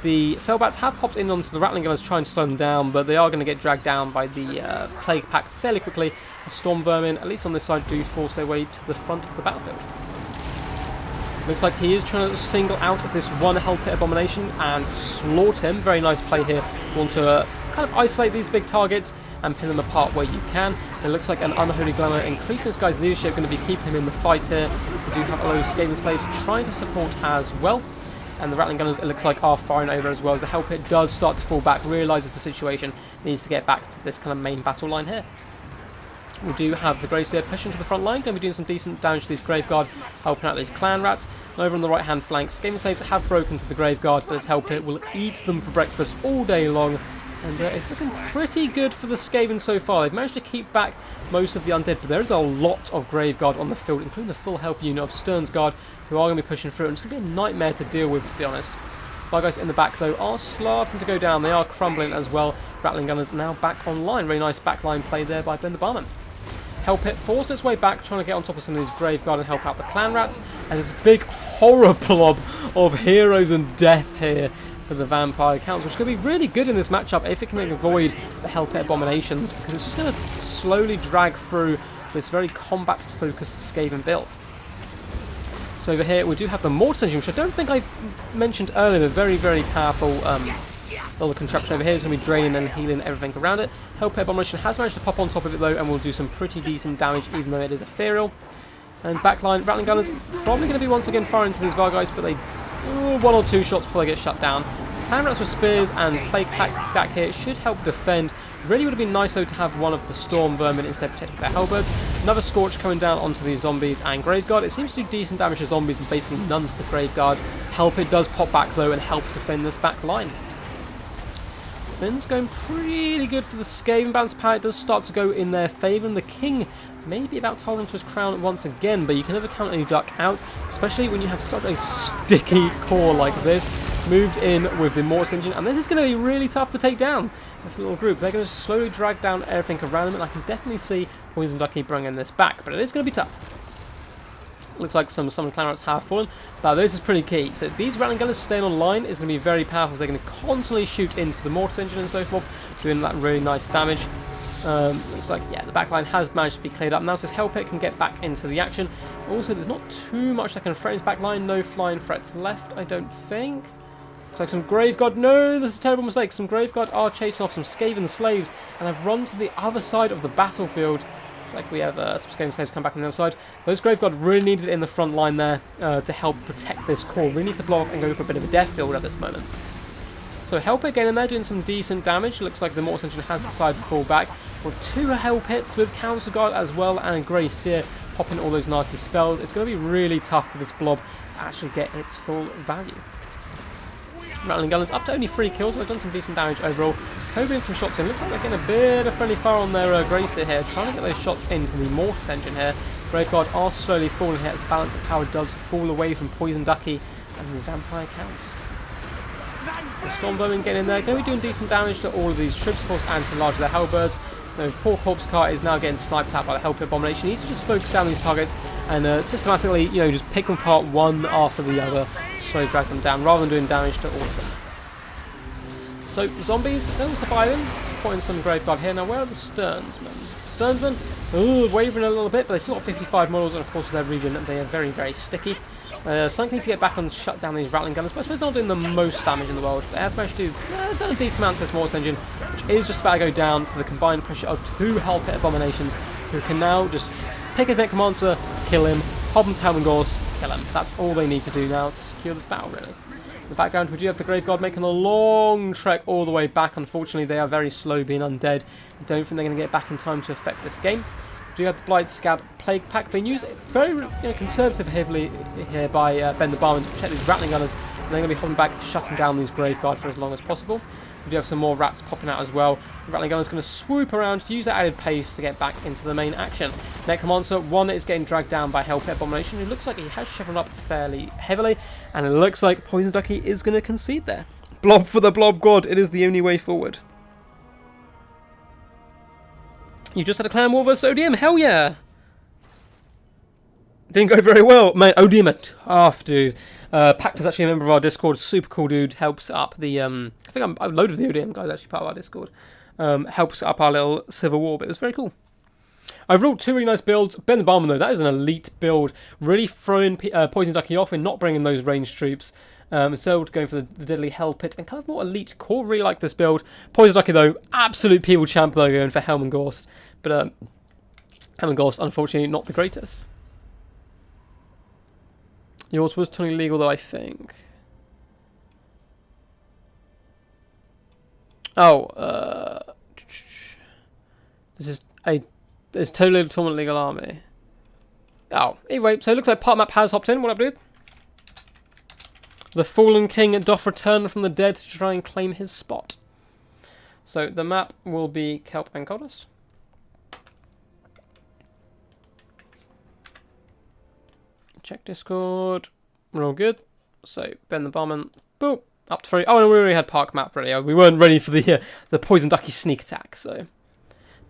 The Fellbats have popped in onto the Rattling Gunners trying to slow them down, but they are going to get dragged down by the Plague Pack fairly quickly. The Storm Vermin, at least on this side, do force their way to the front of the battlefield. Looks like he is trying to single out this one Hell Pit Abomination and slaughter him. Very nice play here. You want to kind of isolate these big targets and pin them apart where you can. It looks like an Unholy Glamour increasing this guy's leadership, going to be keeping him in the fight here. We do have a load of Skaven Slaves trying to support as well. And the Rattling Gunners, it looks like, are firing over as well as the Hell Pit does start to fall back, realises the situation, needs to get back to this kind of main battle line here. We do have the Grey Seer pushing to the front line, going to be doing some decent damage to these Graveguard, helping out these Clan Rats. And over on the right hand flank, Skaven Slaves have broken to the Graveguard, but this Hell Pit will eat them for breakfast all day long. And it's looking pretty good for the Skaven so far. They've managed to keep back most of the undead, but there is a lot of Graveguard on the field, including the full health unit of Stern's Guard, who are going to be pushing through. And it's going to be a nightmare to deal with, to be honest. Guys in the back, though, are starting to go down. They are crumbling as well. Rattling Gunners now back online. Really nice backline play there by Ben the Barman. Hellpit forced its way back, trying to get on top of some of these Graveguard and help out the Clan Rats. And it's a big horror blob of heroes and death here for the Vampire Council, which is going to be really good in this matchup if it can avoid the Hellpit Abominations, because it's just going to slowly drag through this very combat-focused Skaven build. So over here we do have the Mortis Engine, which I don't think I mentioned earlier, the very, very powerful little contraption over here is going to be draining and healing everything around it. Hellpit Abomination has managed to pop on top of it though, and will do some pretty decent damage even though it is ethereal. And backline, Rattling Gunners probably going to be once again firing into these Vargheist, but they one or two shots before they get shut down. Clan Rats with Spears and Plague Pack back here should help defend. Really would have been nice though to have one of the Storm Vermin instead of protecting their Halberds. Another Scorch coming down onto these zombies and Graveguard. It seems to do decent damage to zombies and basically none to the Graveguard. Hellpit does pop back though and help defend this back line. Things going pretty good for the Skaven. Balance power does start to go in their favour, and the King may be about to hold on to his crown once again, but you can never count any duck out, especially when you have such a sticky core like this. Moved in with the Mortis Engine, and this is going to be really tough to take down. This little group, they're going to slowly drag down everything around them, and I can definitely see Poison Ducky bringing this back, but it is going to be tough. Looks like some Clan Rats have fallen, but this is pretty key. So these Rattling Gunners staying online is going to be very powerful. They're going to constantly shoot into the Mortis Engine and so forth, doing that really nice damage. Looks like, yeah, the backline has managed to be cleared up. Now says Hellpit can get back into the action. Also, there's not too much that can threaten his backline. No flying threats left, I don't think. Looks like some Graveguard. No, this is a terrible mistake. Some Graveguard are chasing off some Skaven slaves and have run to the other side of the battlefield. It's like we have some Skaven slaves come back on the other side. Those Graveguard really needed it in the front line there to help protect this core. Really needs to block and go for a bit of a death build at this moment. So Hellpit getting in there doing some decent damage. Looks like the Mortis Engine has decided to fall back. With two Hellpits with Council Guard as well and a Grace here popping all those nasty spells. It's going to be really tough for this blob to actually get its full value. Rattling Gunners up to only 3 kills, but they've done some decent damage overall. Hoping some shots in. Looks like they're getting a bit of friendly fire on their Grace here, trying to get those shots into the Mortis Engine here. Graveguard are slowly falling here as the balance of power does fall away from Poison Ducky and the Vampire Counts. The Storm Vermin getting in there, going to be doing decent damage to all of these troops, of course, and to large their Halberds. So poor Corpse Cart is now getting sniped out by the Hellpit Abomination. He needs to just focus down these targets and systematically, you know, just pick them apart one after the other, slowly drag them down, rather than doing damage to all of them. So zombies still surviving. Pointing some Graveguard here. Now where are the Sternsmen? Sternsmen, wavering a little bit, but they still got 55 models, and of course with their region they are very, very sticky. Something needs to get back and shut down these Rattling Gunners, but I suppose they're not doing the most damage in the world. They have managed to do done a decent amount to this Mortis Engine, which is just about to go down to the combined pressure of 2 Hellpit Abominations, who can now just pick a Necromancer, kill him, pop him to Helmengorst, kill him. That's all they need to do now to secure this battle, really. In the background, we do have the Graveguard making a long trek all the way back. Unfortunately, they are very slow being undead. I don't think they're going to get back in time to affect this game. We do have the Blight Scab Plague Pack being used very conservative heavily here by Ben the Barman to protect these Rattling Gunners. And they're going to be holding back, shutting down these Graveguard for as long as possible. We do have some more rats popping out as well. The Rattling Gunner's going to swoop around, use that added pace to get back into the main action. Necromancer, one is getting dragged down by Hellpit Abomination, who looks like he has chevroned up fairly heavily, and it looks like Poison Ducky is going to concede there. Blob for the Blob God, it is the only way forward. You just had a clan war versus ODM, hell yeah! Didn't go very well, mate. ODM are tough, dude. Pact is actually a member of our Discord, super cool dude, helps up the, I think a load of the ODM guys actually part of our Discord. Helps up our little civil war, but it was very cool. Overall, 2 really nice builds. Ben the Barman, though, that is an elite build. Really throwing Poison Ducky off and not bringing those ranged troops. So going for the Deadly Hell Pit and kind of more elite core. Really like this build. Poison Ducky, though, absolute people champ, though, going for Helmengorst. But Helmengorst, unfortunately, not the greatest. Yours was totally legal, though, I think. Oh, this is a... It's totally Tournament Legal Army. Oh, anyway, so it looks like Part Map has hopped in. What up, dude? The Fallen King doth return from the dead to try and claim his spot. So the map will be Kelp and Coldus. Check Discord. We're all good. So Ben the Barman. Boop. Up to 3. Oh, no, we already had Park map ready. We weren't ready for the Poison Ducky sneak attack. So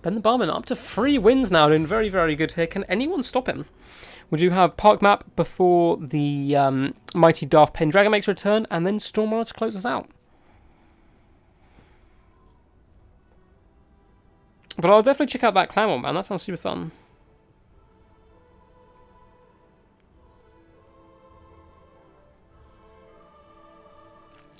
Ben the Barman up to 3 wins now. Doing very, very good here. Can anyone stop him? We do have Park map before the mighty Darth Pendragon makes a return, and then Stormrunner to close us out. But I'll definitely check out that clan one, man. That sounds super fun.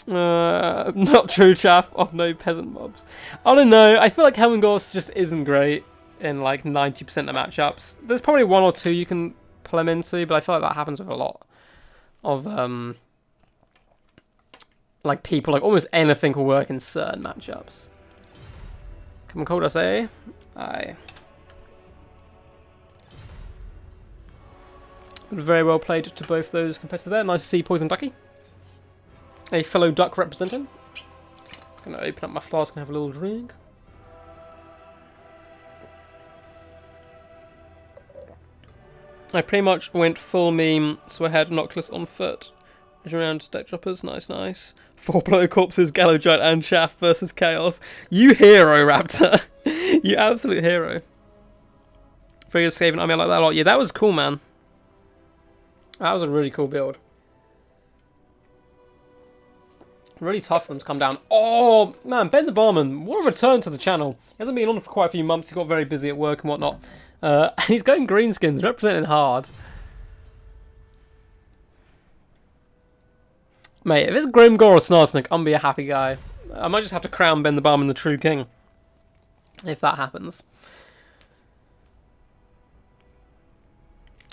Not true, chaff. Of no peasant mobs. I don't know. I feel like Helmengors just isn't great in like 90% of matchups. There's probably 1 or 2 you can pull him into, but I feel like that happens with a lot of like people. Like almost anything will work in certain matchups. Come on, Cold, I say. Aye. Very well played to both those competitors there. Nice to see Poison Ducky, a fellow duck representing. Gonna open up my flask and have a little drink. I pretty much went full meme, so I had Noctis on foot. Around deck droppers, nice, nice. 4 blow corpses, Gallow Giant and Chaff versus Chaos. You hero, Raptor. You absolute hero. Very good saving army, I like that a lot. Yeah, that was cool, man. That was a really cool build. Really tough for them to come down. Oh, man, Ben the Barman, what a return to the channel. He hasn't been on for quite a few months. He got very busy at work and whatnot. He's going greenskins, representing hard. Mate, if it's Grimgor or Snarsnick, I'm gonna be a happy guy. I might just have to crown Ben the Barman the true king. If that happens.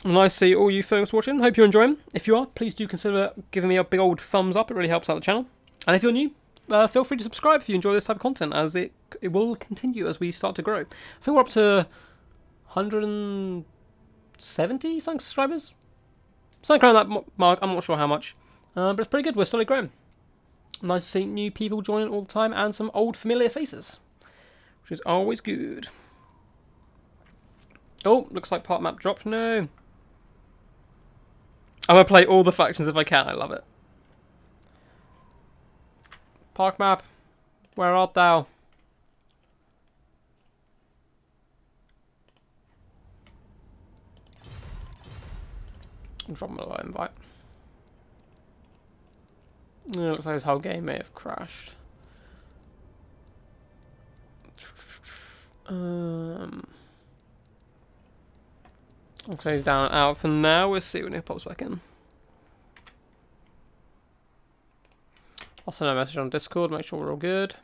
Nice to see all you folks watching. Hope you're enjoying. If you are, please do consider giving me a big old thumbs up. It really helps out the channel. And if you're new, feel free to subscribe if you enjoy this type of content, as it will continue as we start to grow. I think we're up to 170 something subscribers. Something around that mark. I'm not sure how much. But it's pretty good. We're slowly growing. Nice to see new people joining all the time and some old familiar faces, which is always good. Oh, looks like part map dropped. No. I'm going to play all the factions if I can. I love it. Park map, where art thou? Drop him a low invite. It looks like his whole game may have crashed. Looks like he's down and out for now. We'll see when he pops back in. I'll send a message on Discord, make sure we're all good.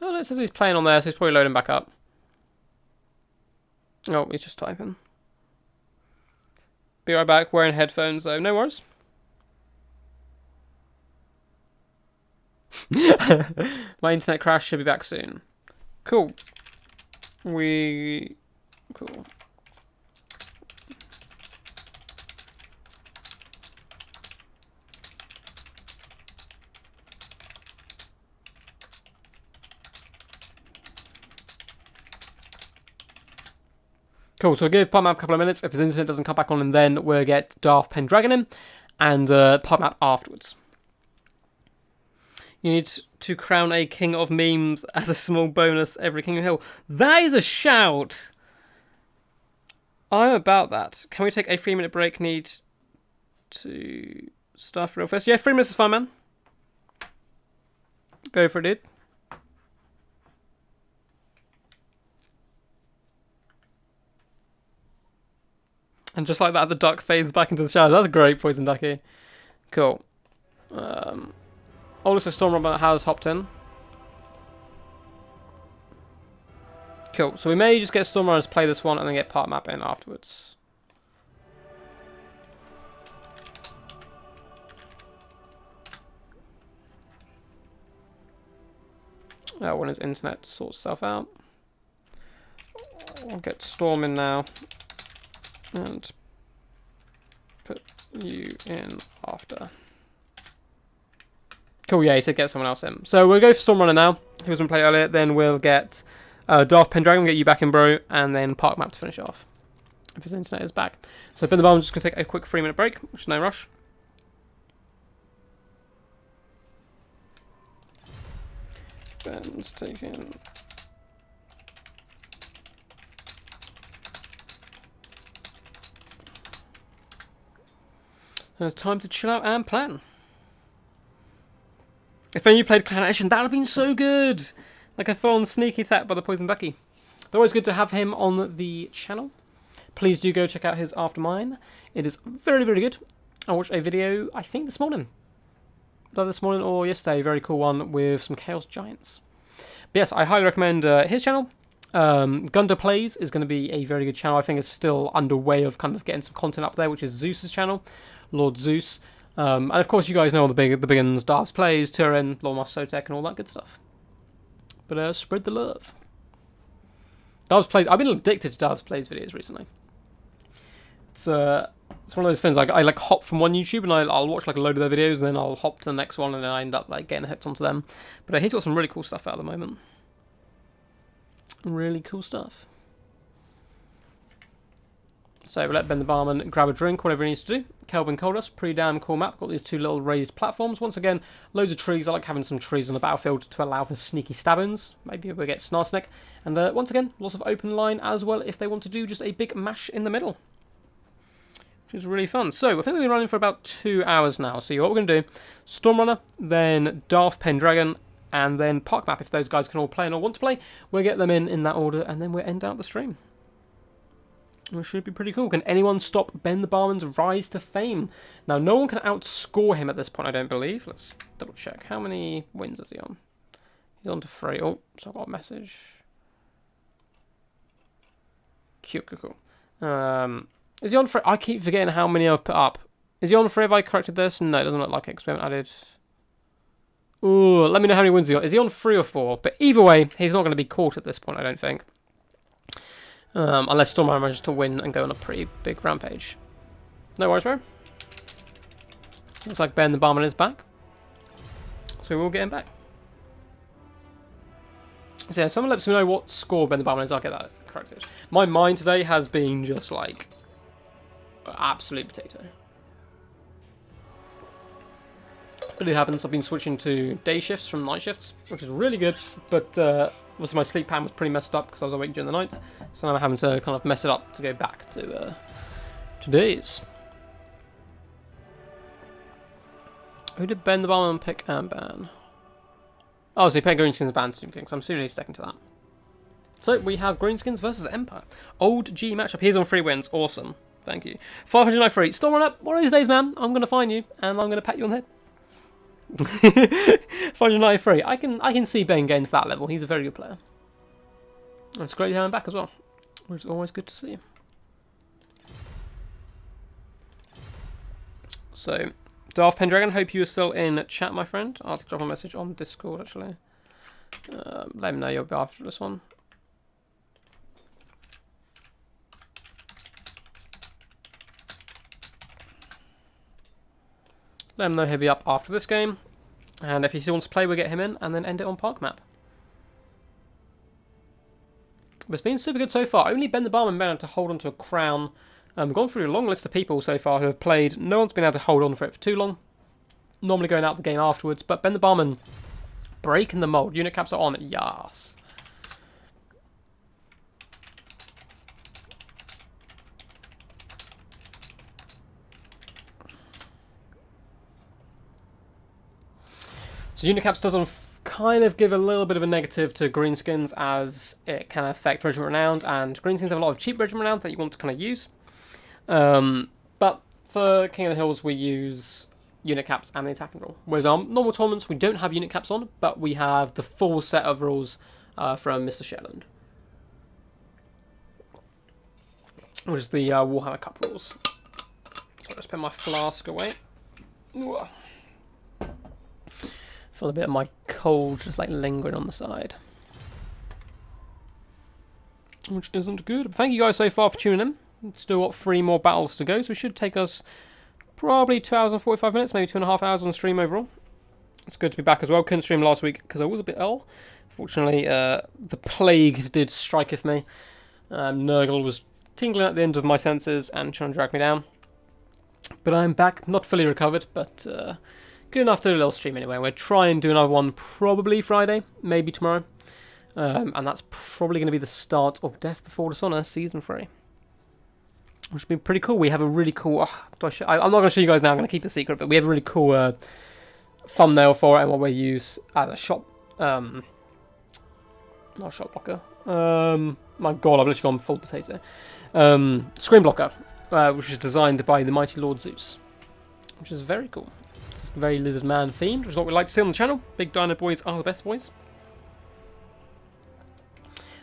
Oh, no, it says he's playing on there, so he's probably loading back up. Oh, he's just typing. Be right back, wearing headphones though, no worries. My internet crash, should be back soon. Cool. Cool. Cool, so we'll give PodMap a couple of minutes. If his internet doesn't come back on, and then we'll get Darth Pendragon in, and PodMap afterwards. You need to crown a king of memes as a small bonus every King of Hill. That is a shout! I'm about that. Can we take a 3-minute break? Need to start real fast. Yeah, 3 minutes is fine, man. Go for it, dude. And just like that, the duck fades back into the shadows. That's great, Poison Ducky. Cool. Also, Stormrunner has hopped in. Cool. So we may just get Stormrunners play this one and then get part map in afterwards. When his internet sorts itself out. I'll get Storm in now. And put you in after. Cool, yeah, he said get someone else in. So we'll go for Stormrunner now, who was going to play earlier. Then we'll get Darth Pendragon, get you back in, bro. And then Park Map to finish it off, if his internet is back. So Ben the Bomber's just going to take a quick 3-minute break, which is no rush. Ben's taking... It's time to chill out and plan. If only you played Clan Action, that would have been so good! Like a full-on sneaky attack by the Poison Ducky. But always good to have him on the channel. Please do go check out his After Mine. It is very, very good. I watched a video, I think this morning. Either this morning or yesterday, very cool one with some Chaos Giants. But yes, I highly recommend his channel. Gunda Plays is going to be a very good channel. I think it's still underway of kind of getting some content up there, which is Zeus's channel. Lord Zeus. And of course you guys know all the big uns, Darth's Plays, Turin, Lord Master Sotek, and all that good stuff. But spread the love. Darth's Plays, I've been addicted to Darth's Plays videos recently. It's one of those things, like I like hop from one YouTube and I'll watch like a load of their videos and then I'll hop to the next one and then I end up like getting hooked onto them. But he's got some really cool stuff out at the moment. Really cool stuff. So we'll let Ben the Barman grab a drink, whatever he needs to do. Kelvin Coldust, pretty damn cool map. Got these two little raised platforms. Once again, loads of trees. I like having some trees on the battlefield to allow for sneaky stabbings. Maybe we'll get Snarsnick. And once again, lots of open line as well if they want to do just a big mash in the middle. Which is really fun. So I think we've been running for about 2 hours now. So what we're going to do, Stormrunner, then Darth Pendragon, and then Park Map. If those guys can all play and all want to play, we'll get them in that order and then we'll end out the stream. Which should be pretty cool. Can anyone stop Ben the Barman's rise to fame? Now, no one can outscore him at this point, I don't believe. Let's double check. How many wins is he on? He's on to 3. Oh, so I've got a message. Cool. Is he on 3? I keep forgetting how many I've put up. Is he on 3? Have I corrected this? No, it doesn't look like it because we haven't added. Ooh, let me know how many wins he's on. Is he on 3 or 4? But either way, he's not going to be caught at this point, I don't think. Unless Stormrunner manages to win and go on a pretty big rampage. No worries, bro. Looks like Ben the Barman is back. So we'll get him back. So yeah, someone lets me know what score Ben the Barman is, I'll get that corrected. My mind today has been just like absolute potato. But it happens, I've been switching to day shifts from night shifts, which is really good, but obviously my sleep pattern was pretty messed up because I was awake during the nights, so now I'm having to kind of mess it up to go back to days. Who did Ben the Barman pick and ban? Oh, so he picked Greenskins and banned Tomb King, so I'm seriously sticking to that. So we have Greenskins versus Empire. Old G matchup, he's on 3 wins, awesome, thank you. 593, Stormrunner, one of these days man, I'm going to find you, and I'm going to pat you on the head. 593. I can see Ben getting to that level. He's a very good player. And it's great to have him back as well, which is always good to see. So, Darth Pendragon, hope you are still in chat, my friend. I'll drop a message on Discord actually. Let him know you'll be after this one. Let him know he'll be up after this game. And if he still wants to play, we'll get him in and then end it on Park Map. But it's been super good so far. Only Ben the Barman managed to hold on to a crown. We've gone through a long list of people so far who have played. No one's been able to hold on for it for too long. Normally going out the game afterwards. But Ben the Barman breaking the mold. Unit caps are on. Yes. So Unicaps does kind of give a little bit of a negative to Greenskins as it can affect Regiment Renowned, and Greenskins have a lot of cheap Regiment Renowned that you want to kind of use. But for King of the Hills we use unit caps and the attacking rule. Whereas our normal tournaments we don't have unit caps on, but we have the full set of rules from Mr. Shetland. Which is the Warhammer Cup rules. So I'll just put my flask away. Ooh. Feel a bit of my cold just like lingering on the side, which isn't good. But thank you guys so far for tuning in. Still got 3 more battles to go, so it should take us probably 2 hours and 45 minutes, maybe 2.5 hours on stream overall. It's good to be back as well. Couldn't stream last week because I was a bit ill. Fortunately, the plague did striketh me. Nurgle was tingling at the end of my senses and trying to drag me down. But I'm back, not fully recovered, but good enough to do a little stream anyway. We'll try and do another one probably Friday, maybe tomorrow. And that's probably going to be the start of Death Before Dishonor Season 3. Which would be pretty cool. We have a really cool... I'm not going to show you guys now, I'm going to keep it a secret, but we have a really cool thumbnail for it and what we use as a shot... not a shot blocker. My god, I've literally gone full potato. Screen blocker, which is designed by the mighty Lord Zeus. Which is very cool. It's very Lizard Man themed, which is what we like to see on the channel. Big Dino boys are the best boys.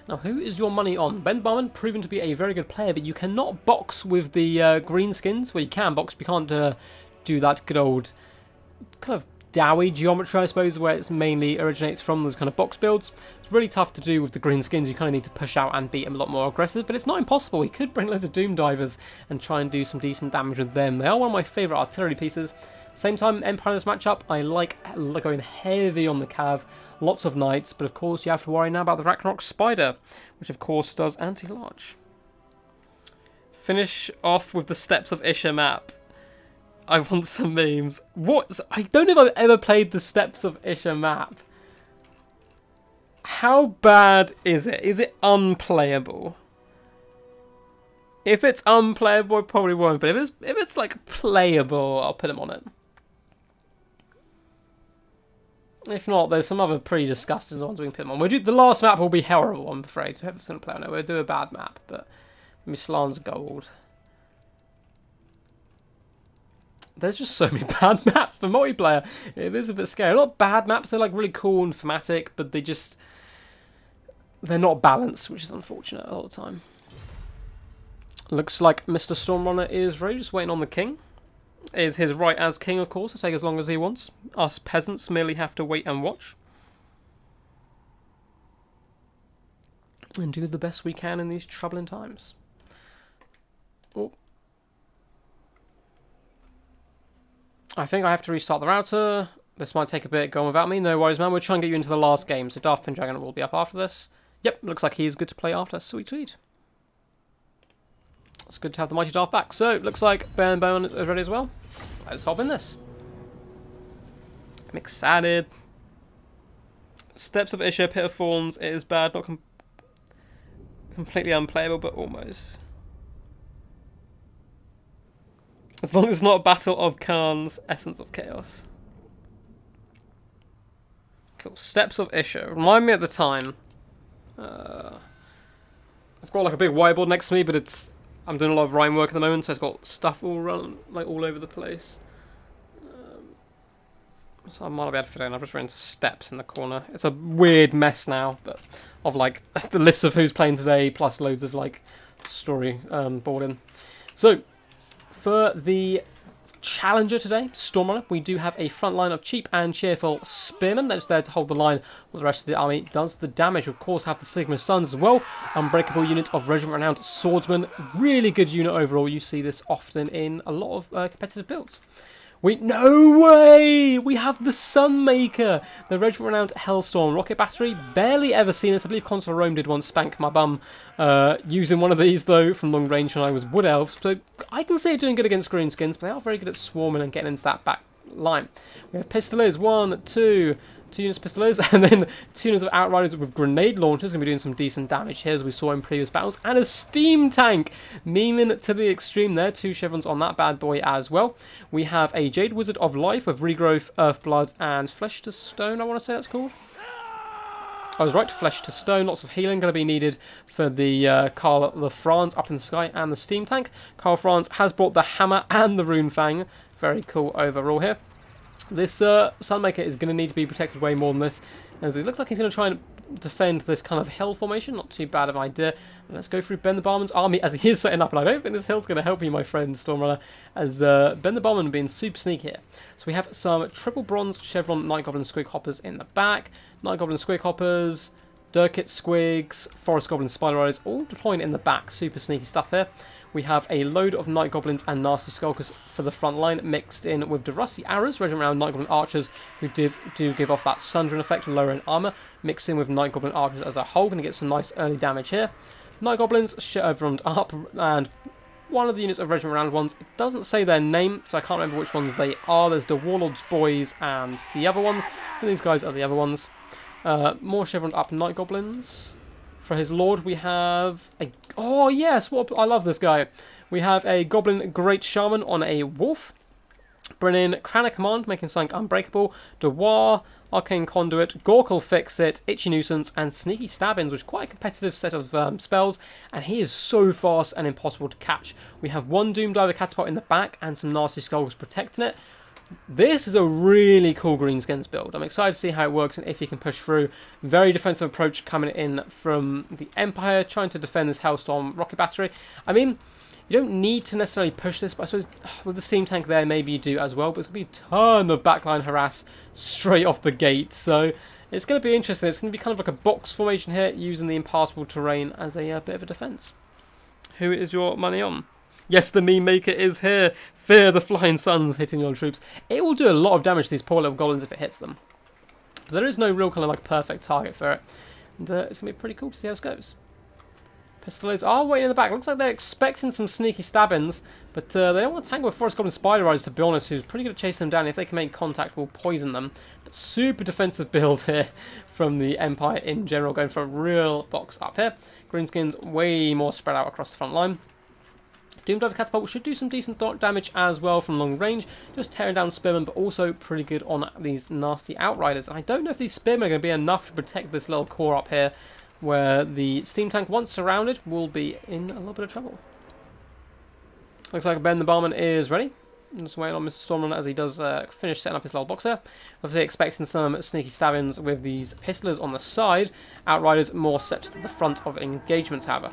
Now, who is your money on? Ben Barman, proven to be a very good player, but you cannot box with the green skins. Well, you can box, but you can't do that good old kind of Dowie geometry, I suppose, where it mainly originates from those kind of box builds. It's really tough to do with the green skins. You kind of need to push out and beat them a lot more aggressive, but it's not impossible. We could bring loads of Doom Divers and try and do some decent damage with them. They are one of my favourite artillery pieces. Same time, Empire in this matchup, I like going heavy on the cav. Lots of knights, but of course you have to worry now about the Ragnarok Spider, which of course does anti-large. Finish off with the Steps of Isha map. I want some memes. What? I don't know if I've ever played the Steps of Isha map. How bad is it? Is it unplayable? If it's unplayable, I probably won't. But if it's like playable, I'll put him on it. If not, there's some other pretty disgusting ones we can put them on. We'll do, the last map will be horrible, I'm afraid. So whoever's going to play on it, we'll do a bad map. But Mislan's gold. There's just so many bad maps for multiplayer. It is a bit scary. Not bad maps, they're like really cool and thematic, but they're not balanced, which is unfortunate a lot of the time. Looks like Mr. Stormrunner is ready, just waiting on the king. It is his right as king, of course, to take as long as he wants. Us peasants merely have to wait and watch. And do the best we can in these troubling times. Oh. I think I have to restart the router. This might take a bit going without me. No worries, man. We'll try and get you into the last game. So Darth Pendragon will be up after this. Yep, looks like he is good to play after. Sweet, sweet. It's good to have the Mighty Darth back. So, looks like Ben Bowman is ready as well. Let's hop in this. I'm excited. Steps of Isha, Pit of Thorns. It is bad, not completely unplayable, but almost. As long as it's not a battle of Khan's Essence of Chaos. Cool. Steps of Isha. Remind me at the time. I've got like a big whiteboard next to me, but I'm doing a lot of rhyme work at the moment, so it's got stuff all run like all over the place. So I might not be able to fit it in. I've just written steps in the corner. It's a weird mess now, but of like the list of who's playing today, plus loads of like story boarding. So for the challenger today, Stormrunner, we do have a front line of cheap and cheerful spearmen that's there to hold the line while the rest of the army does the damage. We of course have the Sigma Suns as well, unbreakable unit of regiment renowned swordsmen, really good unit overall. You see this often in a lot of competitive builds. No way! We have the Sunmaker, the regiment renowned Hellstorm rocket battery. Barely ever seen this. I believe Consul Rome did once spank my bum using one of these though from long range when I was Wood Elf. So I can see it doing good against greenskins, but they are very good at swarming and getting into that back line. We have Pistoliers, 1, 2 units of Pistoliers, and then 2 units of Outriders with grenade launchers. Going to be doing some decent damage here as we saw in previous battles. And a steam tank, memeing to the extreme there. 2 chevrons on that bad boy as well. We have a Jade Wizard of Life with Regrowth, Earthblood, and Flesh to Stone, I want to say that's called. I was right, Flesh to Stone. Lots of healing going to be needed for the Karl the Franz up in the sky and the steam tank. Karl Franz has brought the hammer and the Rune Fang. Very cool overall here. This Sunmaker is going to need to be protected way more than this, as it looks like he's going to try and defend this kind of hill formation. Not too bad of an idea. And let's go through Ben the Barman's army as he is setting up, and I don't think this hill's going to help you, my friend Stormrunner, as Ben the Barman being super sneaky here. So we have some triple bronze chevron Night Goblin Squig Hoppers in the back, Night Goblin Squig Hoppers, Durkit Squigs, Forest Goblin Spider Riders, all deploying in the back. Super sneaky stuff here. We have a load of Night Goblins and Nasty Skulkers for the front line, mixed in with the Rusty Arrows, Regiment Round Night Goblin Archers, who do give off that Sundering effect, lower in armour, mixed in with Night Goblin Archers as a whole. Going to get some nice early damage here. Night Goblins round up, and one of the units of Regiment Round ones, it doesn't say their name, so I can't remember which ones they are. There's the Warlord's Boys and the other ones. And these guys are the other ones. More chevroned up Night Goblins. For his Lord, we have a... Oh, yes! I love this guy. We have a Goblin Great Shaman on a Wolf. Bring in Crown of Command, making something unbreakable. Devoir, Arcane Conduit, Gork'll Fix It, Itchy Nuisance, and Sneaky Stabbings, which is quite a competitive set of spells, and he is so fast and impossible to catch. We have one Doom Diver Catapult in the back, and some Nasty Skulls protecting it. This is a really cool Greenskins build. I'm excited to see how it works and if he can push through. Very defensive approach coming in from the Empire, trying to defend this Hellstorm rocket battery. I mean, you don't need to necessarily push this, but I suppose with the steam tank there, maybe you do as well. But it's going to be a ton of backline harass straight off the gate. So it's going to be interesting. It's going to be kind of like a box formation here, using the impassable terrain as a bit of a defense. Who is your money on? Yes, the meme maker is here. Fear the flying suns hitting your troops. It will do a lot of damage to these poor little goblins if it hits them. But there is no real kind of like perfect target for it. And it's going to be pretty cool to see how this goes. Pistols are waiting in the back. Looks like they're expecting some sneaky stabbings, but they don't want to tangle with Forest Goblin Spider Riders, to be honest, who's pretty good at chasing them down. If they can make contact, will poison them. But super defensive build here from the Empire in general, going for a real box up here. Greenskins way more spread out across the front line. Doom Diver Catapult should do some decent damage as well from long range, just tearing down Spearmen, but also pretty good on these nasty Outriders. And I don't know if these Spearmen are going to be enough to protect this little core up here, where the steam tank, once surrounded, will be in a little bit of trouble. Looks like Ben the Barman is ready. I'm just waiting on Mr. Stormrunner as he does finish setting up his little boxer. Obviously expecting some sneaky stabbings with these pistolers on the side. Outriders more set to the front of engagements, however.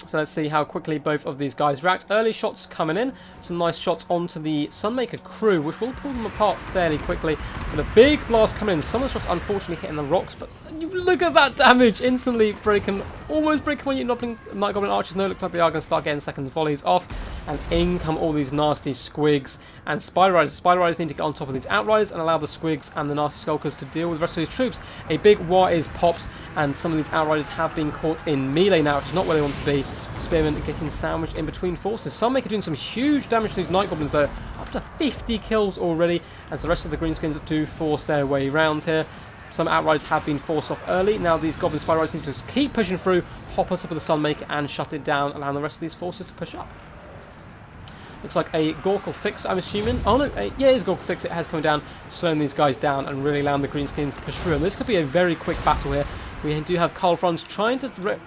So let's see how quickly both of these guys react. Early shots coming in. Some nice shots onto the Sunmaker crew, which will pull them apart fairly quickly. But a big blast coming in. Some of the shots unfortunately hitting the rocks, but you look at that damage. Instantly breaking, almost breaking one unit. Night Goblin Archers, no, looks like they are going to start getting second volleys off. And in come all these nasty Squigs and Spider Riders. Spider Riders need to get on top of these Outriders and allow the Squigs and the nasty Skulkers to deal with the rest of these troops. A big war is pops, and some of these Outriders have been caught in melee now, which is not where they want to be. Spearmen getting sandwiched in between forces. Sunmaker doing some huge damage to these Night Goblins though. Up to 50 kills already, as the rest of the Greenskins do force their way round here. Some Outriders have been forced off early. Now these Goblin Spider Riders need to just keep pushing through, hop on top of the Sunmaker and shut it down, allowing the rest of these forces to push up. Looks like a Gork'll Fix, I'm assuming. Oh no, yeah, it is Gork'll Fix. It has come down, slowing these guys down and really allowing the Greenskins to push through. And this could be a very quick battle here. We do have Karl Franz trying to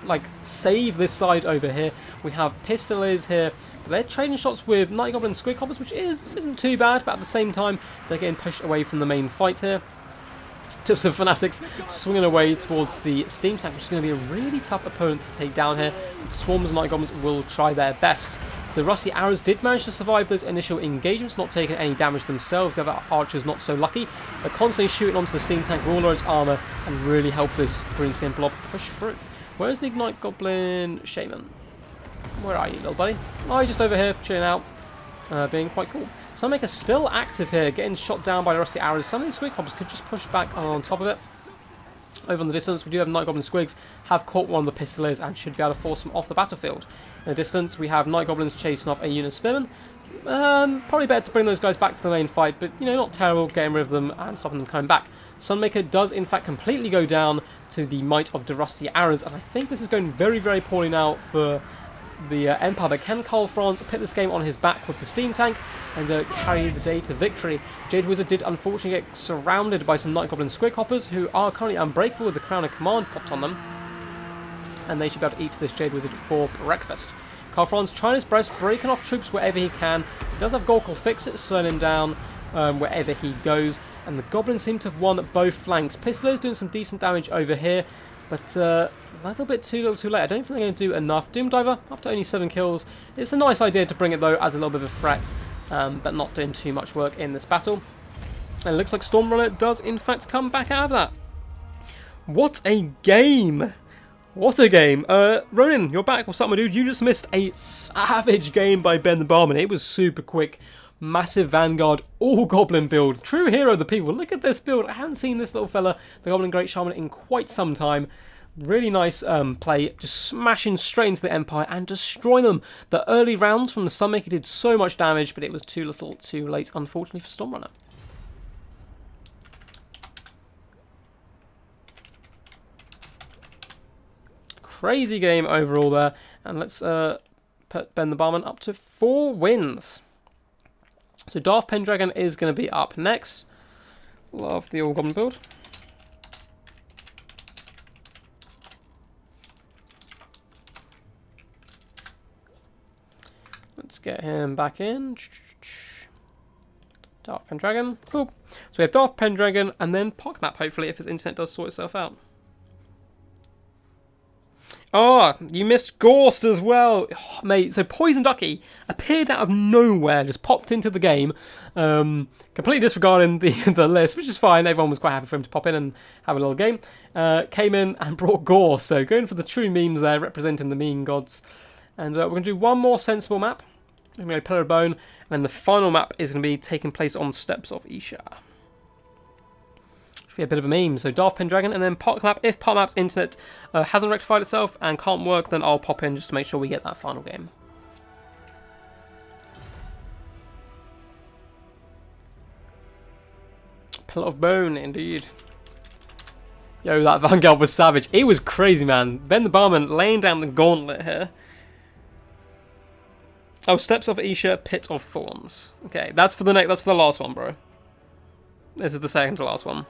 save this side over here. We have Pistolers here. They're trading shots with Night Goblin and Squig Goblins, which isn't too bad, but at the same time, they're getting pushed away from the main fight here. Tips of Fanatics swinging away towards the Steam Tank, which is going to be a really tough opponent to take down here. Swarms of Night Goblins will try their best. The Rusty Arrows did manage to survive those initial engagements, not taking any damage themselves. The other archers not so lucky, but constantly shooting onto the Steam Tank with all its armour and really help this Greenskin blob push through. Where's the Night Goblin Shaman? Where are you, little buddy? Oh, he's just over here, chilling out, being quite cool. Sunmaker still active here, getting shot down by the Rusty Arrows. Some of these Squig Goblins could just push back on top of it. Over in the distance, we do have Night Goblin Squigs, have caught one of the Pistolers and should be able to force them off the battlefield. In the distance, we have Night Goblins chasing off a unit of Spearmen. Probably better to bring those guys back to the main fight, but, you know, not terrible, getting rid of them and stopping them coming back. Sunmaker does, in fact, completely go down to the might of the Rusty Arrows, and I think this is going very, very poorly now for the Empire. But can Karl Franz put this game on his back with the Steam Tank and carry the day to victory? Jade Wizard did unfortunately get surrounded by some Night Goblin Squig Hoppers, who are currently unbreakable with the Crown of Command popped on them, and they should be able to eat this Jade Wizard for breakfast. Karl Franz trying his best, breaking off troops wherever he can. He does have Gork'll Fix It, slowing him down wherever he goes, and the Goblins seem to have won both flanks. Pistolers doing some decent damage over here, but a little bit too little too late. I don't think they're going to do enough. Doom Diver up to only 7 kills. It's a nice idea to bring it though as a little bit of a threat, but not doing too much work in this battle. And it looks like Stormrunner does in fact come back out of that. What a game! What a game. Ronan, you're back. What's up, my dude? You just missed a savage game by Ben the Barman. It was super quick. Massive Vanguard, all Goblin build. True hero of the people. Look at this build. I haven't seen this little fella, the Goblin Great Shaman, in quite some time. Really nice play. Just smashing straight into the Empire and destroying them. The early rounds from the Sunmaker did so much damage, but it was too little, too late, unfortunately, for Stormrunner. Crazy game overall there. And let's put Ben the Barman up to 4 wins. So Darth Pendragon is going to be up next. Love the all-goblin build. Let's get him back in. Darth Pendragon. Cool. So we have Darth Pendragon and then Pockmap, hopefully, if his internet does sort itself out. Oh, you missed Gorst as well. Oh, mate, so Poison Ducky appeared out of nowhere, just popped into the game, completely disregarding the list, which is fine. Everyone was quite happy for him to pop in and have a little game. Came in and brought Gorst, so going for the true memes there, representing the meme gods. And we're going to do one more sensible map. We're going to go Pillar of Bone, and then the final map is going to be taking place on Steps of Isha. Be a bit of a meme. So Darth Pendragon and then Pockmap. If Pockmap's internet hasn't rectified itself and can't work, then I'll pop in just to make sure we get that final game. Pillar of Bone, indeed. Yo, that Vanguard was savage. It was crazy, man. Ben the Barman laying down the gauntlet here. Oh, Steps of Isha, Pit of Thorns. Okay, that's for the last one, bro. This is the second to last one.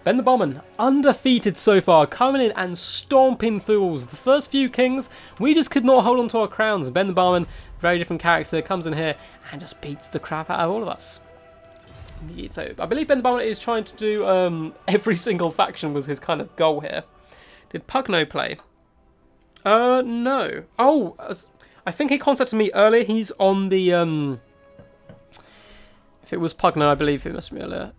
Ben the Barman, undefeated so far, coming in and stomping through walls. The first few kings, we just could not hold on to our crowns. Ben the Barman, very different character, comes in here and just beats the crap out of all of us. Indeed. So I believe Ben the Barman is trying to do every single faction was his kind of goal here. Did Pugno play? No. Oh, I think he contacted me earlier. He's on the if it was Pugno, I believe it must be earlier.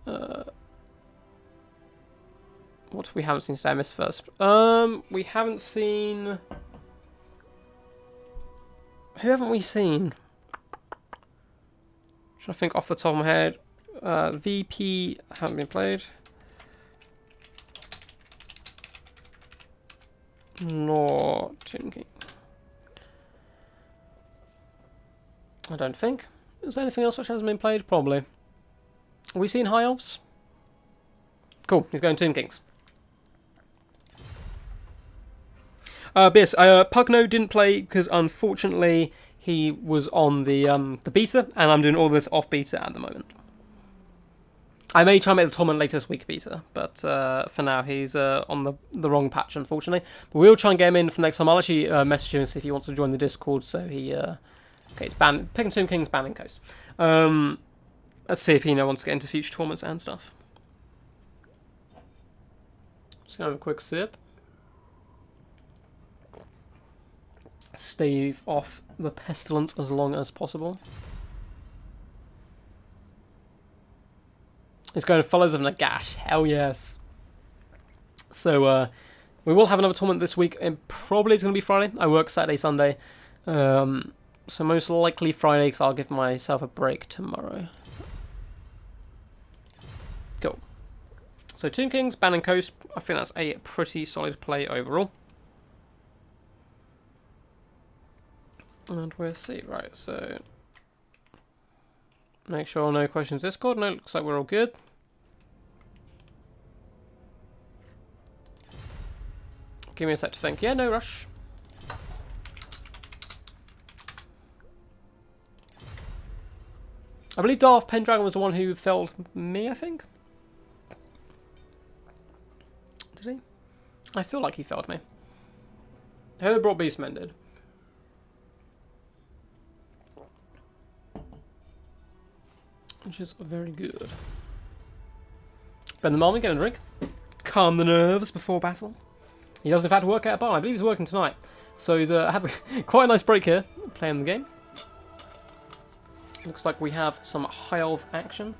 What we haven't seen today? I missed first. We haven't seen. Who haven't we seen? Should I think off the top of my head? VP haven't been played. Nor Tomb King. I don't think. Is there anything else which hasn't been played? Probably. Have we seen High Elves? Cool. He's going Tomb Kings. But yes, Pugno didn't play because unfortunately he was on the beta, and I'm doing all this off beta at the moment. I may try and make the tournament later this week beta, but for now he's on the wrong patch, unfortunately. But we'll try and get him in for next time. I'll actually message him and see if he wants to join the Discord. So he okay, it's banned. Picking Tomb Kings, banning Coast. Let's see if he wants to get into future tournaments and stuff. Just gonna have a quick sip. Stave off the pestilence as long as possible. It's going to Fellows of Nagash. Hell yes. So we will have another tournament this week. And probably it's going to be Friday. I work Saturday, Sunday. So most likely Friday because I'll give myself a break tomorrow. Cool. So Tomb Kings, Ban and Coast. I think that's a pretty solid play overall. And we'll see. Right, so make sure no questions Discord. No, looks like we're all good. Give me a sec to think. Yeah, no rush. I believe Darth Pendragon was the one who felled me, I think. Did he? I feel like he felled me. Whoever brought Beastmen did. Which is very good. Ben the Marmon, get a drink. Calm the nerves before battle. He does in fact work at a bar. I believe he's working tonight. So he's having quite a nice break here, playing the game. Looks like we have some high elf action.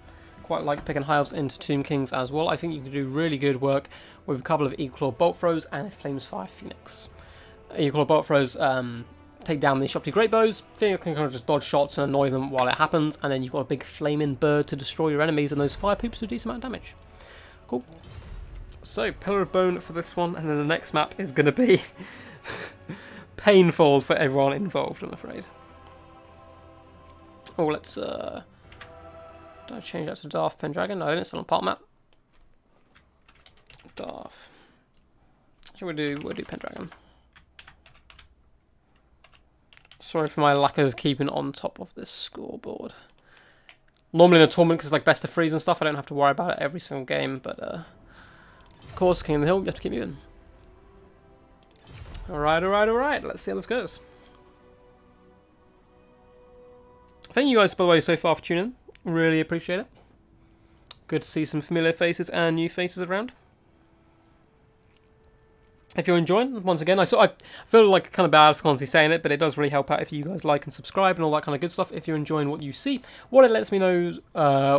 quite like picking high elves into Tomb Kings as well. I think you can do really good work with a couple of Equal Bolt Throws and a Flamesfire Phoenix. Equal Bolt Throws take down the Shopty Great Bows. Phoenix can kind of just dodge shots and annoy them while it happens, and then you've got a big flaming bird to destroy your enemies, and those fire poops do a decent amount of damage. Cool. So, Pillar of Bone for this one, and then the next map is going to be painful for everyone involved, I'm afraid. Oh, let's did I change that to Darth Pendragon? No, I didn't. It's on a part map. Darth. We'll do Pendragon. Sorry for my lack of keeping on top of this scoreboard. Normally in a tournament, because it's like best of threes and stuff, I don't have to worry about it every single game, but of course, King of the Hill, you have to keep moving. Alright, let's see how this goes. Thank you guys, by the way, so far for tuning in. Really appreciate it. Good to see some familiar faces and new faces around. If you're enjoying, once again, I feel like kind of bad for constantly saying it, but it does really help out if you guys like and subscribe and all that kind of good stuff. If you're enjoying what you see, what it lets me know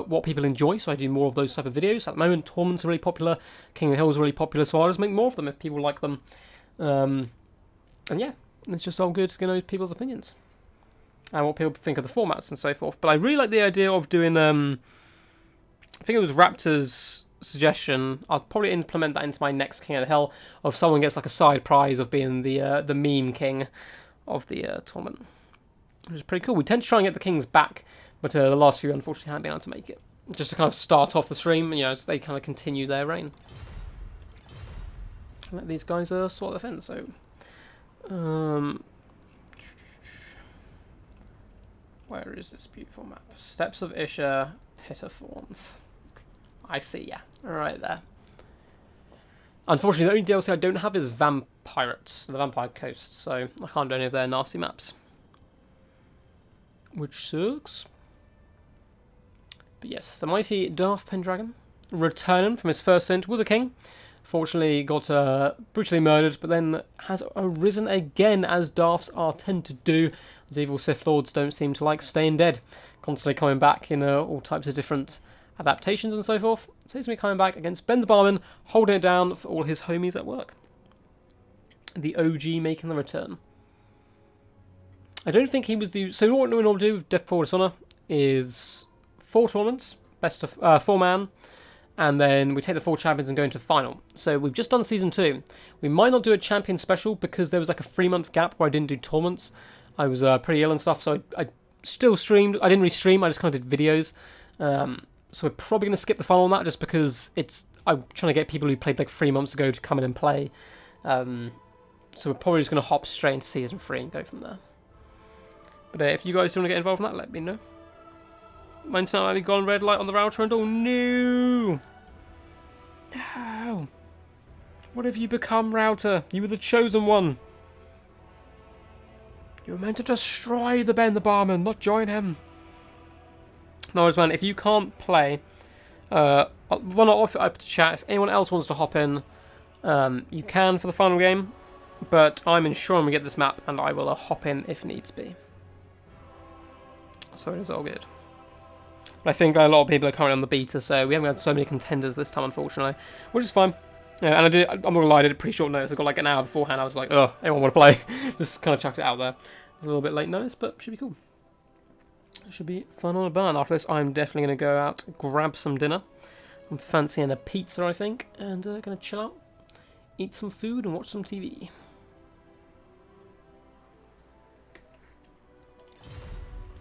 what people enjoy, so I do more of those type of videos. At the moment, tournaments are really popular, King of the Hill is really popular, so I'll just make more of them if people like them. And yeah, it's just all good to know people's opinions and what people think of the formats and so forth. But I really like the idea of doing, I think it was Raptor's suggestion. I'll probably implement that into my next King of the Hill, of someone gets like a side prize of being the meme king of the tournament, which is pretty cool. We tend to try and get the kings back, but the last few unfortunately haven't been able to make it. Just to kind of start off the stream, you know, so they kind of continue their reign. Let these guys sort the fence. So, where is this beautiful map? Steps of Isha, Pit of Thorns. I see ya. Right there. Unfortunately, the only DLC I don't have is Vampirates, the Vampire Coast, so I can't do any of their nasty maps. Which sucks. But yes, the mighty Darth Pendragon, returning from his first stint, was a king. Fortunately, got brutally murdered, but then has arisen again, as Darths are tend to do. As evil Sith Lords don't seem to like staying dead. Constantly coming back in all types of different adaptations and so forth. Seems to be coming back against Ben the Barman, holding it down for all his homies at work. The OG making the return. I don't think he was the... So what we normally do with Death Before Dishonor is 4 tournaments, best of 4-man, and then we take the 4 champions and go into final. So we've just done Season 2. We might not do a champion special because there was like a 3-month gap where I didn't do tournaments. I was pretty ill and stuff, so I still streamed. I didn't really stream, I just kind of did videos. So we're probably going to skip the final on that just because I'm trying to get people who played like 3 months ago to come in and play. So we're probably just going to hop straight into Season 3 and go from there. But if you guys do want to get involved in that, let me know. My internet might be gone red light on the router and oh no! No! What have you become, router? You were the chosen one. You were meant to destroy the Ben the Barman, not join him. No worries, man. If you can't play, I'll offer it up to chat. If anyone else wants to hop in, you can for the final game. But I'm ensuring we get this map, and I will hop in if needs be. So it is all good. But I think a lot of people are currently on the beta, so we haven't had so many contenders this time, unfortunately, which is fine. Yeah, and I'm not gonna lie, I did it pretty short notice. I got like an hour beforehand. I was like, oh, anyone want to play? Just kind of chucked it out there. It was a little bit late notice, but should be cool. Should be fun on a burn. After this, I'm definitely going to go out, grab some dinner. I'm fancying a pizza, I think, and going to chill out, eat some food, and watch some TV.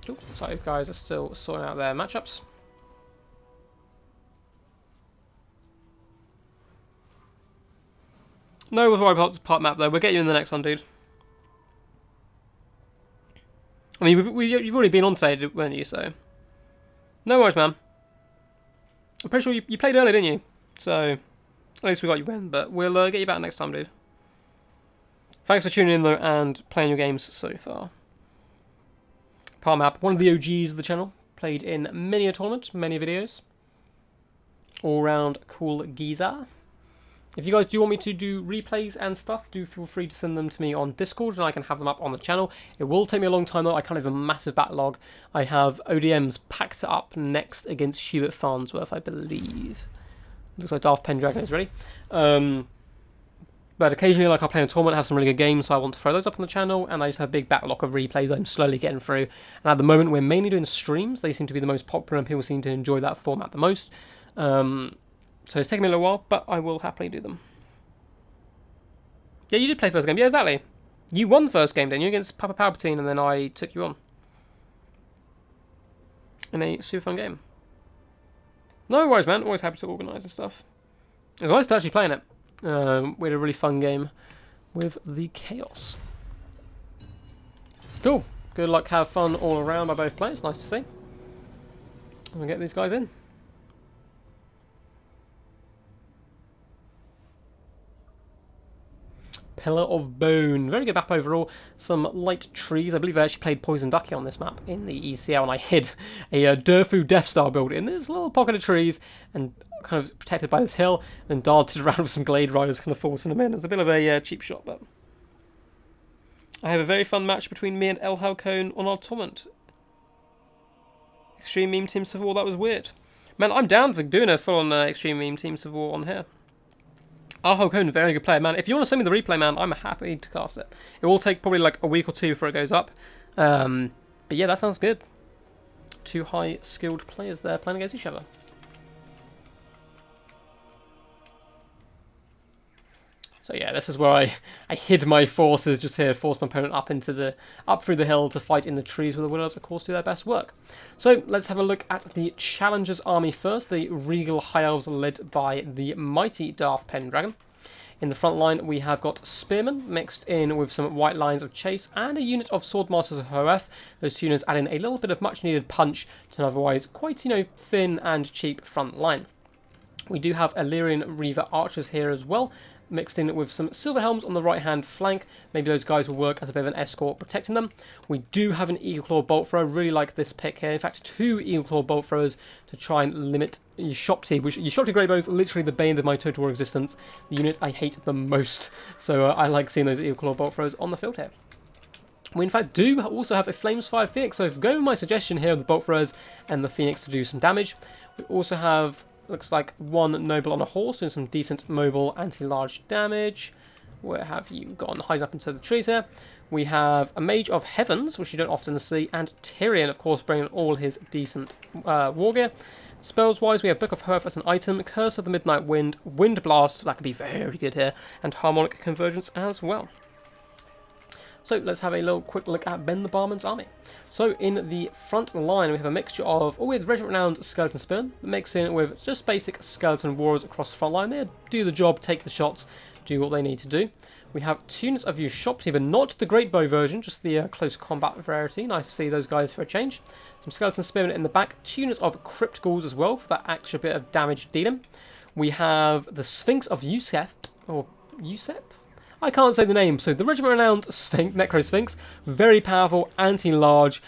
Cool. So you guys are still sorting out their matchups. No, we'll worry about the part map though. We'll get you in the next one, dude. I mean, you've already been on today, weren't you? So, no worries, man. I'm pretty sure you played early, didn't you? So, at least we got you win. But we'll get you back next time, dude. Thanks for tuning in though and playing your games so far. Par map, one of the OGs of the channel, played in many a tournament, many videos. All round cool geezer. If you guys do want me to do replays and stuff, do feel free to send them to me on Discord and I can have them up on the channel. It will take me a long time though. I kind of have a massive backlog. I have ODMs packed up next against Hewett Farnsworth, I believe. Looks like Darth Pendragon is ready. But occasionally, like, I'll play in a tournament, have some really good games, so I want to throw those up on the channel, and I just have a big backlog of replays I'm slowly getting through. And at the moment, we're mainly doing streams. They seem to be the most popular, and people seem to enjoy that format the most. So it's taking me a little while, but I will happily do them. Yeah, you did play first game. Yeah, exactly. You won the first game, didn't you, against Papa Palpatine, and then I took you on. In a super fun game. No worries, man. Always happy to organise and stuff. It was nice to actually playing it. We had a really fun game with the Chaos. Cool. Good luck, have fun all around by both players. Nice to see. We'll get these guys in. Pillar of Bone. Very good map overall. Some light trees. I believe I actually played Poison Ducky on this map in the ECL, and I hid a Durfu Death Star build in this little pocket of trees and kind of protected by this hill, and darted around with some Glade Riders kind of forcing them in. It was a bit of a cheap shot, but I have a very fun match between me and El Halcone on our tournament. Extreme Meme Team Civil War, that was weird. Man, I'm down for doing a full-on Extreme Meme Team Civil War on here. El Halcone, very good player, man. If you want to send me the replay, man, I'm happy to cast it. It will take probably like a week or two before it goes up. But yeah, that sounds good. Two high-skilled players there playing against each other. So yeah, this is where I hid my forces just here, forced my opponent up through the hill to fight in the trees, where the Willows, of course, do their best work. So let's have a look at the Challengers army first. The Regal High Elves led by the mighty Darth Pendragon. In the front line, we have got Spearmen mixed in with some White Lions of Chase and a unit of Swordmasters of Hoeth. Those two units adding a little bit of much-needed punch to an otherwise quite, thin and cheap front line. We do have Illyrian Reaver Archers here as well, mixed in with some Silver Helms on the right-hand flank. Maybe those guys will work as a bit of an escort protecting them. We do have an Eagle Claw Bolt Thrower. Really like this pick here. In fact, two Eagle Claw Bolt Throwers to try and limit your Shopti, which your Shopti Greybow is literally the bane of my Total War existence. The unit I hate the most. So I like seeing those Eagle Claw Bolt Throwers on the field here. We in fact do also have a Flamespire Phoenix, so if going with my suggestion here of the Bolt Throwers and the Phoenix to do some damage. We also have, looks like, one Noble on a horse doing some decent mobile anti-large damage. Where have you gone? Hiding up into the trees here. We have a Mage of Heavens, which you don't often see, and Tyrion, of course, bringing all his decent war gear. Spells-wise, we have Book of Hoeth as an item, Curse of the Midnight Wind, Wind Blast, that could be very good here, and Harmonic Convergence as well. So let's have a little quick look at Ben the Barman's army. So in the front line we have a mixture of, we have regiment-renowned skeleton spearmen, mixed in with just basic skeleton warriors across the front line. They do the job, take the shots, do what they need to do. We have two units of Ushopti, but not the great bow version, just the close combat variety. Nice to see those guys for a change. Some skeleton spearmen in the back, two units of Crypt Ghouls as well for that extra bit of damage dealing. We have the Sphinx of Yusef, or Yusef? I can't say the name. So the regiment-renowned Necro Sphinx, very powerful, anti-large,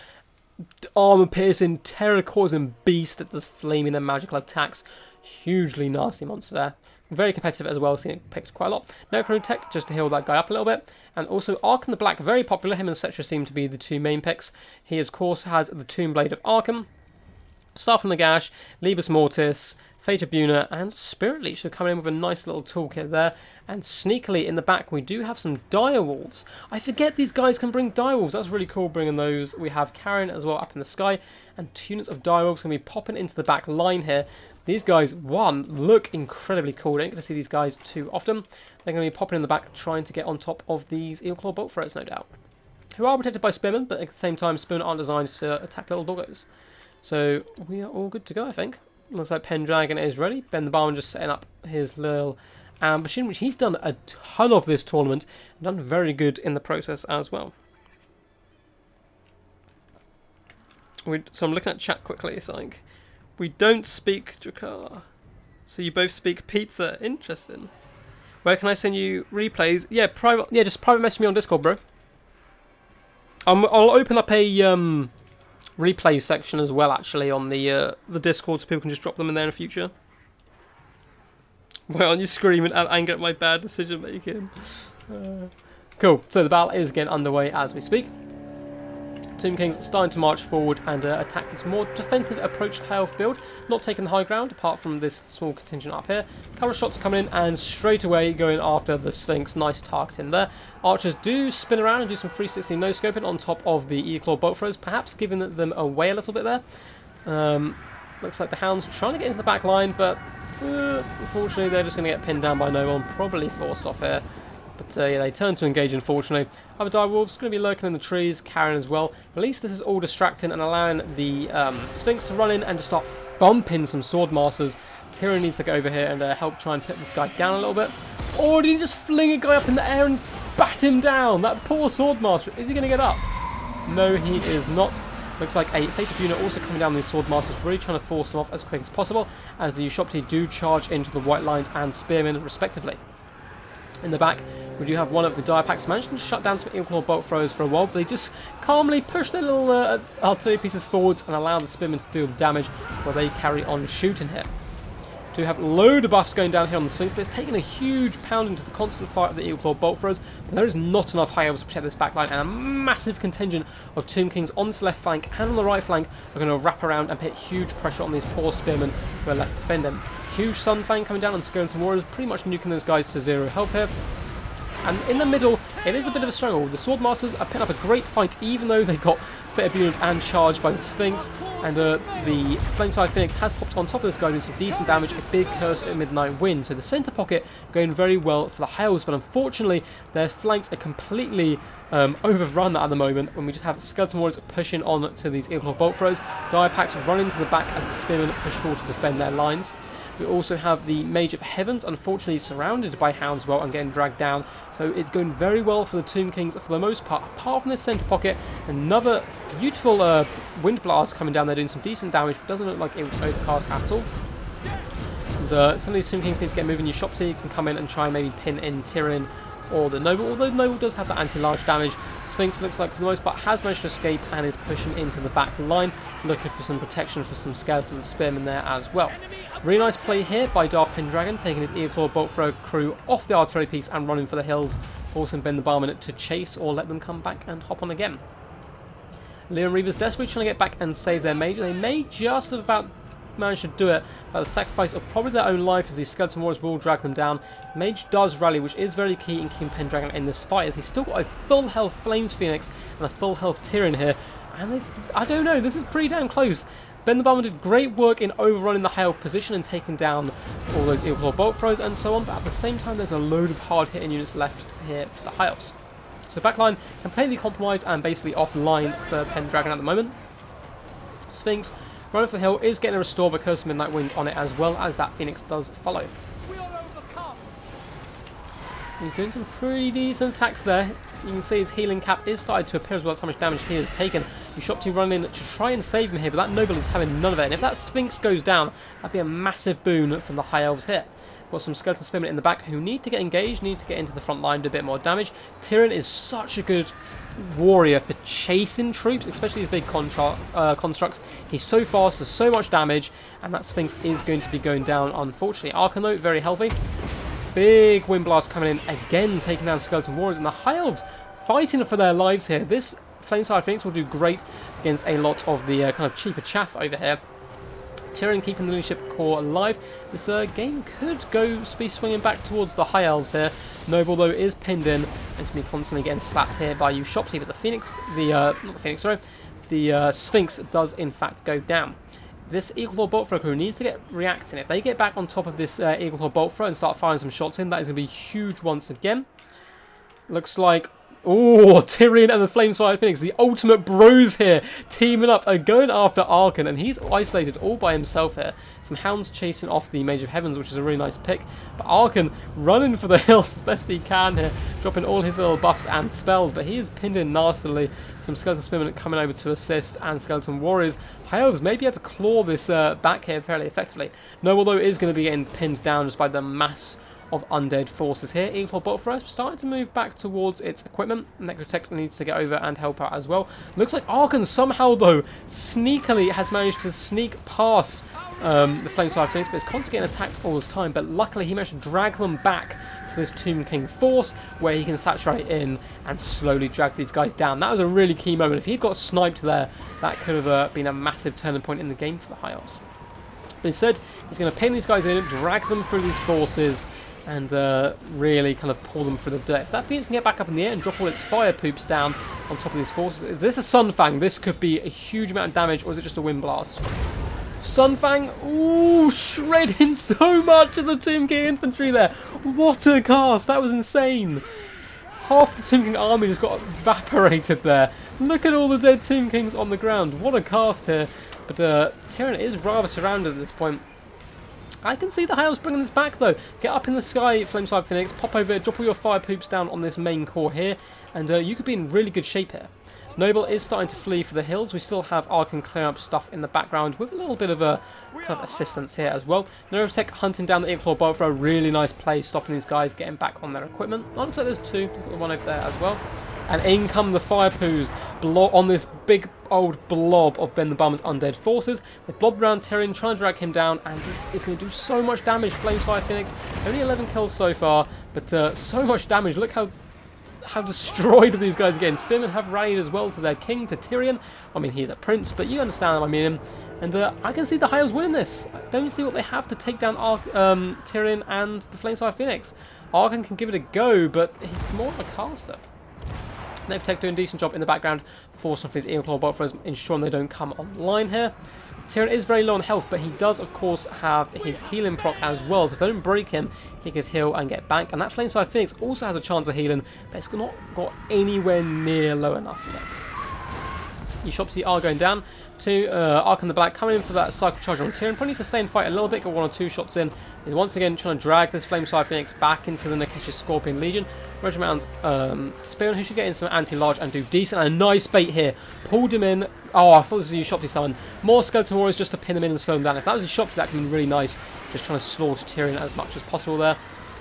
armor-piercing, terror-causing beast that does flaming and magical attacks. Hugely nasty monster there. Very competitive as well, seeing it picked quite a lot. Necrotect, just to heal that guy up a little bit. And also Arkham the Black, very popular. Him and Cetra seem to be the two main picks. He, of course, has the Tomb Blade of Arkham, Staff from the Gash, Libus Mortis, Fate of Buna, and Spirit Leech. So coming in with a nice little toolkit there. And sneakily in the back, we do have some Direwolves. I forget these guys can bring Direwolves. That's really cool bringing those. We have Karen as well up in the sky. And two units of Direwolves going to be popping into the back line here. These guys, one, look incredibly cool. Don't get to see these guys too often. They're going to be popping in the back, trying to get on top of these Eagle Claw Bolt Throwers, no doubt. Who are protected by Spearmen, but at the same time, Spearmen aren't designed to attack little doggos. So we are all good to go, I think. Looks like Pendragon is ready. Ben the Barman just setting up his little ambushing, which he's done a ton of this tournament, and done very good in the process as well. So I'm looking at chat quickly. It's like, we don't speak Drakkar, so you both speak pizza. Interesting. Where can I send you replays? Yeah, private. Yeah, just private message me on Discord, bro. I'll open up a replay section as well, actually, on the Discord, so people can just drop them in there in the future. Why aren't you screaming at anger at my bad decision making? Cool. So the battle is getting underway as we speak. Tomb Kings starting to march forward and attack this more defensive approach to high elf build. Not taking the high ground apart from this small contingent up here. A couple of shots coming in and straight away going after the Sphinx. Nice target in there. Archers do spin around and do some 360 no scoping on top of the E-Claw bolt throws, perhaps giving them away a little bit there. Looks like the Hounds trying to get into the back line, but unfortunately they're just going to get pinned down by no one, probably forced off here. But yeah, they turn to engage, unfortunately. Other direwolves going to be lurking in the trees, carrying as well. At least this is all distracting and allowing the Sphinx to run in and just start thumping some sword masters. Tyrion needs to go over here and help try and put this guy down a little bit. Or did he just fling a guy up in the air and bat him down? That poor sword master. Is he going to get up? No, he is not. Looks like a fated unit also coming down with these sword masters, really trying to force them off as quick as possible, as the Ushopti do charge into the white lines and spearmen respectively. In the back, we do have one of the dire packs managing to shut down some Eagle bolt throws for a while, but they just calmly push their little artillery pieces forwards and allow the spearmen to deal damage while they carry on shooting here. Do have a load of buffs going down here on the Sphinx, but it's taking a huge pounding to the constant fire of the Eagle bolt throws. But there is not enough high elves to protect this backline, and a massive contingent of Tomb Kings on this left flank and on the right flank are going to wrap around and put huge pressure on these poor spearmen who are left defending. Huge Sun Fang coming down on Skeleton Warriors, pretty much nuking those guys to 0 health here. And in the middle, it is a bit of a struggle. The Swordmasters are putting up a great fight, even though they got Fitted Unit and charged by the Sphinx. And the Flameside Phoenix has popped on top of this guy doing some decent damage, a big Curse at Midnight Wind. So the centre pocket going very well for the Hales, but unfortunately their flanks are completely overrun at the moment when we just have Skeleton Warriors pushing on to these Eagle bolt throws. Dire Packs running to the back as the Spearmen push forward to defend their lines. We also have the Mage of Heavens, unfortunately surrounded by Hounds well and getting dragged down. So it's going very well for the Tomb Kings for the most part. Apart from this centre pocket, another beautiful Wind Blast coming down there doing some decent damage, but doesn't look like it was overcast at all. And, some of these Tomb Kings need to get moving. Ushopti can come in and try and maybe pin in Tyrion or the Noble, although the Noble does have that anti-large damage. Sphinx looks like for the most part has managed to escape and is pushing into the back line, looking for some protection for some Skeleton Spearmen there as well. Really nice play here by Dark Pendragon, taking his Earclaw bolt throw crew off the artillery piece and running for the hills, forcing Ben the Barman to chase or let them come back and hop on again. Leon Reavers desperately trying to get back and save their mage. They may just have about managed to do it, but the sacrifice of probably their own life as these Skeleton Warriors will drag them down. Mage does rally, which is very key in keeping Pendragon in this fight, as he's still got a full health Flames Phoenix and a full health Tyrion here. And I don't know, this is pretty damn close. Ben the Barman did great work in overrunning the high elf position and taking down all those Eagle bolt throws and so on, but at the same time there's a load of hard hitting units left here for the high elves. So backline completely compromised and basically offline for Pendragon at the moment. Sphinx running for the hill is getting a restore, but Curse of Midnight Wind on it as well, as that Phoenix does follow. He's doing some pretty decent attacks there. You can see his healing cap is starting to appear as well as how much damage he has taken. Ushopti running in to try and save him here, but that Noble is having none of it. And if that Sphinx goes down, that'd be a massive boon from the High Elves here. Got some Skeleton Spearmen in the back who need to get engaged, need to get into the front line, do a bit more damage. Tyrion is such a good warrior for chasing troops, especially these big constructs. He's so fast, does so much damage, and that Sphinx is going to be going down, unfortunately. Arkanote, very healthy. Big Wind Blast coming in, again taking down Skeleton Warriors, and the High Elves fighting for their lives here. This Flameside Phoenix will do great against a lot of the kind of cheaper chaff over here. Tyrion keeping the leadership core alive. This game could be swinging back towards the High Elves here. Noble, though, is pinned in and is going to be constantly getting slapped here by Ushopti, but the Phoenix, not the Phoenix, sorry, the Sphinx does in fact go down. This Eagle bolt throw crew needs to get reacting. If they get back on top of this Eagle bolt throw and start firing some shots in, that is going to be huge once again. Looks like, oh, Tyrion and the Flameside Phoenix, the ultimate bros here, teaming up and going after Arkan, and he's isolated all by himself here. Some Hounds chasing off the Mage of Heavens, which is a really nice pick, but Arkan running for the hills as best he can here, dropping all his little buffs and spells, but he is pinned in nastily. Some Skeleton Spearmen coming over to assist, and Skeleton Warriors. High Elves may be able to claw this back here fairly effectively. Noble, though, is going to be getting pinned down just by the mass of undead forces here. Eagle bolt throw starting to move back towards its equipment. Necrotech needs to get over and help out as well. Looks like Arkan somehow, though, sneakily has managed to sneak past the Flamesfire Phoenix, but it's constantly getting attacked all this time. But luckily, he managed to drag them back to this Tomb King force, where he can saturate in and slowly drag these guys down. That was a really key moment. If he'd got sniped there, that could have been a massive turning point in the game for the High Elves. But instead, he's going to pin these guys in, drag them through these forces, and really kind of pull them through the dirt. If that Phoenix can get back up in the air and drop all its fire poops down on top of these forces, is this a Sunfang? This could be a huge amount of damage, or is it just a Wind Blast? Sunfang, ooh, shredding so much of the Tomb King infantry there. What a cast, that was insane. Half the Tomb King army just got evaporated there. Look at all the dead Tomb Kings on the ground. What a cast here. But Tyrion is rather surrounded at this point. I can see the High Elves bringing this back though. Get up in the sky, Flameside Phoenix, pop over, drop all your fire poops down on this main core here, and you could be in really good shape here. Noble is starting to flee for the hills. We still have Arkan clearing up stuff in the background with a little bit of a kind of assistance here as well. Neurotech hunting down the Inkclaw bolt for a really nice play, stopping these guys getting back on their equipment. Oh, looks like there's two. We've got the one over there as well. And in come the fire poos on this big old blob of Ben the Bummer's undead forces. They've blobbed around Tyrion, trying to drag him down, and it's going to do so much damage. Flamesfire Phoenix, only 11 kills so far, but so much damage. Look how destroyed these guys are getting. Spearmen have rallied as well to their king, to Tyrion. I mean, he's a prince, but you understand what I mean. And I can see the High Elves winning this. I don't see what they have to take down Tyrion and the Flamesfire Phoenix. Arkan can give it a go, but he's more of a caster. Necrotech doing a decent job in the background, forcing off his Eagleclaw bolt throws, ensuring they don't come online here. Tyrion is very low on health, but he does, of course, have his healing proc as well. So if they don't break him, he can heal and get back. And that Flamesfire Phoenix also has a chance of healing, but it's not got anywhere near low enough yet. Your Shopsy are going down to Arkan the Black, coming in for that Cycle Charge on Tyrion. Probably needs to stay and fight a little bit, get 1 or 2 shots in. He's once again trying to drag this Flamesfire Phoenix back into the Nakish's Scorpion Legion. Regiment Spearman, who should get in some anti-large and do decent. And a nice bait here. Pulled him in. Oh, I thought this was your Shopsy summon. More Skeleton Warriors just to pin him in and slow him down. If that was a Shopsy, that could have been really nice. Just trying to slaughter Tyrion as much as possible there.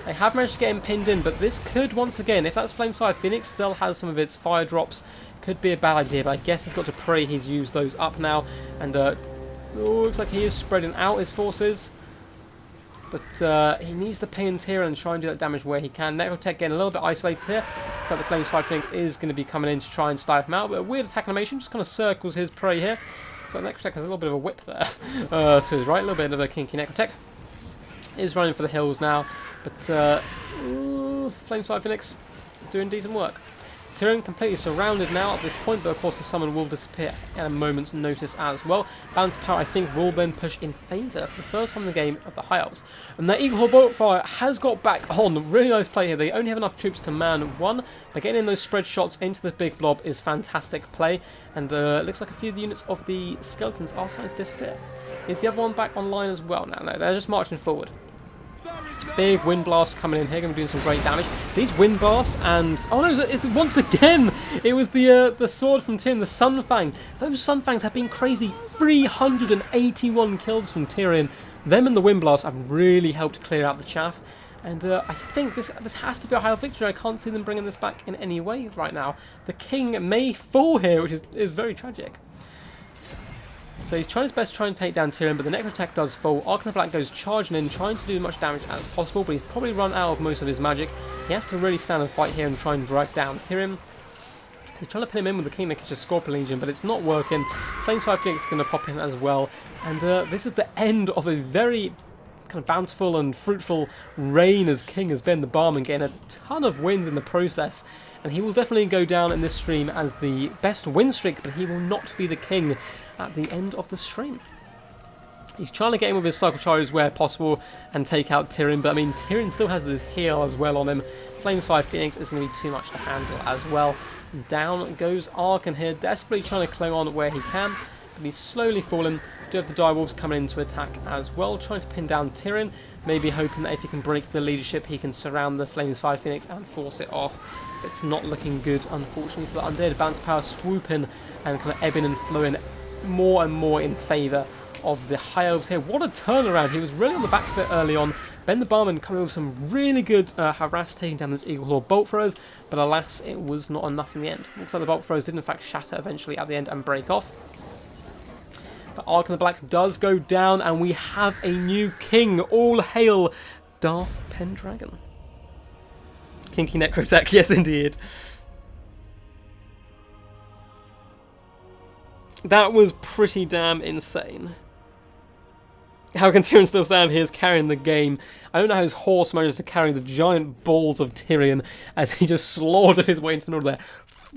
They have managed to get him pinned in, but this could, once again, if that's Flamesfire Phoenix still has some of its fire drops, could be a bad idea. But I guess he's got to pray he's used those up now. And looks like he is spreading out his forces. But he needs to pin Tyrion and try and do that damage where he can. Necrotech getting a little bit isolated here. So the Flamesfire Phoenix is going to be coming in to try and stifle him out. But a weird attack animation just kind of circles his prey here. So Necrotech has a little bit of a whip there to his right. A little bit of a kinky Necrotech. Is running for the hills now. But Flamesfire Phoenix doing decent work. Tyrion completely surrounded now at this point, but of course the summon will disappear at a moment's notice as well. Balance power, I think, will then push in favour for the first time in the game of the High Elves. And their Eagle Boltfire has got back on. Really nice play here. They only have enough troops to man one, but getting in those spread shots into the big blob is fantastic play. And it looks like a few of the units of the skeletons are starting to disappear. Is the other one back online as well now? No, they're just marching forward. Big wind blast coming in here, going to be doing some great damage. These wind blasts and oh no, it's once again it was the sword from Tyrion, the Sunfang. Those Sunfangs have been crazy. 381 kills from Tyrion. Them and the wind blast have really helped clear out the chaff. And I think this has to be a high victory. I can't see them bringing this back in any way right now. The king may fall here, which is very tragic. So he's trying his best to try and take down Tyrion, but the Necrotech does fall. Arkan the Black goes charging in, trying to do as much damage as possible, but he's probably run out of most of his magic. He has to really stand and fight here and try and drag down Tyrion. He's trying to pin him in with the King Nakish's Scorpion Legion, but it's not working. Flamesfire Phoenix is going to pop in as well. And this is the end of a very kind of bountiful and fruitful reign as king has been the Barman, getting a ton of wins in the process. And he will definitely go down in this stream as the best win streak, but he will not be the king at the end of the stream. He's trying to get in with his Cycle Charges where possible and take out Tyrion, but I mean, Tyrion still has this heal as well on him. Flamesfire Phoenix is going to be too much to handle as well. Down goes Arkan here, desperately trying to cling on where he can, but he's slowly falling. Do have the Direwolves coming in to attack as well, trying to pin down Tyrion, maybe hoping that if he can break the leadership, he can surround the Flamesfire Phoenix and force it off. It's not looking good, unfortunately, for the undead. Bounce power swooping and kind of ebbing and flowing more and more in favour of the High Elves here. What a turnaround. He was really on the back foot early on. Ben the Barman coming with some really good harass, taking down this Eagle bolt throws, but alas, it was not enough in the end. Looks like the bolt throws did in fact shatter eventually at the end and break off. But Ark in the Black does go down, and we have a new king. All hail Darth Pendragon. Kinky Necrotech, yes indeed. That was pretty damn insane. How can Tyrion still stand here as carrying the game? I don't know how his horse managed to carry the giant balls of Tyrion as he just slaughtered his way into the middle there.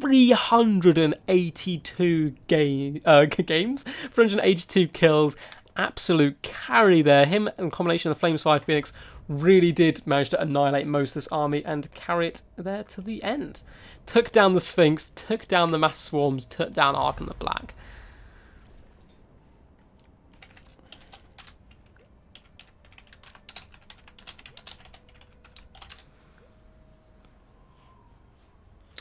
382 games, 382 kills, absolute carry there. Him in combination of the Flamesfire Phoenix really did manage to annihilate most of this army and carry it there to the end. Took down the Sphinx, took down the mass swarms, took down Ark in the Black.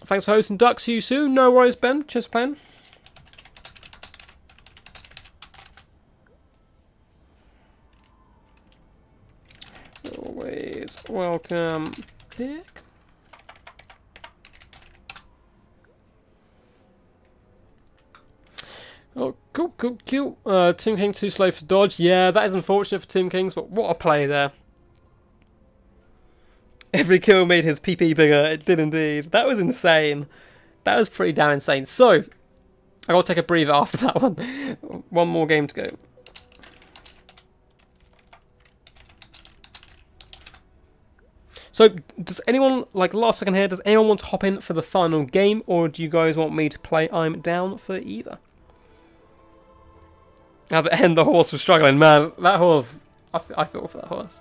Thanks for hosting Duck. See you soon. No worries, Ben. Just playing. Always welcome, Dick. Oh, cool. Tomb King too slow for dodge. Yeah, that is unfortunate for Tomb Kings, but what a play there. Every kill made his PP bigger. It did indeed. That was insane. That was pretty damn insane. So, I gotta take a breather after that one. One more game to go. So, does anyone, like last second here, does anyone want to hop in for the final game, or do you guys want me to play? I'm down for either. At the end, the horse was struggling. Man, that horse, I feel for that horse.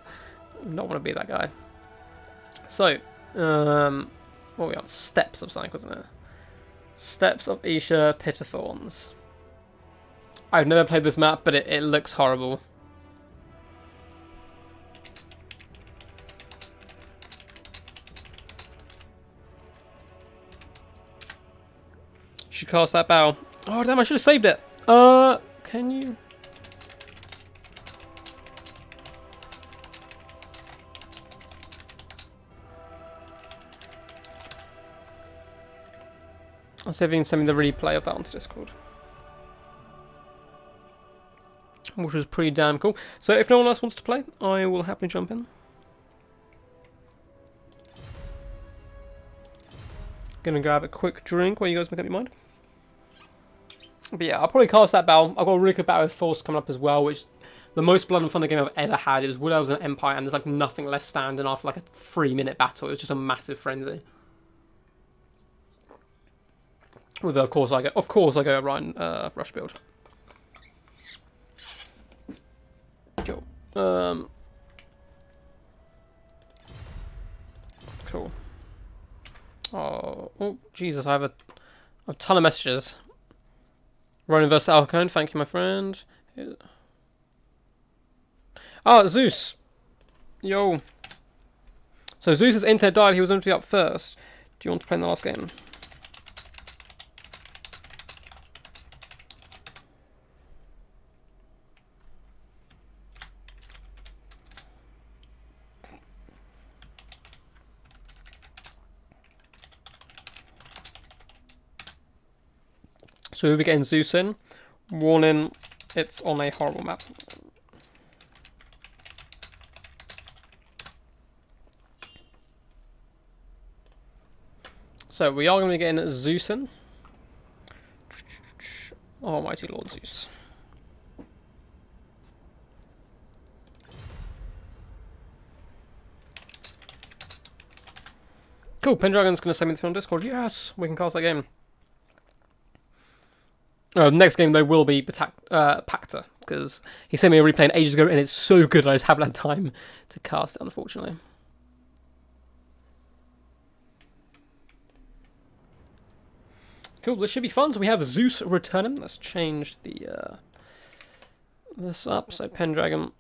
I don't want to be that guy. So, what are we on? Steps of something, wasn't it? Steps of Isha Pitterthorns. I've never played this map, but it looks horrible. Should cast that bow. Oh damn! I should have saved it. Can you? I'll see if you can send me the replay of that onto Discord. Which was pretty damn cool. So if no one else wants to play, I will happily jump in. Gonna grab a quick drink while you guys make up your mind. But yeah, I'll probably cast that battle. I've got a really good battle with Force coming up as well, which is the most Blood and Thunder game I've ever had. It was when I was an Empire and there's like nothing left standing after like a 3-minute battle. It was just a massive frenzy. With of course I go Ryan rush build. Cool. Cool. Oh, Jesus! I have a ton of messages. Ronin vs Alcone, thank you, my friend. Oh, Zeus. Yo. So Zeus's internet died. He was going to be up first. Do you want to play in the last game? So we'll be getting Zeus in. Warning, it's on a horrible map. So we are going to be getting Zeus in. Almighty Lord Zeus. Cool, Pendragon's going to send me the film on Discord. Yes, we can cast that game. Next game though will be Pacta, because he sent me a replay ages ago and it's so good I just haven't had time to cast it, unfortunately. Cool, this should be fun. So we have Zeus returning. Let's change the this up. So Pendragon,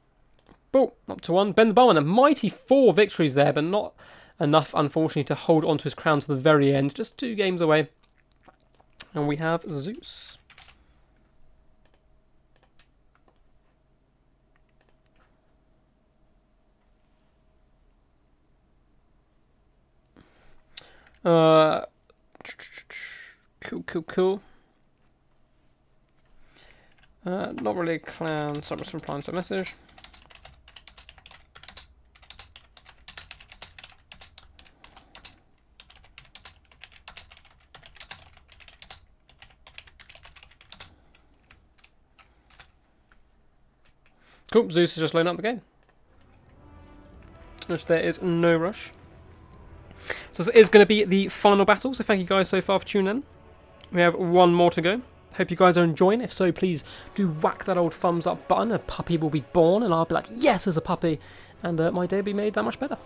boom, up to 1. Ben the Barman, a mighty 4 victories there, but not enough, unfortunately, to hold on to his crown to the very end. Just 2 games away, and we have Zeus. Cool. Not really a clan, so I'm just replying to a message. Cool, Zeus is just loading up the game. Which there is no rush. So this is going to be the final battle, so thank you guys so far for tuning in. We have one more to go. Hope you guys are enjoying. If so, please do whack that old thumbs up button. A puppy will be born, and I'll be like, yes, there's a puppy. And my day will be made that much better.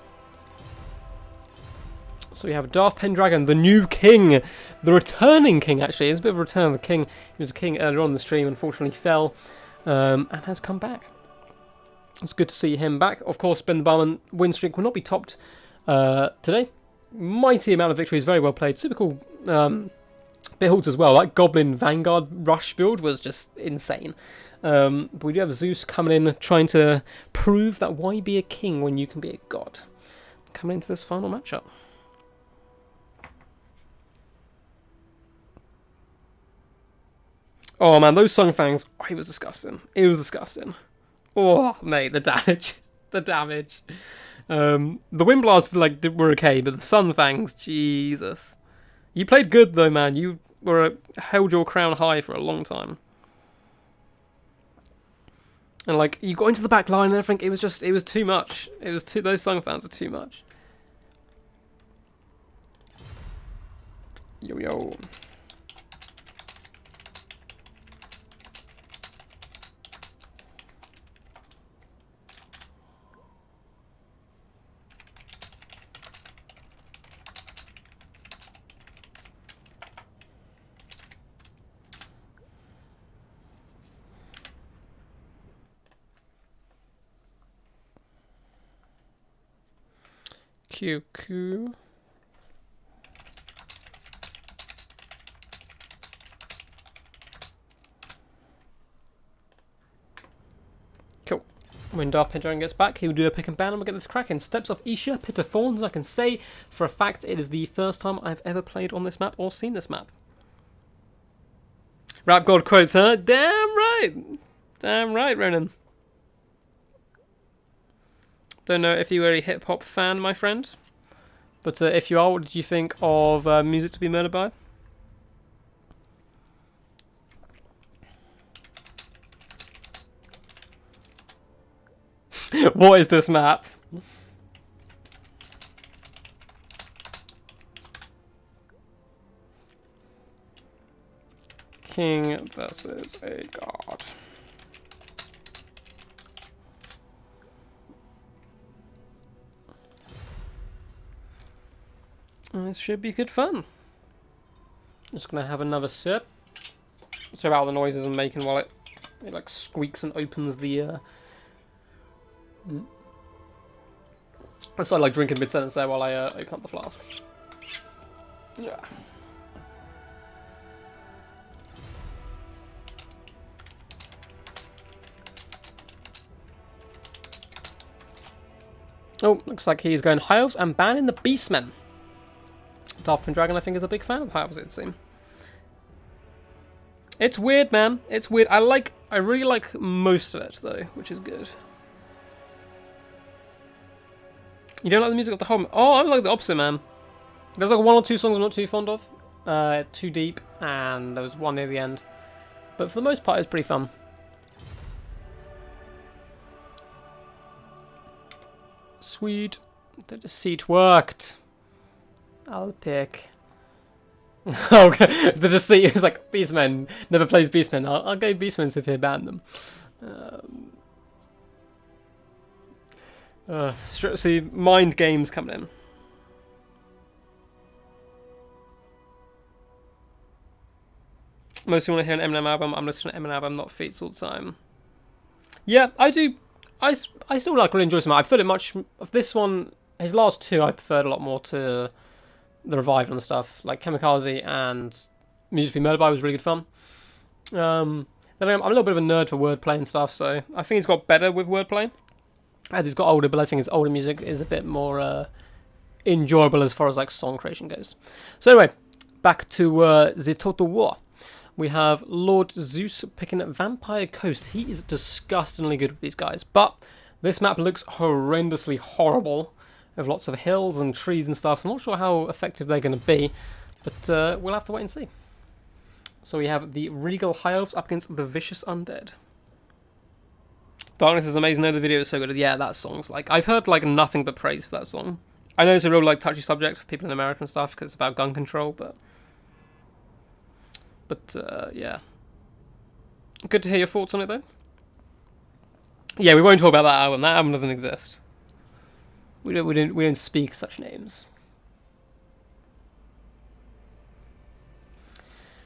So we have Darth Pendragon, the new king. The returning king, actually. It's a bit of a return of the king. He was a king earlier on in the stream, unfortunately fell, and has come back. It's good to see him back. Of course, Ben the Barman win streak will not be topped today. Mighty amount of victories, very well played. Super cool builds as well. That Goblin Vanguard Rush build was just insane. But we do have Zeus coming in, trying to prove that why be a king when you can be a god. Coming into this final matchup. Oh man, those Sungfangs, oh, it was disgusting. It was disgusting. Oh, mate, the damage. The damage. The Wind Blasts were okay, but the Sunfangs, Jesus. You played good though, man. You held your crown high for a long time. And like you got into the back line and everything, it was too much. Those Sungfangs were too much. Yo. QQ. Cool. When Darth Pendragon gets back, he will do a pick and ban and we'll get this cracking. Steps of Isha, Pit of Thorns. I can say for a fact it is the first time I've ever played on this map or seen this map. Rap God quotes, huh? Damn right! Damn right, Ronan. Don't know if you were a hip-hop fan, my friend. But if you are, what did you think of Music to be Murdered by? What is this map? King versus a god. This should be good fun. Just gonna have another sip. Sorry about all the noises I'm making while it like squeaks and opens the. I started like drinking mid-sentence there while I open up the flask. Yeah. Oh, looks like he's going High Elves and banning the Beastmen. Darth Pendragon, I think, is a big fan of High Elves, it seems. It's weird, man. It's weird. I really like most of it, though, which is good. You don't like the music of the whole... Oh, I like the opposite, man. There's like one or two songs I'm not too fond of. Too Deep, and there was one near the end. But for the most part, it's pretty fun. Sweet. The deceit worked. I'll pick. Okay, the deceit is like Beastmen never plays Beastmen. I'll go Beastmen if he ban them. See, mind games coming in. Mostly want to hear an Eminem album. I'm listening to Eminem album, not feats all the time. Yeah, I do. I still really enjoy some. I preferred it much of this one. His last two, I preferred a lot more to the Revived and stuff, like Kamikaze and Music to be Murdered by was really good fun. Then I'm a little bit of a nerd for wordplay and stuff, so I think he's got better with wordplay as he's got older. But I think his older music is a bit more enjoyable as far as like song creation goes. So anyway, back to the Total War. We have Lord Zeus picking up Vampire Coast. He is disgustingly good with these guys. But this map looks horrendously horrible. With lots of hills and trees and stuff. I'm not sure how effective they're going to be. But we'll have to wait and see. So we have the Regal High Elves up against the Vicious Undead. Darkness is amazing. No, the video is so good. Yeah, that song's like... I've heard like nothing but praise for that song. I know it's a real like touchy subject for people in America and stuff because it's about gun control, but yeah. Good to hear your thoughts on it though. Yeah, we won't talk about that album. That album doesn't exist. We don't speak such names.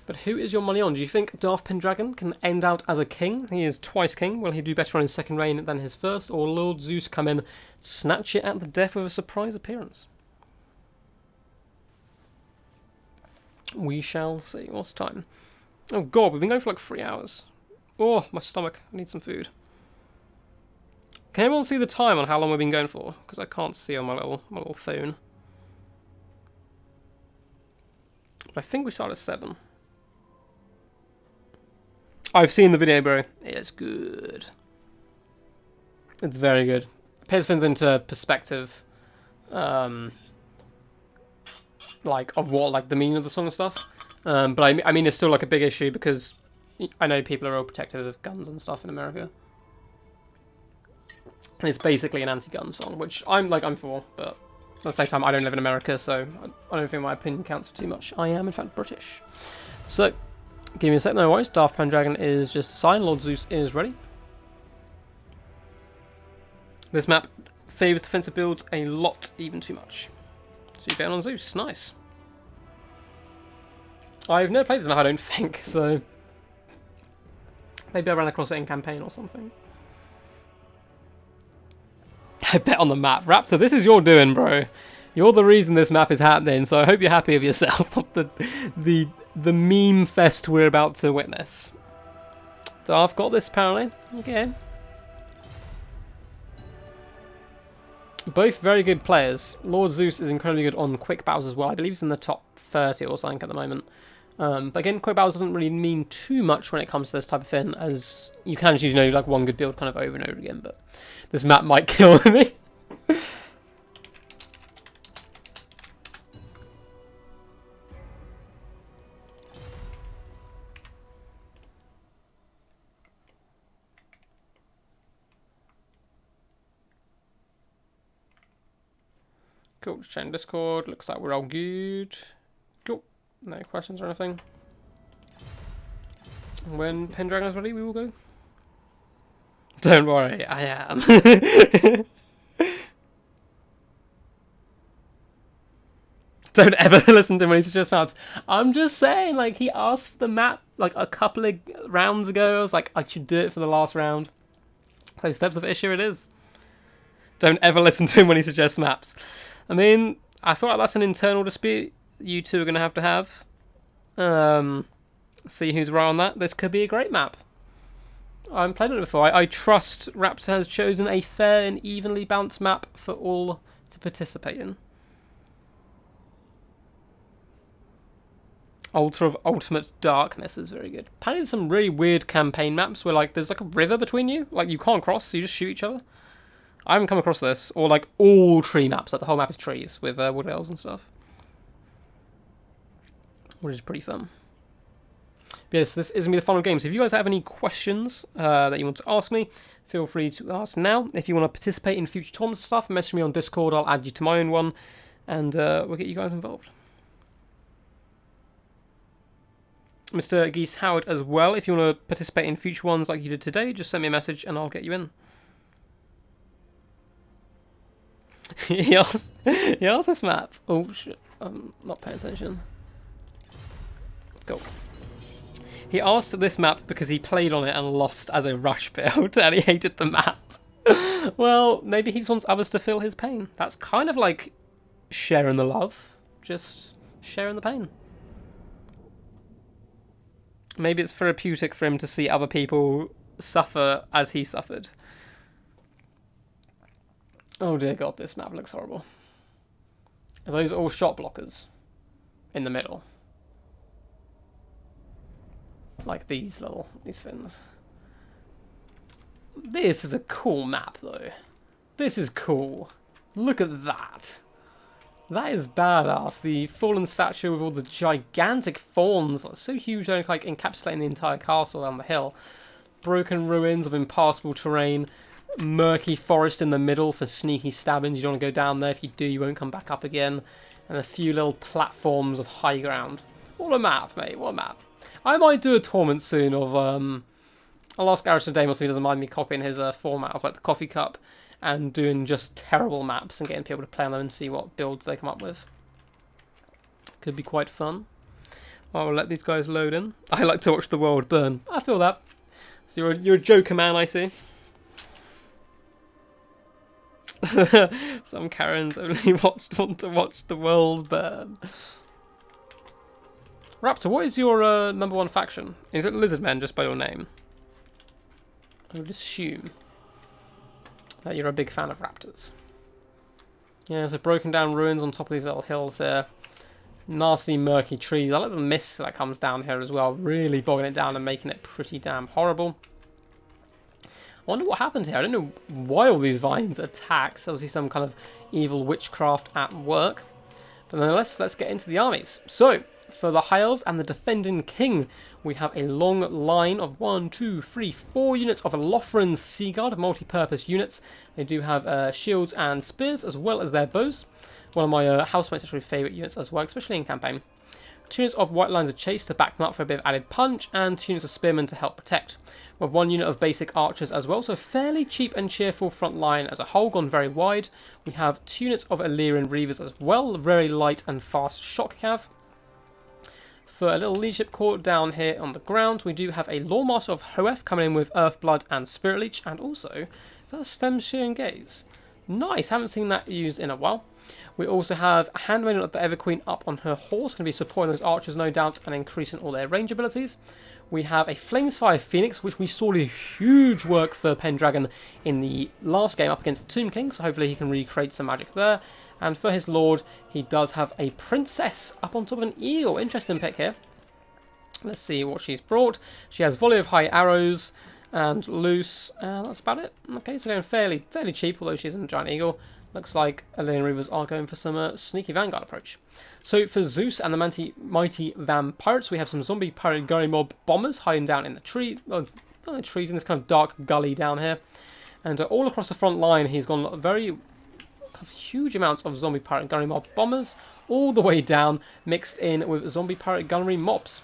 But who is your money on? Do you think Darth Pendragon can end out as a king? He is twice king. Will he do better on his second reign than his first? Or Lord Zeus come in, snatch it at the death with a surprise appearance? We shall see. What's time? Oh god, we've been going for like 3 hours. Oh, my stomach. I need some food. Can everyone see the time on how long we've been going for? Because I can't see on my little phone. But I think we started at 7. I've seen the video, bro. It's good. It's very good. It puts things into perspective, like of what like the meaning of the song and stuff. But I mean, it's still like a big issue because I know people are all protective of guns and stuff in America, and it's basically an anti-gun song, which I'm for. But at the same time, I don't live in America, so I don't think my opinion counts too much. I am in fact British, so. Give me a sec, no worries. Darth Pendragon is just a sign. Lord Zeus is ready. This map favours defensive builds a lot, even too much. So you're betting on Zeus. Nice. I've never played this map, I don't think, so... Maybe I ran across it in campaign or something. I bet on the map. Raptor, this is your doing, bro. You're the reason this map is happening, so I hope you're happy with yourself. the meme fest we're about to witness. So I've got this apparently. Okay. Both very good players. Lord Zeus is incredibly good on quick battles as well. I believe he's in the top 30 or something at the moment. But again, quick battles doesn't really mean too much when it comes to this type of thing, as you can just use, like one good build kind of over and over again. But this map might kill me. Cool, just checking Discord. Looks like we're all good. Cool. No questions or anything. When Pendragon's ready, we will go. Don't worry, I am. Don't ever listen to him when he suggests maps. I'm just saying, like, he asked for the map like a couple of rounds ago. I was like, I should do it for the last round. So steps of issue it is. Don't ever listen to him when he suggests maps. I mean, I feel like that's an internal dispute you two are going to have. See who's right on that. This could be a great map. I've played it before. I trust Raptor has chosen a fair and evenly balanced map for all to participate in. Altar of Ultimate Darkness is very good. Apparently there's some really weird campaign maps where like there's like a river between you. Like you can't cross, so you just shoot each other. I haven't come across this. Or like all tree maps. Like the whole map is trees with wood elves and stuff. Which is pretty fun. But yes, this is going to be the final game. So if you guys have any questions that you want to ask me, feel free to ask now. If you want to participate in future tournaments and stuff, message me on Discord. I'll add you to my own one. And we'll get you guys involved. Mr. Geese Howard as well. If you want to participate in future ones like you did today, just send me a message and I'll get you in. he asked this map. Oh shit, I'm not paying attention. Go. He asked this map because he played on it and lost as a rush build and he hated the map. Well, maybe he just wants others to feel his pain. That's kind of like sharing the love. Just sharing the pain. Maybe it's therapeutic for him to see other people suffer as he suffered. Oh dear god, this map looks horrible. Are those all shot blockers in the middle? Like these fins. This is a cool map, though. This is cool. Look at that. That is badass. The fallen statue with all the gigantic fawns, like, so huge, they're like encapsulating the entire castle down the hill. Broken ruins of impassable terrain. Murky forest in the middle for sneaky stabbings. You don't want to go down there. If you do, you won't come back up again. And a few little platforms of high ground. What a map, mate. What a map. I might do a tournament soon of... I'll ask Arison Damos if he doesn't mind me copying his format of like the coffee cup and doing just terrible maps and getting people to play on them and see what builds they come up with. Could be quite fun. I'll let these guys load in. I like to watch the world burn. I feel that. So you're a Joker man, I see. Some Karens only want to watch the world burn. Raptor, what is your #1 faction? Is it Lizardmen, just by your name? I would assume that you're a big fan of raptors. Yeah, so broken down ruins on top of these little hills here. Nasty, murky trees. I like the mist that comes down here as well, really bogging it down and making it pretty damn horrible. I wonder what happened here. I don't know why all these vines attack. So obviously some kind of evil witchcraft at work. But nonetheless, let's get into the armies. So, for the High Elves and the Defending King, we have a long line of 1, 2, 3, 4 units of Lothran Seaguard, multi-purpose units. They do have shields and spears as well as their bows. One of my housemates' actually favourite units as well, especially in campaign. 2 units of White Lines of Chase to back them up for a bit of added punch, and 2 units of Spearmen to help protect. We have 1 unit of basic archers as well, so fairly cheap and cheerful front line as a whole, gone very wide. We have 2 units of Illyrian Reavers as well, very light and fast shock cav. For a little leadership corps down here on the ground, we do have a Lawmaster of Hoeth coming in with Earthblood and Spirit Leech, and also, is that a Stem Shear and Gaze? Nice, haven't seen that used in a while. We also have a Handmaiden of the Everqueen up on her horse, going to be supporting those archers, no doubt, and increasing all their range abilities. We have a Flamespire Phoenix, which we saw a huge work for Pendragon in the last game up against the Tomb King, so hopefully he can recreate some magic there. And for his lord, he does have a Princess up on top of an eagle. Interesting pick here. Let's see what she's brought. She has Volley of High Arrows and Loose, and that's about it. Okay, so going fairly cheap, although she's in a Giant Eagle. Looks like Illyrian Reavers are going for some sneaky Vanguard approach. So for Zeus and the mighty Vampirates, we have some zombie pirate Gully Mob bombers hiding down in the trees in this kind of dark gully down here. And all across the front line, he's gone very huge amounts of zombie pirate gunnery mob bombers, all the way down, mixed in with zombie pirate gunnery mobs.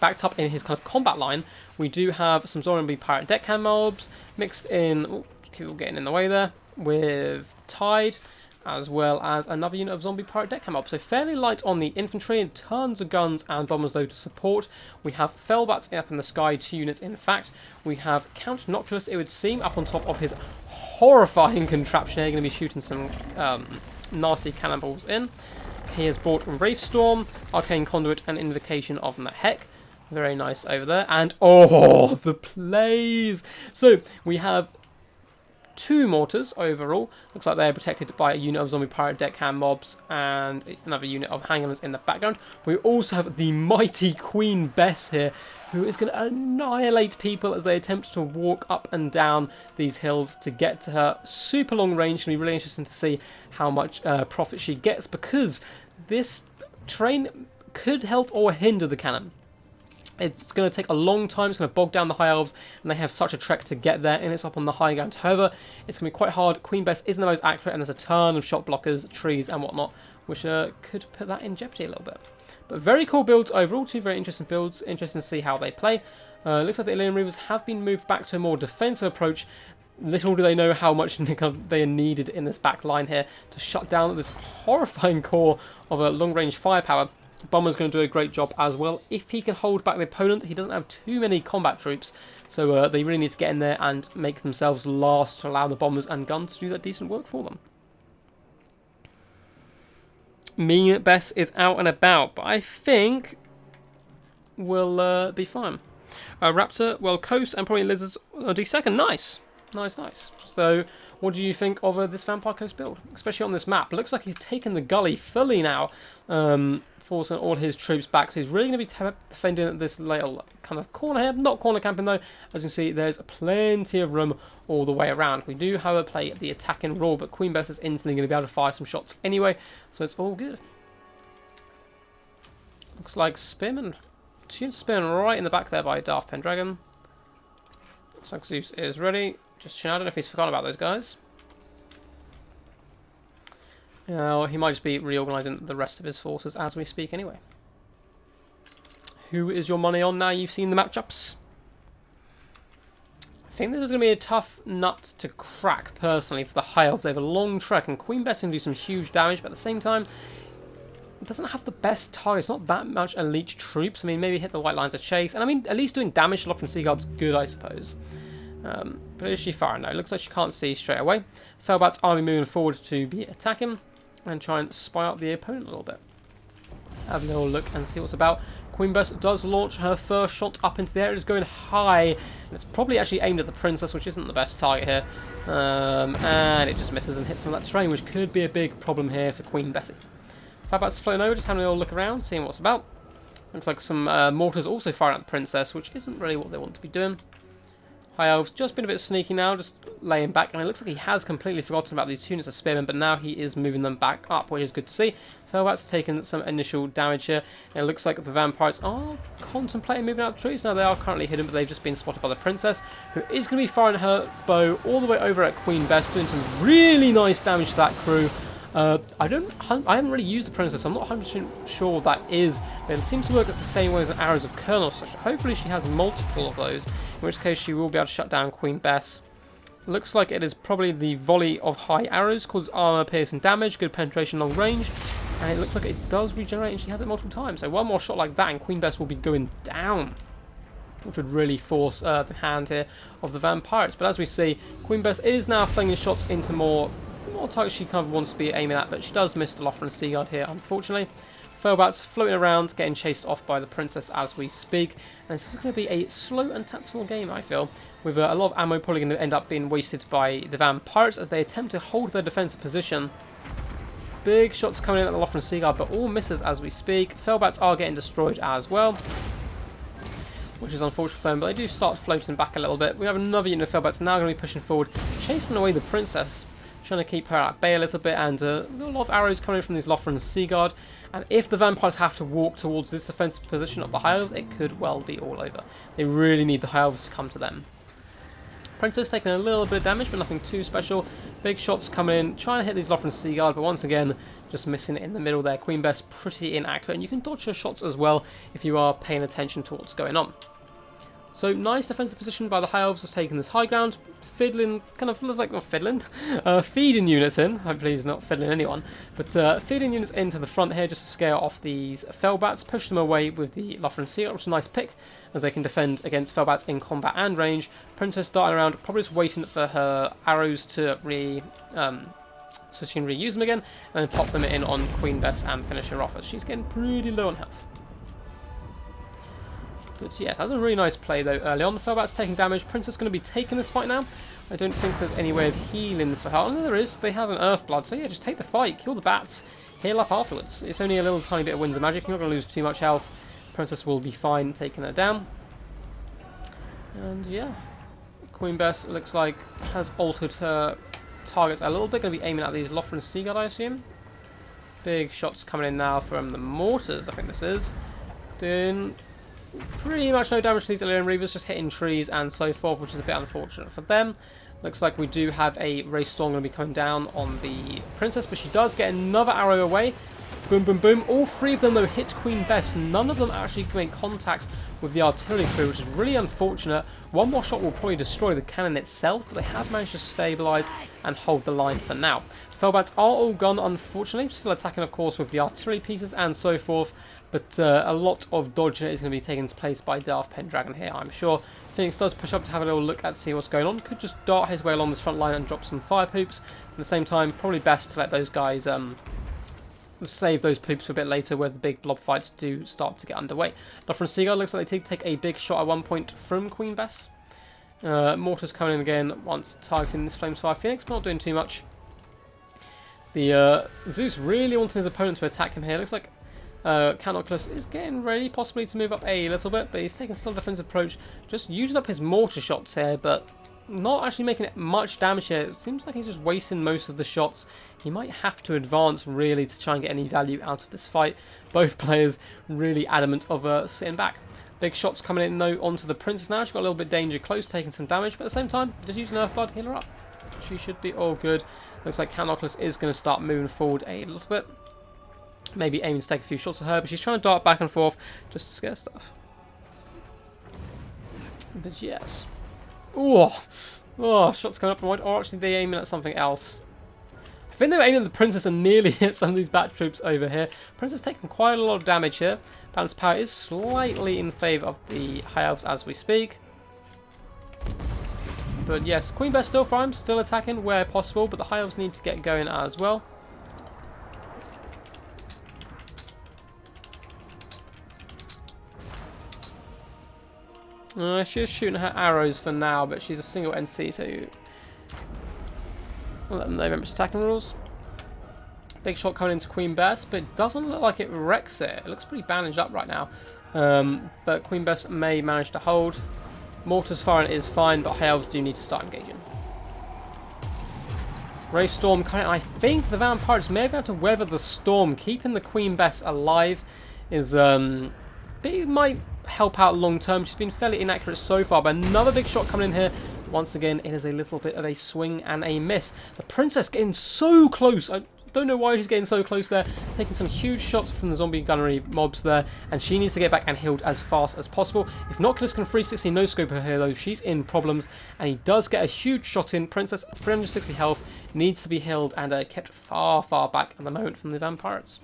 Backed up in his kind of combat line, we do have some zombie pirate deckhand mobs, mixed in, oh, people getting in the way there, with Tide, as well as another unit of zombie pirate deckhand mobs. So fairly light on the infantry, and tons of guns and bombers though to support. We have Fellbats up in the sky, 2 units in fact. We have Count Noculus, it would seem, up on top of his horrifying contraption here, going to be shooting some nasty cannonballs in. He has brought Wraith Storm, Arcane Conduit, and Invocation of Mahek. Very nice over there. And, oh, the plays! So, we have 2 mortars overall. Looks like they're protected by a unit of zombie pirate deckhand mobs and another unit of hangers in the background. We also have the mighty Queen Bess here, who is going to annihilate people as they attempt to walk up and down these hills to get to her. Super long range. It's going to be really interesting to see how much profit she gets, because this terrain could help or hinder the cannon. It's going to take a long time, it's going to bog down the High Elves, and they have such a trek to get there, and it's up on the high ground. However, it's going to be quite hard. Queen Bess isn't the most accurate, and there's a ton of shot blockers, trees, and whatnot, which could put that in jeopardy a little bit. But very cool builds overall, 2 very interesting builds, interesting to see how they play. Looks like the Illyrian Reavers have been moved back to a more defensive approach. Little do they know how much they are needed in this back line here to shut down this horrifying core of a long-range firepower. Bomber's going to do a great job as well. If he can hold back the opponent, he doesn't have too many combat troops, so they really need to get in there and make themselves last to allow the bombers and guns to do that decent work for them. Mean Bess is out and about, but I think we'll be fine. Raptor, well, Coast and probably Lizards D2nd. Nice. Nice. So, what do you think of this Vampire Coast build? Especially on this map. Looks like he's taken the gully fully now for forcing all his troops back. So he's really going to be defending this little kind of corner here. Not corner camping though. As you can see, there's plenty of room all the way around. We do, however, play the attacking role, but Queen Bess is instantly going to be able to fire some shots anyway. So it's all good. Looks like Spearman. Tunes Spearman right in the back there by Darth Pendragon. Looks like Zeus is ready. Just I don't know if he's forgotten about those guys. He might just be reorganising the rest of his forces as we speak anyway. Who is your money on now you've seen the matchups? I think this is going to be a tough nut to crack, personally, for the High Elves. They have a long trek, and Queen Bess can do some huge damage, but at the same time, it doesn't have the best targets. Not that much elite troops. I mean, maybe hit the white lines of chase, and I mean, at least doing damage to Lothran Seaguard's good, I suppose. But is she firing now? It looks like she can't see straight away. Felbat's army moving forward to be attacking and try and spy out the opponent a little bit. Have a little look and see what's about. Queen Bess does launch her first shot up into the air. It is going high, and it's probably actually aimed at the princess, which isn't the best target here. And it just misses and hits some of that terrain, which could be a big problem here for Queen Bessie. Felbat's floating over, just having a little look around, seeing what's about. Looks like some mortars also firing at the princess, which isn't really what they want to be doing. High Elves just been a bit sneaky now, just laying back, and it looks like he has completely forgotten about these units of spearmen, but now he is moving them back up, which is good to see. Felbat's taken some initial damage here, and it looks like the vampires are contemplating moving out of the trees. Now they are currently hidden, but they've just been spotted by the princess, who is going to be firing her bow all the way over at Queen Bess, doing some really nice damage to that crew. I haven't really used the princess, so I'm not 100% sure what that is, but it seems to work the same way as an arrows of Colonel, so hopefully she has multiple of those, in which case she will be able to shut down Queen Bess. Looks like it is probably the volley of high arrows, causes armor piercing damage, good penetration long range, and it looks like it does regenerate, and she has it multiple times, so one more shot like that and Queen Bess will be going down, which would really force the hand here of the vampires. But as we see, Queen Bess is now flinging shots into more targets she kind of wants to be aiming at, but she does miss the Lothran Seaguard here, unfortunately. Felbat's floating around, getting chased off by the princess as we speak, and this is going to be a slow and tactful game, I feel, with a lot of ammo probably going to end up being wasted by the vampires as they attempt to hold their defensive position. Big shots coming in at the Lothran Seaguard, but all misses as we speak. Felbats are getting destroyed as well, which is unfortunate for them, but they do start floating back a little bit. We have another unit of Felbats now going to be pushing forward, chasing away the princess, trying to keep her at bay a little bit, and a lot of arrows coming in from these Lothran Seaguard. And if the vampires have to walk towards this defensive position of the High Elves, it could well be all over. They really need the High Elves to come to them. Princess taking a little bit of damage, but nothing too special. Big shots coming in, trying to hit these Lothran Seaguard, but once again, just missing in the middle there. Queen Bess pretty inaccurate, and you can dodge her shots as well if you are paying attention to what's going on. So nice defensive position by the High Elves, just taking this high ground, fiddling, kind of looks like not fiddling, feeding units in. Hopefully he's not fiddling anyone, but feeding units into the front here just to scare off these Felbats, push them away with the Lothran Seaguard, which is a nice pick as they can defend against Felbats in combat and range. Princess darting around, probably just waiting for her arrows to so she can reuse them again, and then pop them in on Queen Bess and finish her off as she's getting pretty low on health. But yeah, that was a really nice play though early on. The Felbat's taking damage. Princess going to be taking this fight now. I don't think there's any way of healing for her. Oh, no, there is. They have an Earth Blood, so yeah, just take the fight, kill the bats, heal up afterwards. It's only a little tiny bit of Winds of Magic. You're not going to lose too much health. Princess will be fine taking her down. And yeah, Queen Bess looks like has altered her targets a little bit. Going to be aiming at these Lothran Seaguard, I assume. Big shots coming in now from the mortars, I think this is. Doing pretty much no damage to these Illyrian Reavers, just hitting trees and so forth, which is a bit unfortunate for them. Looks like we do have a Ray Storm going to be coming down on the Princess, but she does get another arrow away. Boom, boom, boom. All three of them, though, hit Queen Bess. None of them actually make contact with the artillery crew, which is really unfortunate. One more shot will probably destroy the cannon itself, but they have managed to stabilise and hold the line for now. Felbats are all gone, unfortunately. Still attacking, of course, with the artillery pieces and so forth. But a lot of dodging is going to be taking place by Darth Pendragon here, I'm sure. Phoenix does push up to have a little look at see what's going on. Could just dart his way along this front line and drop some fire poops. At the same time, probably best to let those guys save those poops for a bit later where the big blob fights do start to get underway. Lothran Seaguard looks like they did take a big shot at one point from Queen Bess. Mortars coming in again once targeting this Flamesfire Phoenix, but not doing too much. The Zeus really wanted his opponent to attack him here. Looks like Count Oculus is getting ready possibly to move up a little bit, but he's taking still a defensive approach, just using up his mortar shots here, but not actually making it much damage here. It seems like he's just wasting most of the shots. He might have to advance really to try and get any value out of this fight. Both players really adamant of sitting back. Big shots coming in though onto the princess now. She's got a little bit danger close, taking some damage, but at the same time, just using Earthblood, heal her up. She should be all good. Looks like Count Oculus is going to start moving forward a little bit. Maybe aiming to take a few shots at her, but she's trying to dart back and forth just to scare stuff. But yes. Oh, shots coming up from wide. Or actually, they're aiming at something else. I think they were aiming at the princess and nearly hit some of these bat troops over here. Princess taking quite a lot of damage here. Balance power is slightly in favour of the High Elves as we speak. But yes, Queen Bear still fine, still attacking where possible, but the High Elves need to get going as well. She's shooting her arrows for now, but she's a single NC, so we'll let them know remember attacking rules. Big shot coming into Queen Bess, but it doesn't look like it wrecks it. It looks pretty bandaged up right now. But Queen Bess may manage to hold. Mortar's firing is fine, but High Elves do need to start engaging. Wraith Storm coming in. I think the vampires may be able to weather the storm. Keeping the Queen Bess alive is it might help out long term. She's been fairly inaccurate so far, but another big shot coming in here. Once again, it is a little bit of a swing and a miss. The princess getting so close. I don't know why she's getting so close there. Taking some huge shots from the zombie gunnery mobs there, and she needs to get back and healed as fast as possible. If Noculus can 360 no scope her here though, she's in problems, and he does get a huge shot in. Princess 360 health, needs to be healed and kept far back at the moment from the vampires.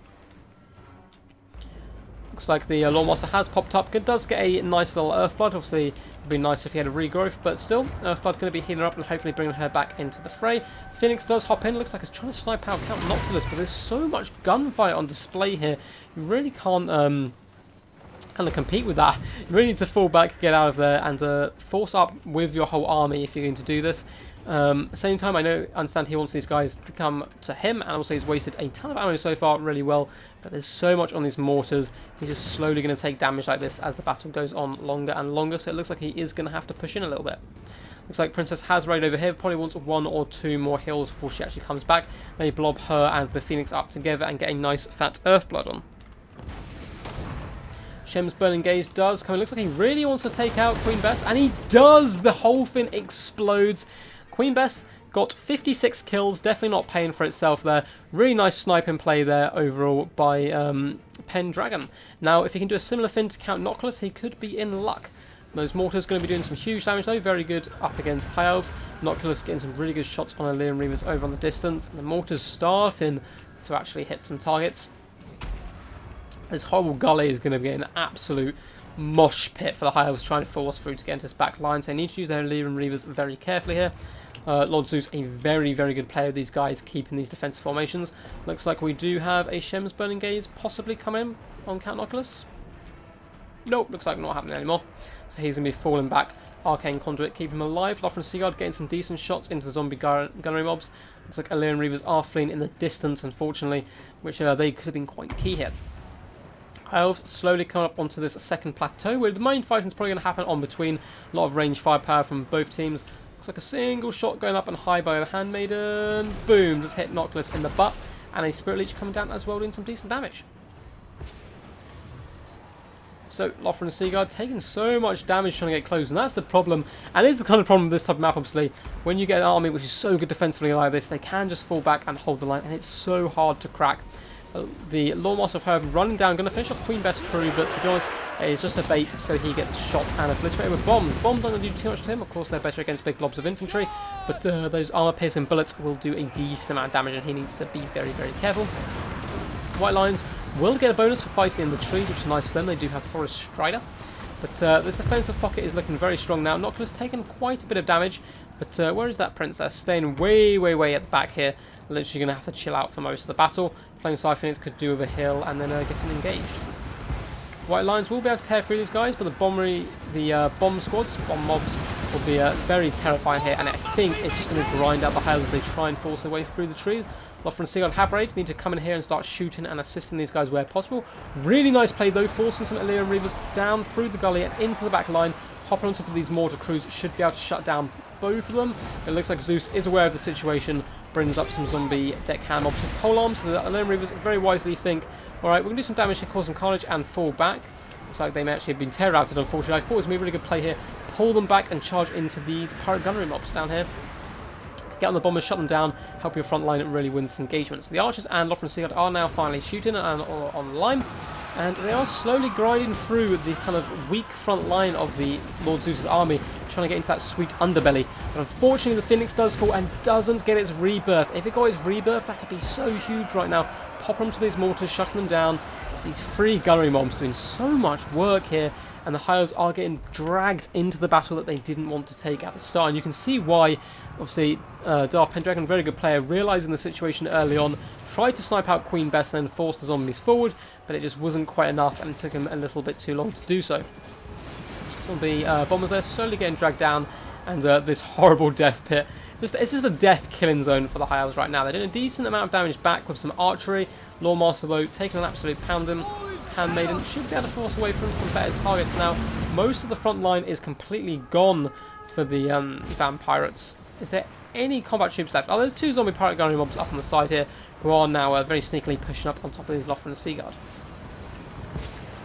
Looks like the Lawmaster has popped up. It does get a nice little Earthblood. Obviously, it would be nice if he had a regrowth, but still, Earthblood going to be healing her up and hopefully bringing her back into the fray. Phoenix does hop in. Looks like it's trying to snipe out Count Noctilus, but there's so much gunfire on display here. You really can't kind of compete with that. You really need to fall back, get out of there, and force up with your whole army if you're going to do this. At the same time, I understand he wants these guys to come to him, and also he's wasted a ton of ammo so far really well, but there's so much on these mortars. He's just slowly going to take damage like this as the battle goes on longer and longer, so it looks like he is going to have to push in a little bit. Looks like Princess has raid over here, probably wants 1 or 2 more heals before she actually comes back. Maybe blob her and the Phoenix up together and get a nice fat Earthblood on. Shem's Burning Gaze does come in. Looks like he really wants to take out Queen Bess, and he does! The whole thing explodes. Queen Bess got 56 kills, definitely not paying for itself there. Really nice sniping play there overall by Pendragon. Now, if he can do a similar thing to Count Noctilus, he could be in luck. Those mortars going to be doing some huge damage though, very good up against High Elves. Noctilus getting some really good shots on Illyrian Reavers over on the distance, and the mortars starting to actually hit some targets. This horrible gully is going to be an absolute mosh pit for the High Elves trying to force through to get into this back line, so they need to use their Illyrian Reavers very carefully here. Lord Zeus, a very good player of these guys, keeping these defensive formations. Looks like we do have a Shem's Burning Gaze possibly coming on Count Noctilus. Nope, looks like not happening anymore. So he's going to be falling back. Arcane Conduit, keep him alive. Lothran Seaguard getting some decent shots into the zombie gunnery mobs. Looks like Illyrian Reavers are fleeing in the distance, unfortunately, which they could have been quite key here. High Elves slowly coming up onto this second plateau, where the main fighting is probably going to happen on between. A lot of range firepower from both teams. Looks like a single shot going up and high by the Handmaiden. Boom, just hit Noctilus in the butt. And a Spirit Leech coming down as well, doing some decent damage. So, Lothran Seaguard taking so much damage trying to get close, and that's the problem. And it is the kind of problem with this type of map, obviously. When you get an army which is so good defensively like this, they can just fall back and hold the line, and it's so hard to crack. The Lawmaster of Herb running down, going to finish off Queen Bess crew, but to be honest, it's just a bait, so he gets shot and obliterated with bombs. Bombs aren't going to do too much to him, of course they're better against big blobs of infantry, but those armor-piercing bullets will do a decent amount of damage, and he needs to be very careful. White Lions will get a bonus for fighting in the trees, which is nice for them. They do have Forest Strider, but this defensive pocket is looking very strong now. Noctilus taking quite a bit of damage, but where is that Princess? Staying way at the back here. Literally going to have to chill out for most of the battle. Flaming Phoenix could do with a hill and then getting engaged. White Lions will be able to tear through these guys, but the bomb squads, bomb mobs, will be very terrifying here, and I think it's just going to grind out the High Elves as they try and force their way through the trees. Lothar and Sigurd have raid. Need to come in here and start shooting and assisting these guys where possible. Really nice play though, forcing some Illyrian Reavers down through the gully and into the back line. Hopping on top of these mortar crews should be able to shut down both of them. It looks like Zeus is aware of the situation. Brings up some zombie deckhand mobs with polearms. So the Illyrian Reavers very wisely think, alright, we're going to do some damage here, cause some carnage and fall back. Looks like they may actually have been terror-outed, unfortunately. I thought it was going to be a really good play here. Pull them back and charge into these pirate gunnery mobs down here. Get on the bombers, shut them down, help your front line really win this engagement. So the archers and Lothar and Sigurd are now finally shooting and on the line. And they are slowly grinding through the kind of weak front line of the Lord Zeus's army, trying to get into that sweet underbelly. But unfortunately the Phoenix does fall and doesn't get its rebirth. If it got its rebirth, that could be so huge right now. Pop onto these mortars, shutting them down. These 3 gunnery mobs doing so much work here. And the High Elves are getting dragged into the battle that they didn't want to take at the start. And you can see why, obviously, Darth Pendragon, very good player, realising the situation early on, tried to snipe out Queen Bess and then force the zombies forward, but it just wasn't quite enough and it took him a little bit too long to do so. The bombers there slowly getting dragged down, and this horrible death pit. It's just a death killing zone for the High Elves right now. They're doing a decent amount of damage back with some archery. Lawmaster, though, taking an absolute pounding. Handmaiden should be able to force away from some better targets now. Most of the front line is completely gone for the vampirates. Is there any combat troops left? Oh, there's 2 zombie pirate gunnery mobs up on the side here who are now very sneakily pushing up on top of these Lothar and Sigurd.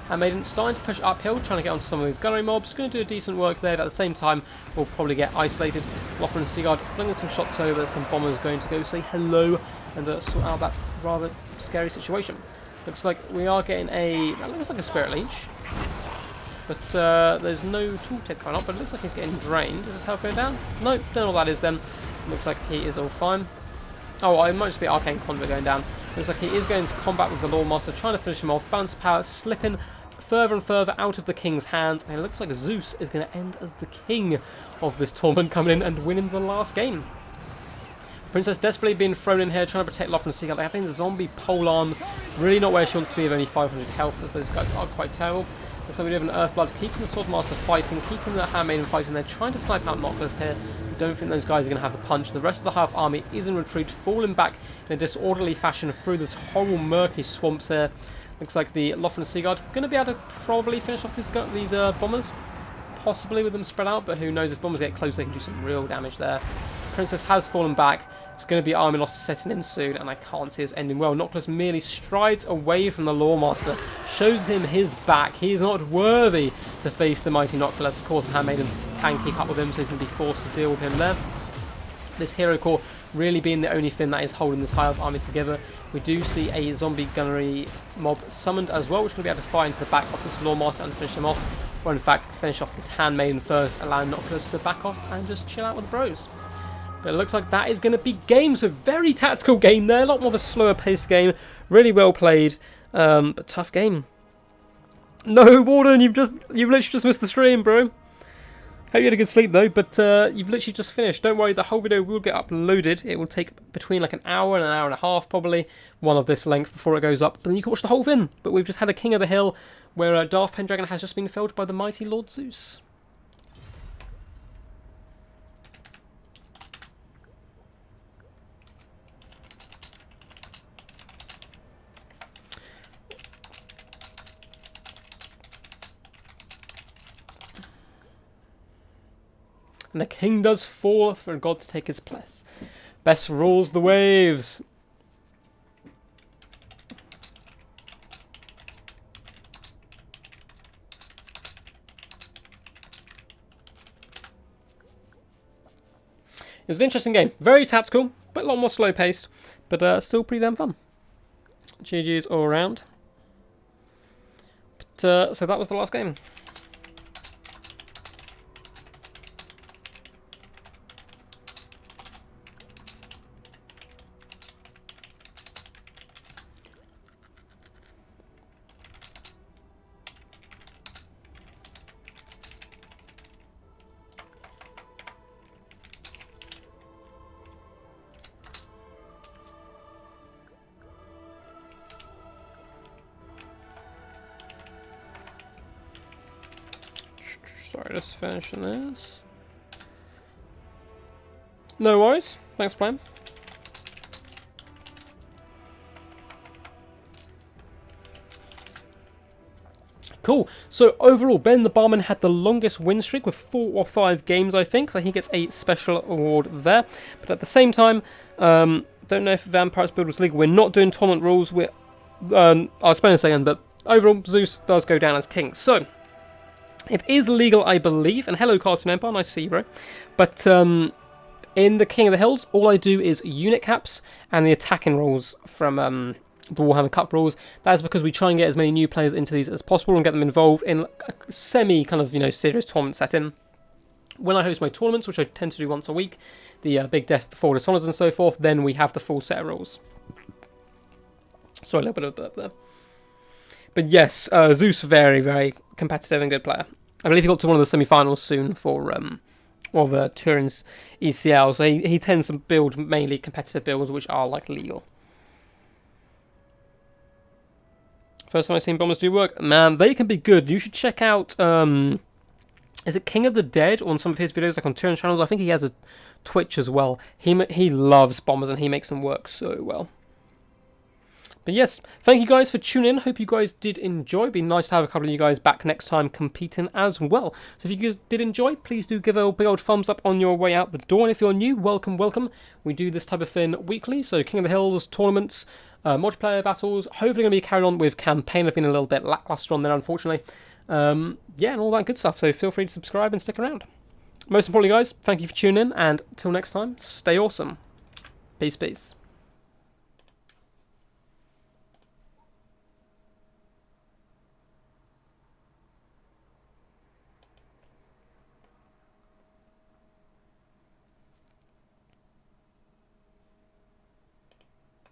Handmaiden starting to push uphill, trying to get onto some of these gunnery mobs. Going to do a decent work there, but at the same time will probably get isolated. Lothar and Sigurd flinging some shots over. Some bombers going to go say hello and sort out that rather scary situation. Looks like we are getting that looks like a Spirit Leech. But there's no tooltip going up, but it looks like he's getting drained. Is his health going down? No, don't know what that is then. Looks like he is all fine. Oh, it might just be Arcane Conduit going down. Looks like he is going to combat with the Lawmaster, trying to finish him off. Balance of power slipping further and further out of the King's hands. And it looks like Zeus is going to end as the King of this tournament, coming in and winning the last game. Princess desperately being thrown in here, trying to protect Lothar and Sigurd. They have the zombie polearms. Really not where she wants to be with only 500 health, as those guys are quite terrible. Looks like we have an Earthblood, keeping the Swordmaster fighting, keeping the Handmaiden fighting. They're trying to snipe out Noctis here. Don't think those guys are going to have the punch. The rest of the half army is in retreat, falling back in a disorderly fashion through this horrible murky swamps here. Looks like the Lothar and Sigurd going to be able to probably finish off these bombers. Possibly with them spread out, but who knows, if bombers get close they can do some real damage there. Princess has fallen back. It's going to be army loss setting in soon, and I can't see this ending well. Noctis merely strides away from the Lawmaster, shows him his back. He is not worthy to face the mighty Noctis. Of course, the Handmaiden can keep up with him, so he's going to be forced to deal with him there. This hero core really being the only thing that is holding this High Elf army together. We do see a zombie gunnery mob summoned as well, which is going to be able to fire into the back of this Lawmaster and finish him off. Or in fact, finish off this Handmaiden first, allowing Noctis to back off and just chill out with the bros. But it looks like that is going to be game. So very tactical game there. A lot more of a slower paced game. Really well played. But tough game. No, Warden, you've literally just missed the stream, bro. Hope you had a good sleep though. But you've literally just finished. Don't worry, the whole video will get uploaded. It will take between like an hour and a half probably. One of this length before it goes up. But then you can watch the whole thing. But we've just had a King of the Hill where Darth Pendragon has just been felled by the mighty Lord Zeus. And the king does fall for God to take his place. Bess rules the waves. It was an interesting game. Very tactical, but a lot more slow paced. But still pretty damn fun. GG's all around. But, so that was the last game. Sorry, just finishing this. No worries. Thanks, Plan. Cool. So overall, Ben the Barman had the longest win streak with 4 or 5 games, I think. So he gets a special award there. But at the same time, don't know if Vampire's build was legal. We're not doing tournament rules. I'll explain in a second. But overall, Zeus does go down as king. So it is legal, I believe. And hello, Cartoon Empire. Nice to see you, bro. But in the King of the Hills, all I do is unit caps and the attacking rules from the Warhammer Cup rules. That is because we try and get as many new players into these as possible and get them involved in a semi kind of, serious tournament setting. When I host my tournaments, which I tend to do once a week, the Big Death before Dishonored and so forth, then we have the full set of rules. Sorry, a little bit of a burp there. But yes, Zeus, very, very competitive and good player. I believe he got to one of the semi-finals soon for Turin's ECL, so he tends to build mainly competitive builds which are like legal. First time I've seen bombers do work. Man, they can be good. You should check out, is it King of the Dead on some of his videos, like on Turin's channels? I think he has a Twitch as well. He loves bombers and he makes them work so well. But yes, thank you guys for tuning in. Hope you guys did enjoy. It'd be nice to have a couple of you guys back next time competing as well. So if you guys did enjoy, please do give a big old thumbs up on your way out the door. And if you're new, welcome, welcome. We do this type of thing weekly. So King of the Hills, tournaments, multiplayer battles. Hopefully going to be carrying on with campaign. I've been a little bit lackluster on there, unfortunately. Yeah, and all that good stuff. So feel free to subscribe and stick around. Most importantly, guys, thank you for tuning in. And until next time, stay awesome. Peace, peace.